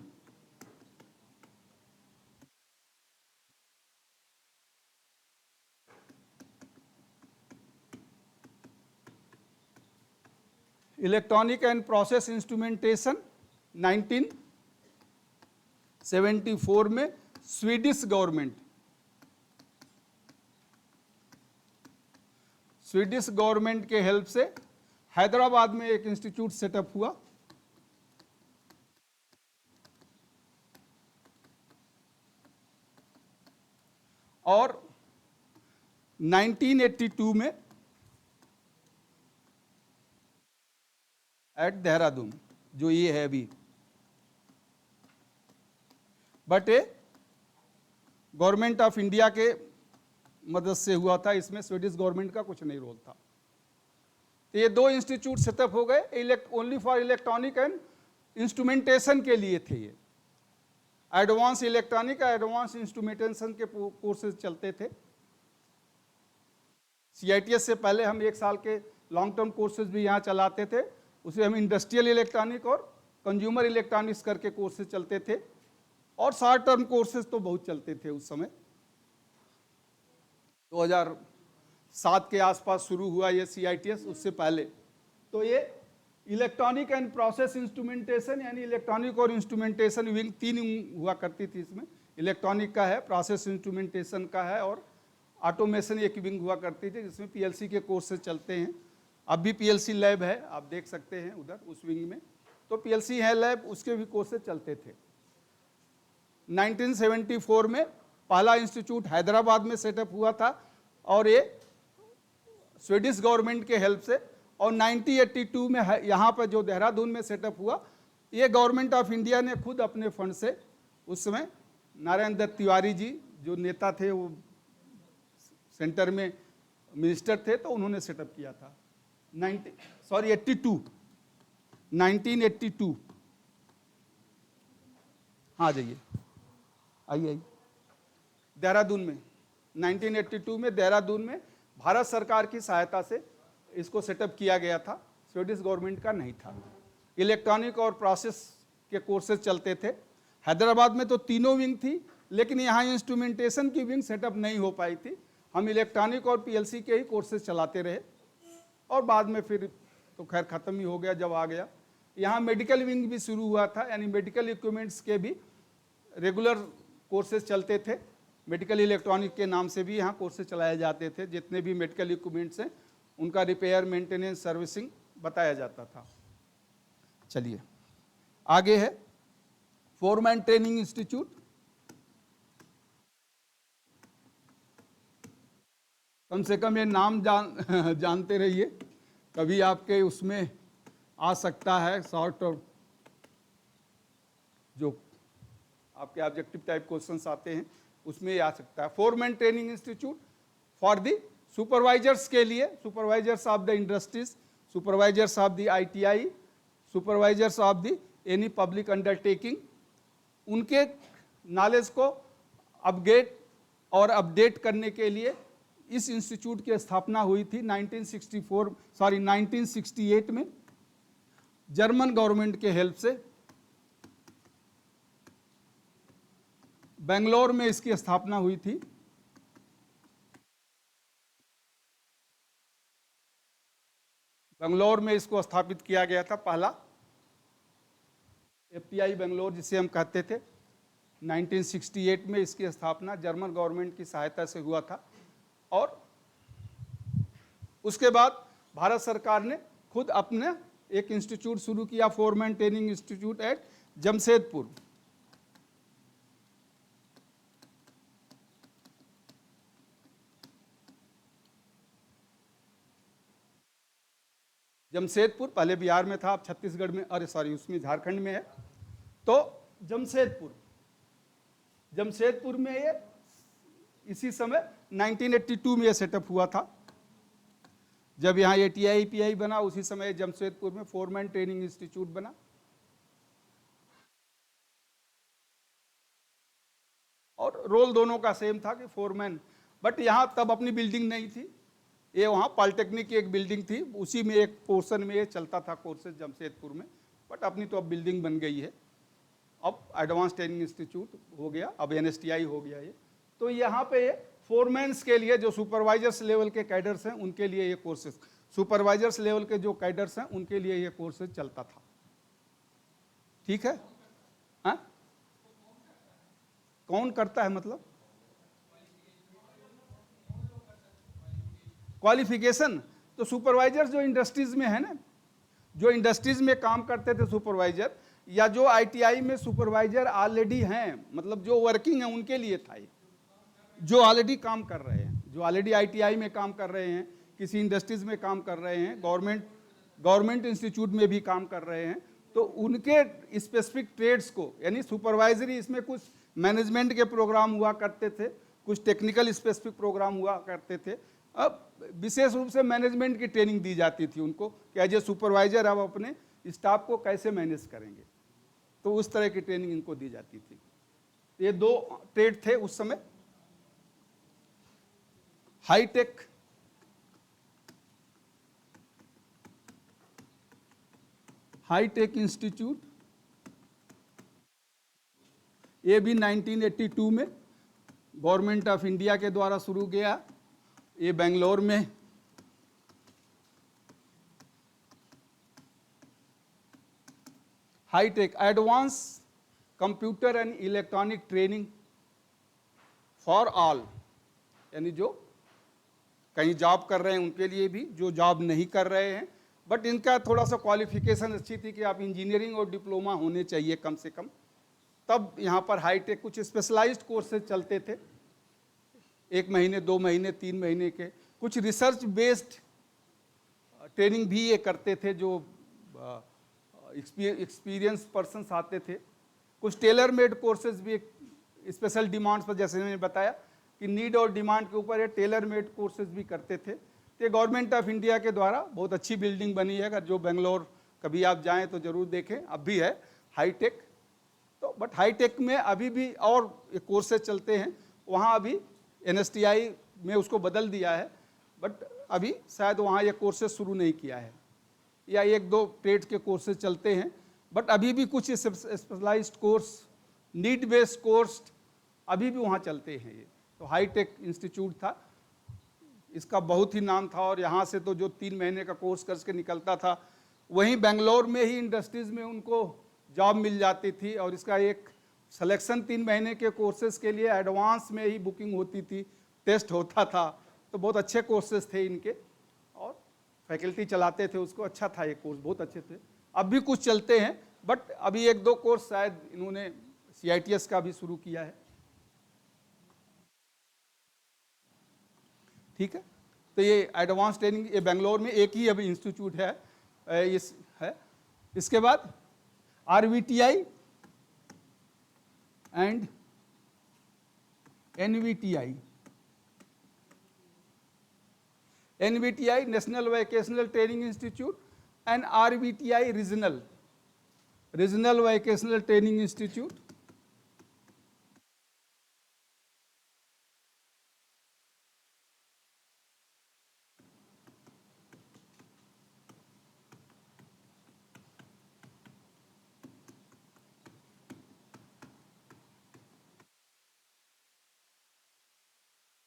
electronic and process instrumentation 1974 में स्वीडिश गवर्नमेंट के हेल्प से हैदराबाद में एक इंस्टीट्यूट सेटअप हुआ। और 1982 में एट देहरादून, जो ये है अभी, बट ये गवर्नमेंट ऑफ इंडिया के मदद से हुआ था, इसमें स्वीडिश गवर्नमेंट का कुछ नहीं रोल था। तो ये 2 इंस्टीट्यूट सेटअप हो गए, only for electronic and instrumentation के लिए थे। ये एडवांस इलेक्ट्रॉनिक, एडवांस इंस्ट्रूमेंटेशन के कोर्सेज चलते थे। CITS से पहले हम 1 साल के लॉन्ग टर्म कोर्सेज भी यहाँ चलाते थे, उसे हम इंडस्ट्रियल इलेक्ट्रॉनिक और कंज्यूमर इलेक्ट्रॉनिक्स करके कोर्सेज चलते थे, और शॉर्ट टर्म कोर्सेज तो बहुत चलते थे उस समय। 2007 के आसपास शुरू हुआ ये CITS, उससे पहले तो ये इलेक्ट्रॉनिक एंड प्रोसेस इंस्ट्रूमेंटेशन, यानी इलेक्ट्रॉनिक और इंस्ट्रूमेंटेशन विंग 3 हुआ करती थी इसमें। इलेक्ट्रॉनिक का है, प्रोसेस इंस्ट्रूमेंटेशन का है, और ऑटोमेशन एक विंग हुआ करती थी जिसमें PLC के कोर्सेज चलते हैं। अब भी PLC लैब है, आप देख सकते हैं उधर उस विंग में, तो PLC है लैब, उसके भी कोर्सेज चलते थे। 1974 में पहला इंस्टीट्यूट हैदराबाद में सेटअप हुआ था, और ये स्वीडिश गवर्नमेंट के हेल्प से, और 1982 में यहाँ पर जो देहरादून में सेटअप हुआ, ये गवर्नमेंट ऑफ इंडिया ने खुद अपने फंड से, उस समय नारायण दत्त तिवारी जी जो नेता थे, वो सेंटर में मिनिस्टर थे, तो उन्होंने सेटअप किया था। 1982 हाँ जाइए, आइए देहरादून में 1982 में देहरादून में भारत सरकार की सहायता से इसको सेटअप किया गया था, स्वीडिश गवर्नमेंट का नहीं था। इलेक्ट्रॉनिक और प्रोसेस के कोर्सेज चलते थे। हैदराबाद में तो तीनों विंग थी, लेकिन यहाँ इंस्ट्रूमेंटेशन की विंग सेटअप नहीं हो पाई थी। हम इलेक्ट्रॉनिक और PLC के ही कोर्सेज चलाते रहे, और बाद में फिर तो खैर ख़त्म ही हो गया जब आ गया। यहाँ मेडिकल विंग भी शुरू हुआ था, यानी मेडिकल इक्विपमेंट्स के भी रेगुलर कोर्सेज चलते थे। मेडिकल इलेक्ट्रॉनिक के नाम से भी यहाँ कोर्सेज चलाए जाते थे। जितने भी मेडिकल इक्विपमेंट्स हैं उनका रिपेयर, मेंटेनेंस, सर्विसिंग बताया जाता था। चलिए आगे है फोरमैन ट्रेनिंग इंस्टीट्यूट। कम से कम ये नाम जानते रहिए, कभी आपके उसमें आ सकता है शॉर्ट और जो आपके ऑब्जेक्टिव टाइप क्वेश्चंस आते हैं उसमें ये आ सकता है। Foreman training institute for the supervisors के लिए, supervisors of the industries, supervisors of the ITI, supervisors of the any public undertaking, उनके नॉलेज को अपग्रेड और अपडेट करने के लिए इस इंस्टीट्यूट की स्थापना हुई थी 1968 में जर्मन गवर्नमेंट के हेल्प से। बेंगलोर में इसकी स्थापना हुई थी। बेंगलोर में इसको स्थापित किया गया था पहला FTI बेंगलोर जिसे हम कहते थे। 1968 में इसकी स्थापना जर्मन गवर्नमेंट की सहायता से हुआ था और उसके बाद भारत सरकार ने खुद अपने एक इंस्टीट्यूट शुरू किया, foreman training institute eight Jamshedpur. Jamshedpur पहले बिहार में था, अब छत्तीसगढ़ में, अरे सॉरी उसमें झारखंड में है। तो जमशेदपुर में ये इसी समय 1982 में ये सेटअप हुआ था। जब यहाँ ATI PI बना उसी समय जमशेदपुर में फोरमैन ट्रेनिंग इंस्टीट्यूट बना। और रोल दोनों का सेम था कि फोरमैन, बट यहाँ तब अपनी बिल्डिंग नहीं थी, ये वहाँ पॉलिटेक्निक की एक बिल्डिंग थी, उसी में एक पोर्शन में ये चलता था कोर्सेज जमशेदपुर में, बट अपनी तो अब बिल्डिंग बन गई है। अब एडवांस ट्रेनिंग इंस्टीट्यूट हो गया, अब NSTI हो गया ये। तो यहाँ पे फोरमैन्स के लिए जो सुपरवाइजर्स लेवल के कैडर्स हैं उनके लिए ये कोर्सेज, सुपरवाइजर्स लेवल के जो कैडर्स हैं उनके लिए ये कोर्सेज चलता था। ठीक है, हाँ कौन करता है मतलब क्वालिफिकेशन? तो सुपरवाइजर जो इंडस्ट्रीज में है ना, जो इंडस्ट्रीज में काम करते थे सुपरवाइजर, या जो ITI में सुपरवाइजर ऑलरेडी हैं, मतलब जो वर्किंग है उनके लिए था ये, जो ऑलरेडी काम कर रहे हैं, जो ऑलरेडी ITI में काम कर रहे हैं, किसी इंडस्ट्रीज में काम कर रहे हैं, गवर्नमेंट इंस्टीट्यूट में भी काम कर रहे हैं, तो उनके स्पेसिफिक ट्रेड्स को, यानी सुपरवाइजरी, इसमें कुछ मैनेजमेंट के प्रोग्राम हुआ करते थे, कुछ टेक्निकल स्पेसिफिक प्रोग्राम हुआ करते थे। अब विशेष रूप से मैनेजमेंट की ट्रेनिंग दी जाती थी उनको कि एज ए सुपरवाइजर अब अपने स्टाफ को कैसे मैनेज करेंगे, तो उस तरह की ट्रेनिंग इनको दी जाती थी। ये दो ट्रेड थे उस समय। हाईटेक इंस्टीट्यूट, ये भी 1982 में गवर्नमेंट ऑफ इंडिया के द्वारा शुरू किया, ये बेंगलोर में। High tech advance computer and electronic training for all, यानी जो कहीं जॉब कर रहे हैं उनके लिए भी, जो जॉब नहीं कर रहे हैं, बट इनका थोड़ा सा क्वालिफिकेशन अच्छी थी कि आप इंजीनियरिंग और डिप्लोमा होने चाहिए कम से कम। तब यहाँ पर हाईटेक कुछ स्पेशलाइज्ड कोर्सेज चलते थे, 1 महीने 2 महीने 3 महीने के, कुछ रिसर्च बेस्ड ट्रेनिंग भी ये करते थे, जो एक्सपीरियंस पर्सन्स आते थे। कुछ टेलर मेड कोर्सेज भी स्पेशल डिमांड्स पर, जैसे मैंने बताया कि नीड और डिमांड के ऊपर ये टेलर मेड कोर्सेज भी करते थे। तो गवर्नमेंट ऑफ इंडिया के द्वारा बहुत अच्छी बिल्डिंग बनी है, अगर जो बेंगलोर कभी आप जाएं तो ज़रूर देखें, अब भी है हाईटेक। तो बट हाईटेक में अभी भी और कोर्सेज चलते हैं, वहाँ अभी NSTI में उसको बदल दिया है, बट अभी शायद वहाँ ये कोर्सेज शुरू नहीं किया है, या 1-2 ट्रेड के कोर्सेज चलते हैं, बट अभी भी कुछ specialised course, need based course अभी भी वहाँ चलते हैं। ये तो हाईटेक इंस्टीट्यूट था, इसका बहुत ही नाम था, और यहाँ से तो जो 3 महीने का कोर्स करके निकलता था, वहीं बेंगलोर में ही इंडस्ट्रीज में उनको जॉब मिल जाती थी। और इसका एक सिलेक्शन 3 महीने के कोर्सेज के लिए एडवांस में ही बुकिंग होती थी, टेस्ट होता था, तो बहुत अच्छे कोर्सेज थे इनके। और फैकल्टी चलाते थे उसको, अच्छा था ये कोर्स, बहुत अच्छे थे। अब भी कुछ चलते हैं, बट अभी एक दो कोर्स शायद इन्होंने CITS का भी शुरू किया है। ठीक है, तो ये एडवांस ट्रेनिंग ये बेंगलोर में एक ही अभी इंस्टीट्यूट है, इस है। इसके बाद RVTI and NVTI। NVTI national vocational training institute and RVTI regional vocational training institute.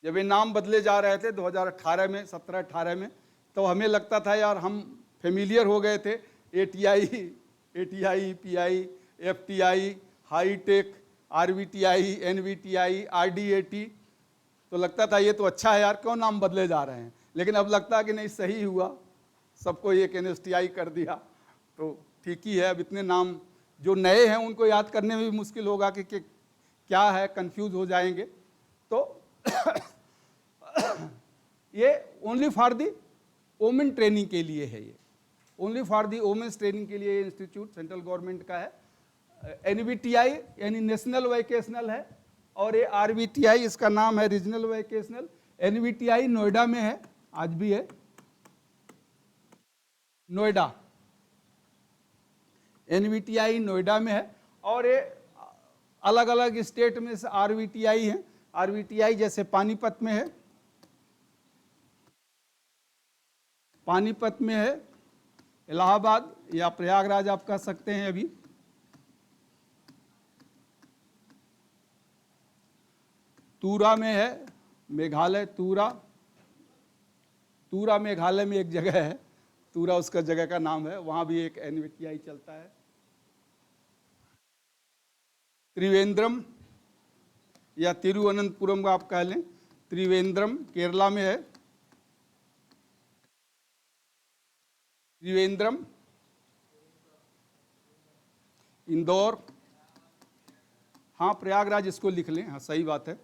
जब ये नाम बदले जा रहे थे 2018 में, 17-18 में, तो हमें लगता था यार हम फेमिलियर हो गए थे, ATI, PI, FTI, high tech, RVTI, NVTI, RDAT, तो लगता था ये तो अच्छा है यार, क्यों नाम बदले जा रहे हैं। लेकिन अब लगता है कि नहीं, सही हुआ, सबको एक NSTI कर दिया, तो ठीक ही है। अब इतने नाम जो नए हैं उनको याद करने में भी मुश्किल होगा कि क्या है, कंफ्यूज हो जाएंगे। तो ये only for the women training के लिए है, ये only for the women's training के लिए इंस्टीट्यूट सेंट्रल गवर्नमेंट का है। NVTI यानी नेशनल वोकेशनल है, और ये RVTI इसका नाम है रीजनल वोकेशनल। NVTI नोएडा में है, आज भी है नोएडा, NVTI नोएडा में है। और ये अलग अलग स्टेट में से RVTI है। RVTI जैसे पानीपत में है, पानीपत में है, इलाहाबाद या प्रयागराज आप कह सकते हैं अभी। तूरा में है, मेघालय, तूरा मेघालय में एक जगह है, तूरा उसका जगह का नाम है, वहां भी एक NVTI चलता है। त्रिवेंद्रम या तिरुवनंतपुरम का आप कह लें, त्रिवेंद्रम केरला में है, त्रिवेंद्रम, इंदौर, हाँ प्रयागराज इसको लिख लें, हाँ सही बात है।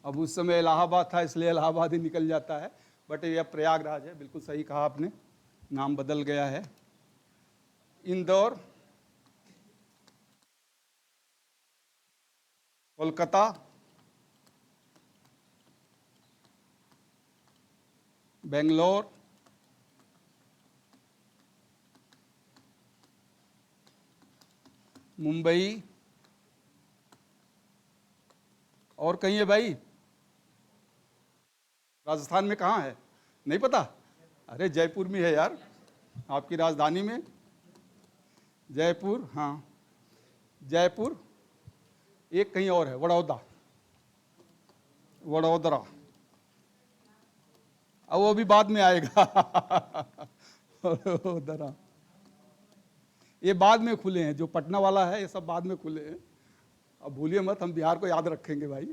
अब उस समय इलाहाबाद था इसलिए इलाहाबाद ही निकल जाता है, बट यह प्रयागराज है, बिल्कुल सही कहा आपने, नाम बदल गया है। इंदौर, कोलकाता, बेंगलोर, मुंबई, और कहीं है भाई? राजस्थान में कहाँ है, नहीं पता? अरे जयपुर में है यार, आपकी राजधानी में जयपुर, हाँ जयपुर। एक कहीं और है, वडोदरा, अब वो भी बाद में आएगा। वडोदरा, ये बाद में खुले हैं, जो पटना वाला है ये सब बाद में खुले हैं। अब भूलिए मत, हम बिहार को याद रखेंगे भाई।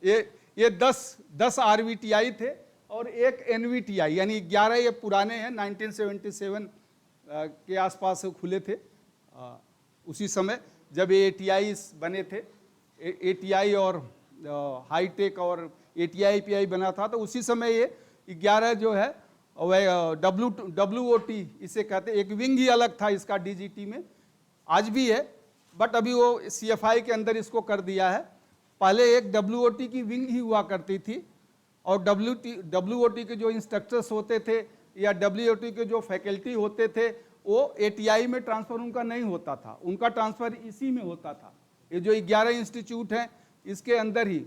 ये 10 RVTI थे और एक NVTI, यानी 11 ये पुराने हैं, 1977 के आसपास खुले थे। उसी समय जब ये ATI बने थे, ATI और हाईटेक और ATI PI बना था, तो उसी समय ये 11 जो है WOT इसे कहते, एक विंग ही अलग था इसका DGT में, आज भी है, बट अभी वो CFI के अंदर इसको कर दिया है। पहले एक WOT की विंग ही हुआ करती थी, और WOT के जो इंस्ट्रक्टर्स होते थे या WOT के जो फैकल्टी होते थे, वो ATI में ट्रांसफ़र उनका नहीं होता था, उनका ट्रांसफ़र इसी में होता था। ये जो 11 इंस्टीट्यूट हैं इसके अंदर ही,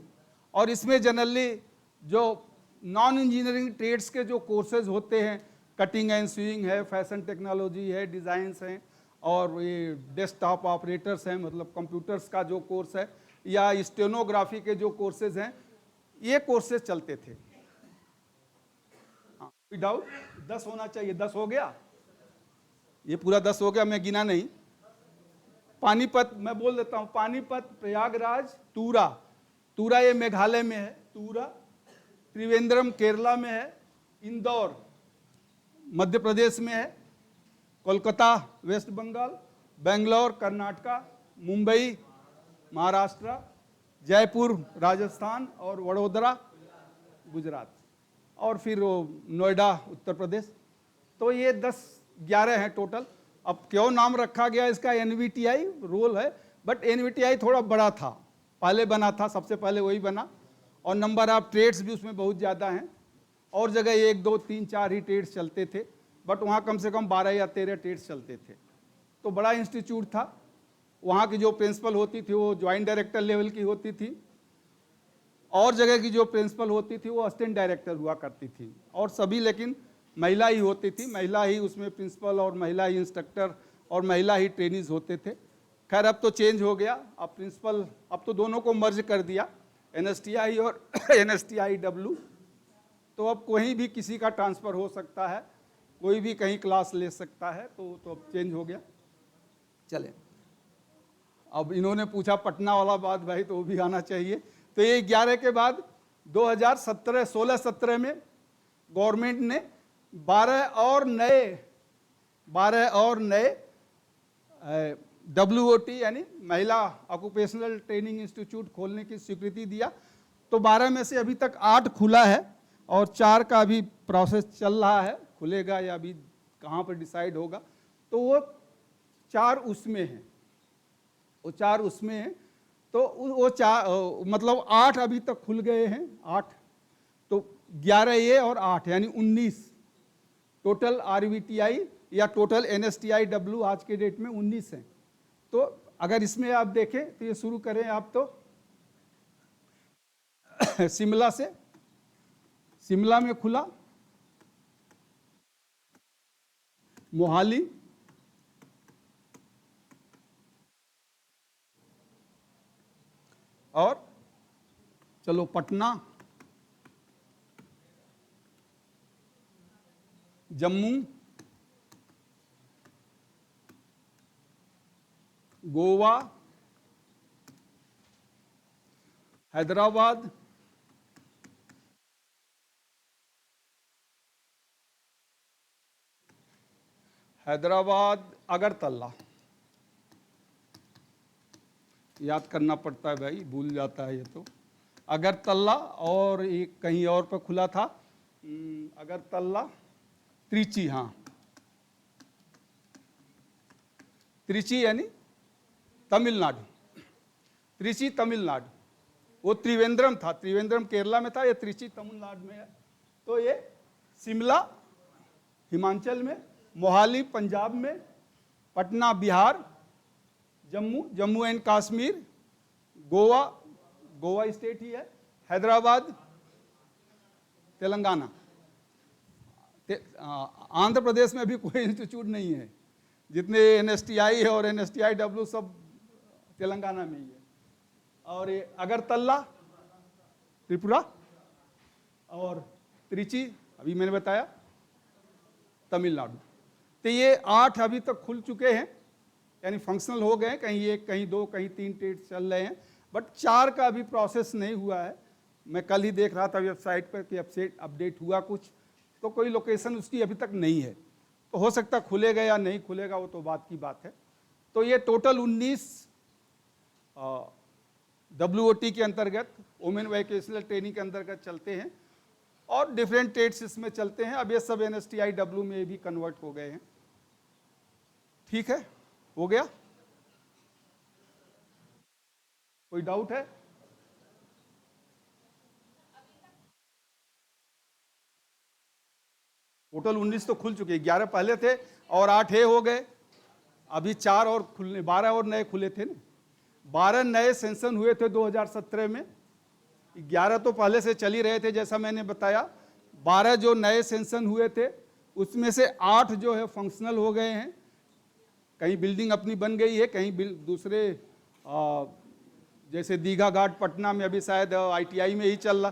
और इसमें जनरली जो नॉन इंजीनियरिंग ट्रेड्स के जो कोर्सेज होते हैं, कटिंग एंड स्विंग है, फैशन टेक्नोलॉजी है, डिज़ाइंस हैं, और ये डेस्कटॉप ऑपरेटर्स हैं, मतलब कंप्यूटर्स का जो कोर्स है, या स्टेनोग्राफी के जो कोर्सेज हैं, ये कोर्सेज चलते थे। हाँ, कोई डाउट? 10 होना चाहिए, 10 हो गया, ये पूरा 10 हो गया, मैं गिना नहीं। पानीपत मैं बोल देता हूँ, पानीपत, प्रयागराज, तूरा ये मेघालय में है, पुत्तूरा, त्रिवेंद्रम केरला में है, इंदौर मध्य प्रदेश में है, कोलकाता वेस्ट बंगाल, बेंगलोर कर्नाटका, मुंबई महाराष्ट्र, जयपुर राजस्थान और वडोदरा गुजरात, और फिर वो नोएडा उत्तर प्रदेश। तो ये 10-11 हैं टोटल। अब क्यों नाम रखा गया इसका, एनवीटीआई रोल है, बट एनवीटीआई थोड़ा बड़ा था, पहले बना था, सबसे पहले वही बना, और नंबर ऑफ ट्रेड्स भी उसमें बहुत ज़्यादा हैं। और जगह 1, 2, 3, 4 ही ट्रेड्स चलते थे, बट वहाँ कम से कम 12 या 13 ट्रेड्स चलते थे। तो बड़ा इंस्टीट्यूट था। वहाँ की जो प्रिंसिपल होती थी वो ज्वाइंट डायरेक्टर लेवल की होती थी, और जगह की जो प्रिंसिपल होती थी वो असिस्टेंट डायरेक्टर हुआ करती थी, और सभी लेकिन महिला ही होती थी, महिला ही उसमें प्रिंसिपल और महिला ही इंस्ट्रक्टर और महिला ही ट्रेनिज होते थे। खैर अब तो चेंज हो गया, अब प्रिंसिपल, अब तो दोनों को मर्ज कर दिया, एनएसटीआई और एनएसटीआईडब्ल्यू। तो अब कोई भी किसी का ट्रांसफ़र हो सकता है, कोई भी कहीं क्लास ले सकता है, तो अब चेंज हो गया। चले, अब इन्होंने पूछा पटना वाला बात भाई, तो वो भी आना चाहिए। तो ये 11 के बाद 2016-17 में गवर्नमेंट ने 12 और नए WOT यानी महिला ऑक्यूपेशनल ट्रेनिंग इंस्टीट्यूट खोलने की स्वीकृति दिया। तो 12 में से अभी तक 8 खुला है और 4 का अभी प्रोसेस चल रहा है, खुलेगा या अभी कहाँ पर डिसाइड होगा। तो वो 4 उसमें हैं, वो 4 उसमें हैं। तो वो 4 मतलब 8 अभी तक खुल गए हैं, 8। तो 11 ये और 8 यानी 19 टोटल RVTI या टोटल NSTIW आज के डेट में 19 हैं। तो अगर इसमें आप देखें तो ये शुरू करें आप तो शिमला से, शिमला में खुला, मोहाली, और चलो पटना, जम्मू, गोवा, हैदराबाद, अगरतला, याद करना पड़ता है भाई, भूल जाता है ये तो। अगरतला, और एक कहीं और पर खुला था, अगरतला, त्रिची, हाँ त्रिची यानी तमिलनाडु, त्रिची तमिलनाडु। वो त्रिवेंद्रम था, त्रिवेंद्रम केरला में था, ये त्रिची तमिलनाडु में है। तो ये शिमला हिमाचल में, मोहाली पंजाब में, पटना बिहार, जम्मू एंड कश्मीर, गोवा स्टेट ही है, हैदराबाद तेलंगाना। आंध्र प्रदेश में अभी कोई इंस्टीट्यूट नहीं है, जितने NSTI और NSTIW सब तेलंगाना में ही है। और ये अगरतला त्रिपुरा, और त्रिची अभी मैंने बताया तमिलनाडु। तो ये 8 अभी तक खुल चुके हैं, यानी फंक्शनल हो गए, कहीं 1, कहीं 2, कहीं 3 ट्रेड चल रहे हैं, बट 4 का अभी प्रोसेस नहीं हुआ है। मैं कल ही देख रहा था वेबसाइट पर कि अपडेट हुआ कुछ, तो कोई लोकेशन उसकी अभी तक नहीं है। तो हो सकता खुलेगा या नहीं खुलेगा, वो तो बात की बात है। तो ये टोटल 19 WOT के अंतर्गत, वुमेन वोकेशनल ट्रेनिंग के अंतर्गत चलते हैं, और डिफरेंट ट्रेड्स इसमें चलते हैं। अब ये सब NSTIW में भी कन्वर्ट हो गए हैं। ठीक है, हो गया? कोई डाउट है? टोटल 19 तो खुल चुके, 11 पहले थे और 8 हो गए, अभी 4 और खुलने, 12 और नए खुले थे ना। 12 नए सेंसन हुए थे 2017 में, 11 तो पहले से चल ही रहे थे जैसा मैंने बताया। 12 जो नए सेंसन हुए थे उसमें से 8 जो है फंक्शनल हो गए हैं, कहीं बिल्डिंग अपनी बन गई है, कहीं दूसरे जैसे दीघा घाट पटना में अभी शायद ITI में ही चल रहा,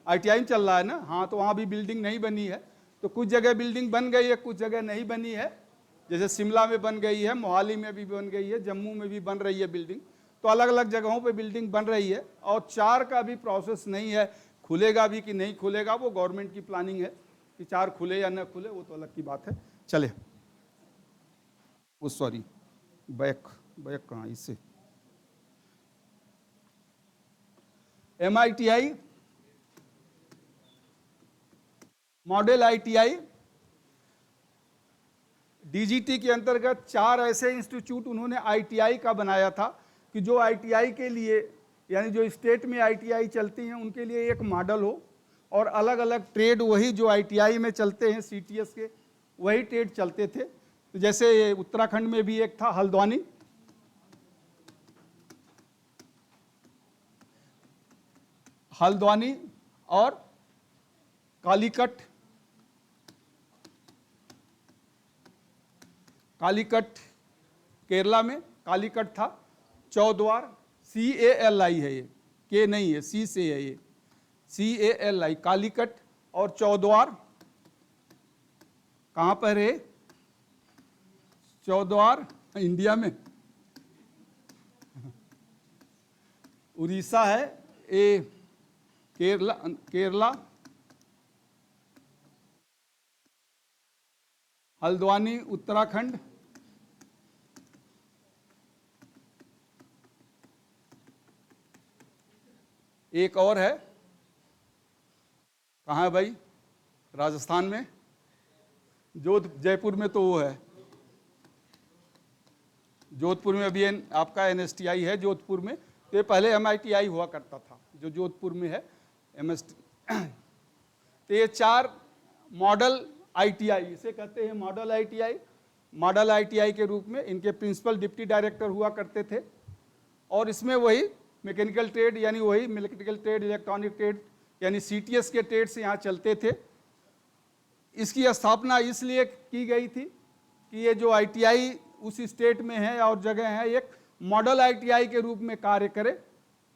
ITI में चल रहा है ना, हाँ, तो वहाँ भी बिल्डिंग नहीं बनी है। तो कुछ जगह बिल्डिंग बन गई है, कुछ जगह नहीं बनी है, जैसे शिमला में बन गई है, मोहाली में भी बन गई है, जम्मू में भी बन रही है बिल्डिंग। तो अलग अलग जगहों पे बिल्डिंग बन रही है, और 4 का भी प्रोसेस नहीं है। खुलेगा भी कि नहीं खुलेगा वो गवर्नमेंट की प्लानिंग है कि 4 खुले या न खुले, वो तो अलग की बात है। चले, वो सॉरी बैक कहाँ, इससे MITI मॉडल ITI DGT के अंतर्गत 4 ऐसे इंस्टीट्यूट उन्होंने ITI का बनाया था कि जो ITI के लिए, यानी जो स्टेट में ITI चलती हैं उनके लिए एक मॉडल हो, और अलग अलग ट्रेड वही जो ITI में चलते हैं CTS के वही ट्रेड चलते थे। तो जैसे उत्तराखंड में भी एक था हल्द्वानी, और कालीकट केरला में कालीकट था। चौद्वार CALI है, ये के नहीं है, C से है, ये CALI कालीकट। और चौद्वार कहाँ पर है? चौद्वार इंडिया में, उड़ीसा है, ये केरला, हल्द्वानी उत्तराखंड, एक और है, कहाँ है भाई? राजस्थान में, जयपुर में तो वो है, जोधपुर में अभी आपका NSTI है जोधपुर में। तो ये पहले MITI हुआ करता था जो जोधपुर में है MST। तो ये 4 मॉडल ITI, इसे कहते हैं मॉडल ITI। मॉडल ITI के रूप में इनके प्रिंसिपल डिप्टी डायरेक्टर हुआ करते थे, और इसमें वही मैकेनिकल ट्रेड यानी वही मैकेनिकल ट्रेड, इलेक्ट्रॉनिक ट्रेड यानी CTS के ट्रेड से यहाँ चलते थे। इसकी स्थापना इसलिए की गई थी कि ये जो ITI उस स्टेट में है और जगह है, एक मॉडल ITI के रूप में कार्य करे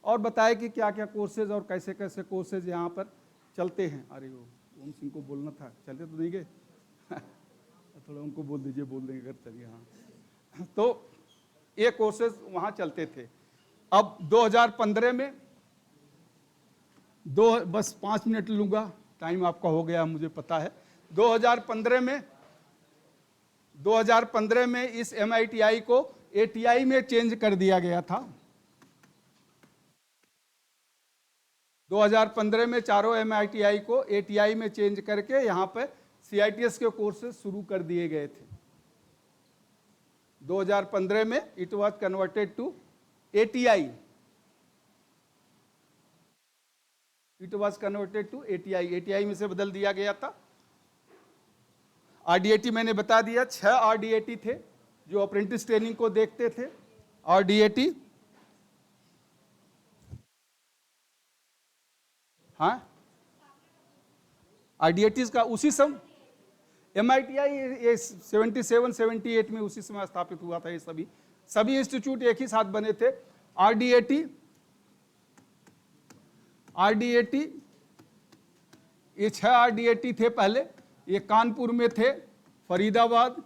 और बताए कि क्या क्या कोर्सेज और कैसे कैसे कोर्सेज यहाँ पर चलते हैं। अरे वो ओम सिंह को बोलना था, चलते तो नहीं गए थोड़ा उनको बोल दीजिए, बोल देंगे अगर चलिए। हाँ, तो ये कोर्सेज वहाँ चलते थे। अब 2015 में बस 5 मिनट लूँगा, टाइम आपका हो गया मुझे पता है। 2015 में इस MITI को ATI में चेंज कर दिया गया था। 2015 में चारों MITI को ATI में चेंज करके यहाँ पे CITS के कोर्सेज शुरू कर दिए गए थे। 2015 में it was converted to ATI, ATI में से बदल दिया गया था। RDAT मैंने बता दिया, 6 RDAT थे जो अप्रेंटिस ट्रेनिंग को देखते थे। RDAT, हाँ RDATs का उसी समय MITI ये 77-78 में उसी समय स्थापित हुआ था। ये सभी इंस्टीट्यूट एक ही साथ बने थे। RDAT ये 6 RDAT थे पहले। ये कानपुर में थे, फरीदाबाद,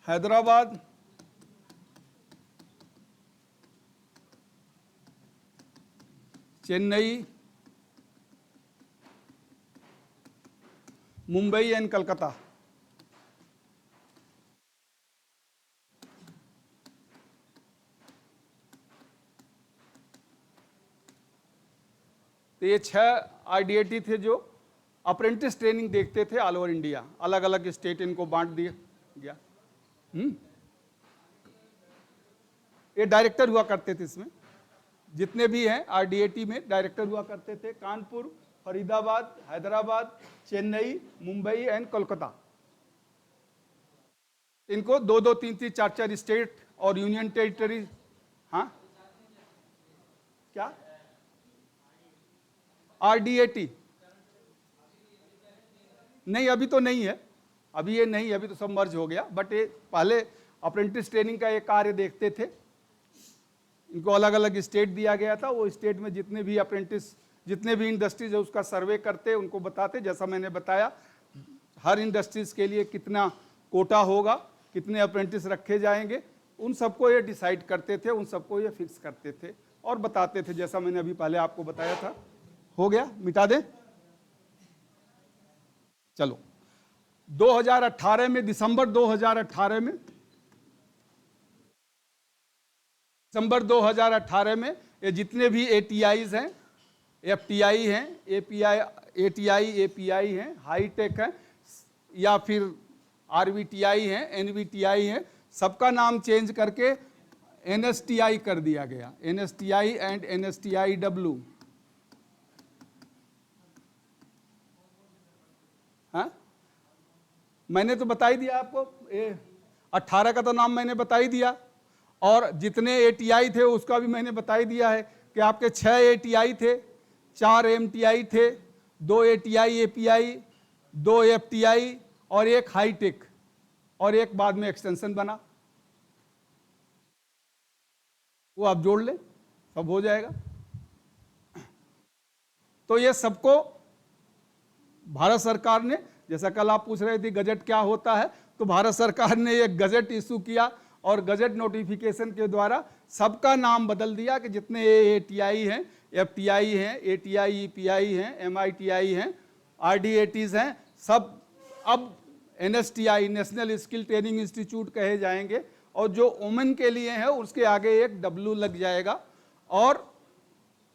हैदराबाद, चेन्नई, मुंबई एंड कलकत्ता। तो ये 6 RDAT थे जो अप्रेंटिस ट्रेनिंग देखते थे ऑल ओवर इंडिया। अलग अलग स्टेट इनको बांट दिया गया। ये डायरेक्टर हुआ करते थे, इसमें जितने भी हैं RDAT में डायरेक्टर हुआ करते थे। कानपुर, फरीदाबाद, हैदराबाद, चेन्नई, मुंबई एंड कोलकाता। इनको 2-2, 3-3, 4-4 स्टेट और यूनियन टेरिटरी। हाँ क्या RDAT नहीं, अभी तो नहीं है, अभी ये नहीं, अभी तो सब मर्ज हो गया। बट ये पहले अप्रेंटिस ट्रेनिंग का ये कार्य देखते थे। इनको अलग अलग स्टेट दिया गया था। वो स्टेट में जितने भी अप्रेंटिस, जितने भी इंडस्ट्रीज है उसका सर्वे करते, उनको बताते। जैसा मैंने बताया, हर इंडस्ट्रीज के लिए कितना कोटा होगा, कितने अप्रेंटिस रखे जाएंगे, उन सबको ये डिसाइड करते थे, उन सबको ये फिक्स करते थे और बताते थे, जैसा मैंने अभी पहले आपको बताया था। हो गया, मिटा दें। चलो 2018 में, दिसंबर 2018 में ये जितने भी ATIs हैं, FTI हैं, ATI API हैं, हाईटेक हैं, या फिर RVTI हैं, NVTI हैं, सबका नाम चेंज करके NSTI कर दिया गया, NSTI एंड NSTIW। हाँ, मैंने तो बता ही दिया आपको, 18 का तो नाम मैंने बता ही दिया, और जितने ATI थे उसका भी मैंने बता ही दिया है कि आपके 6 ATI थे, 4 MTI थे, 2 ATI API, 2 FTI और एक हाईटेक, और एक बाद में एक्सटेंशन बना। वो आप जोड़ लें, सब हो जाएगा। तो ये सबको भारत सरकार ने, जैसा कल आप पूछ रहे थे गजट क्या होता है, तो भारत सरकार ने एक गजट इशू किया और गजट नोटिफिकेशन के द्वारा सबका नाम बदल दिया कि जितने ATI हैं, FTI हैं, ATI EPI हैं, MITI हैं, RDATs हैं, सब अब NSTI national skill training institute कहे जाएंगे, और जो वुमेन के लिए है उसके आगे एक W लग जाएगा, और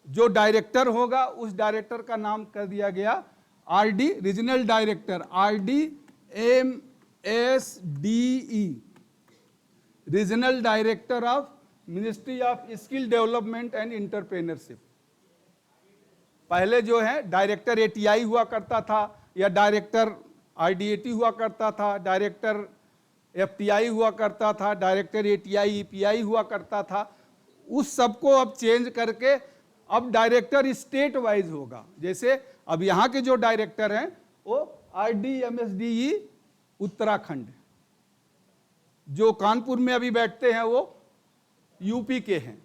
जो डायरेक्टर होगा उस डायरेक्टर का नाम कर दिया गया RD, regional director, RDMSDE, regional director of ministry of skill development and entrepreneurship. पहले जो है डायरेक्टर ATI हुआ करता था, या डायरेक्टर RDAT हुआ करता था, डायरेक्टर FTI हुआ करता था, डायरेक्टर ATI EPI हुआ करता था। उस सबको अब चेंज करके अब डायरेक्टर स्टेट वाइज होगा। जैसे अब यहाँ के जो डायरेक्टर हैं वो RDMSDE उत्तराखंड, जो कानपुर में अभी बैठते हैं वो यूपी के हैं।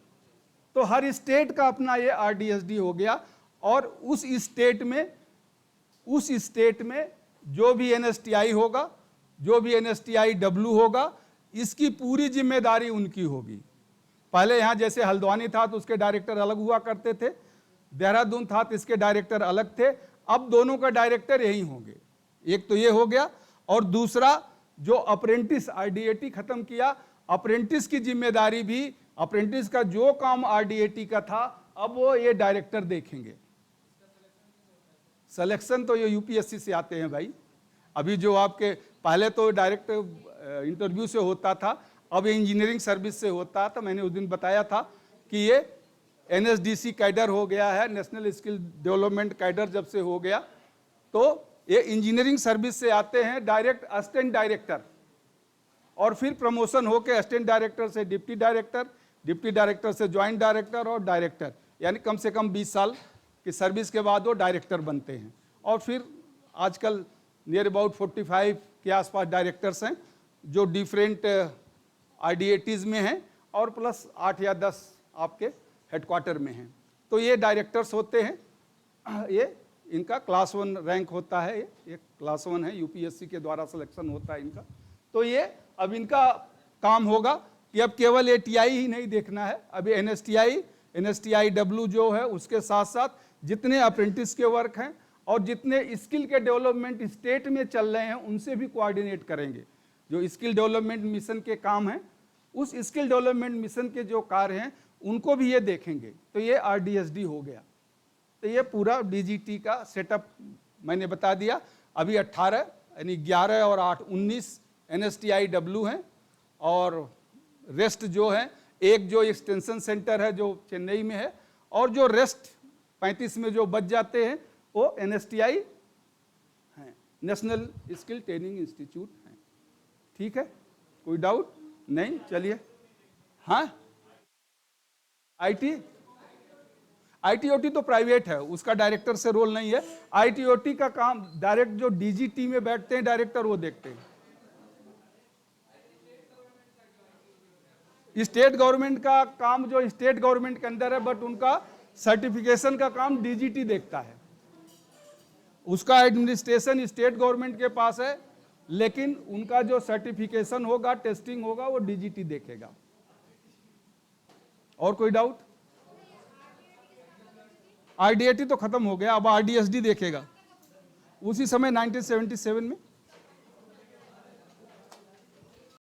तो हर स्टेट का अपना ये RDSD हो गया, और उस स्टेट में जो भी NSTI होगा, जो भी NSTIW होगा, इसकी पूरी जिम्मेदारी उनकी होगी। पहले यहाँ जैसे हल्द्वानी था तो उसके डायरेक्टर अलग हुआ करते थे, देहरादून था तो इसके डायरेक्टर अलग थे, अब दोनों का डायरेक्टर यही होंगे। एक तो ये हो गया, और दूसरा जो अप्रेंटिस RDAT खत्म किया, अप्रेंटिस की जिम्मेदारी भी, अप्रेंटिस का जो काम RDAT का था अब वो ये डायरेक्टर देखेंगे। सिलेक्शन तो ये UPSC से आते हैं भाई। अभी जो आपके पहले तो डायरेक्ट इंटरव्यू से होता था, अब ये इंजीनियरिंग सर्विस से होता है। तो मैंने उस दिन बताया था कि ये NSDC कैडर हो गया है, नेशनल स्किल डेवलपमेंट कैडर जब से हो गया, तो ये इंजीनियरिंग सर्विस से आते हैं डायरेक्ट असिस्टेंट डायरेक्टर, और फिर प्रमोशन होकर असिस्टेंट डायरेक्टर से डिप्टी डायरेक्टर, डिप्टी डायरेक्टर से ज्वाइंट डायरेक्टर और डायरेक्टर, यानी कम से कम 20 साल की सर्विस के बाद वो डायरेक्टर बनते हैं। और फिर आजकल नियर अबाउट 45 के आसपास डायरेक्टर्स हैं जो डिफरेंट RDATs में हैं, और प्लस 8 या 10 आपके हेडक्वार्टर में हैं। तो ये डायरेक्टर्स होते हैं, ये इनका क्लास 1 रैंक होता है, ये क्लास 1 है, UPSC के द्वारा सिलेक्शन होता है इनका। तो ये अब इनका काम होगा कि अब केवल ATI ही नहीं देखना है, अभी NSTIW जो है उसके साथ साथ जितने अप्रेंटिस के वर्क हैं और जितने स्किल के डेवलपमेंट स्टेट में चल रहे हैं उनसे भी कोऑर्डिनेट करेंगे। जो स्किल डेवलपमेंट मिशन के काम हैं, उस स्किल डेवलपमेंट मिशन के जो कार्य हैं उनको भी ये देखेंगे। तो ये RDSD हो गया। तो ये पूरा DGT का सेटअप मैंने बता दिया। अभी 18 यानी 11 और 8 19 NSTIW हैं, और रेस्ट जो है, एक जो एक्सटेंशन सेंटर है जो चेन्नई में है, और जो रेस्ट 35 में जो बच जाते हैं वो NSTI हैं, नेशनल स्किल ट्रेनिंग इंस्टीट्यूट हैं। ठीक है, कोई डाउट नहीं? चलिए। हाँ, IT-OT तो प्राइवेट है, उसका डायरेक्टर से रोल नहीं है। IT-OT का काम डायरेक्ट जो DGT में बैठते हैं डायरेक्टर वो देखते हैं। स्टेट गवर्नमेंट का काम जो स्टेट गवर्नमेंट के अंदर है, बट उनका सर्टिफिकेशन का काम DGT देखता है। उसका एडमिनिस्ट्रेशन स्टेट गवर्नमेंट के पास है, लेकिन उनका जो सर्टिफिकेशन होगा, टेस्टिंग होगा, वो DGT देखेगा। और कोई डाउट? RDAT तो खत्म हो गया, अब RDSD देखेगा। उसी समय 1977 में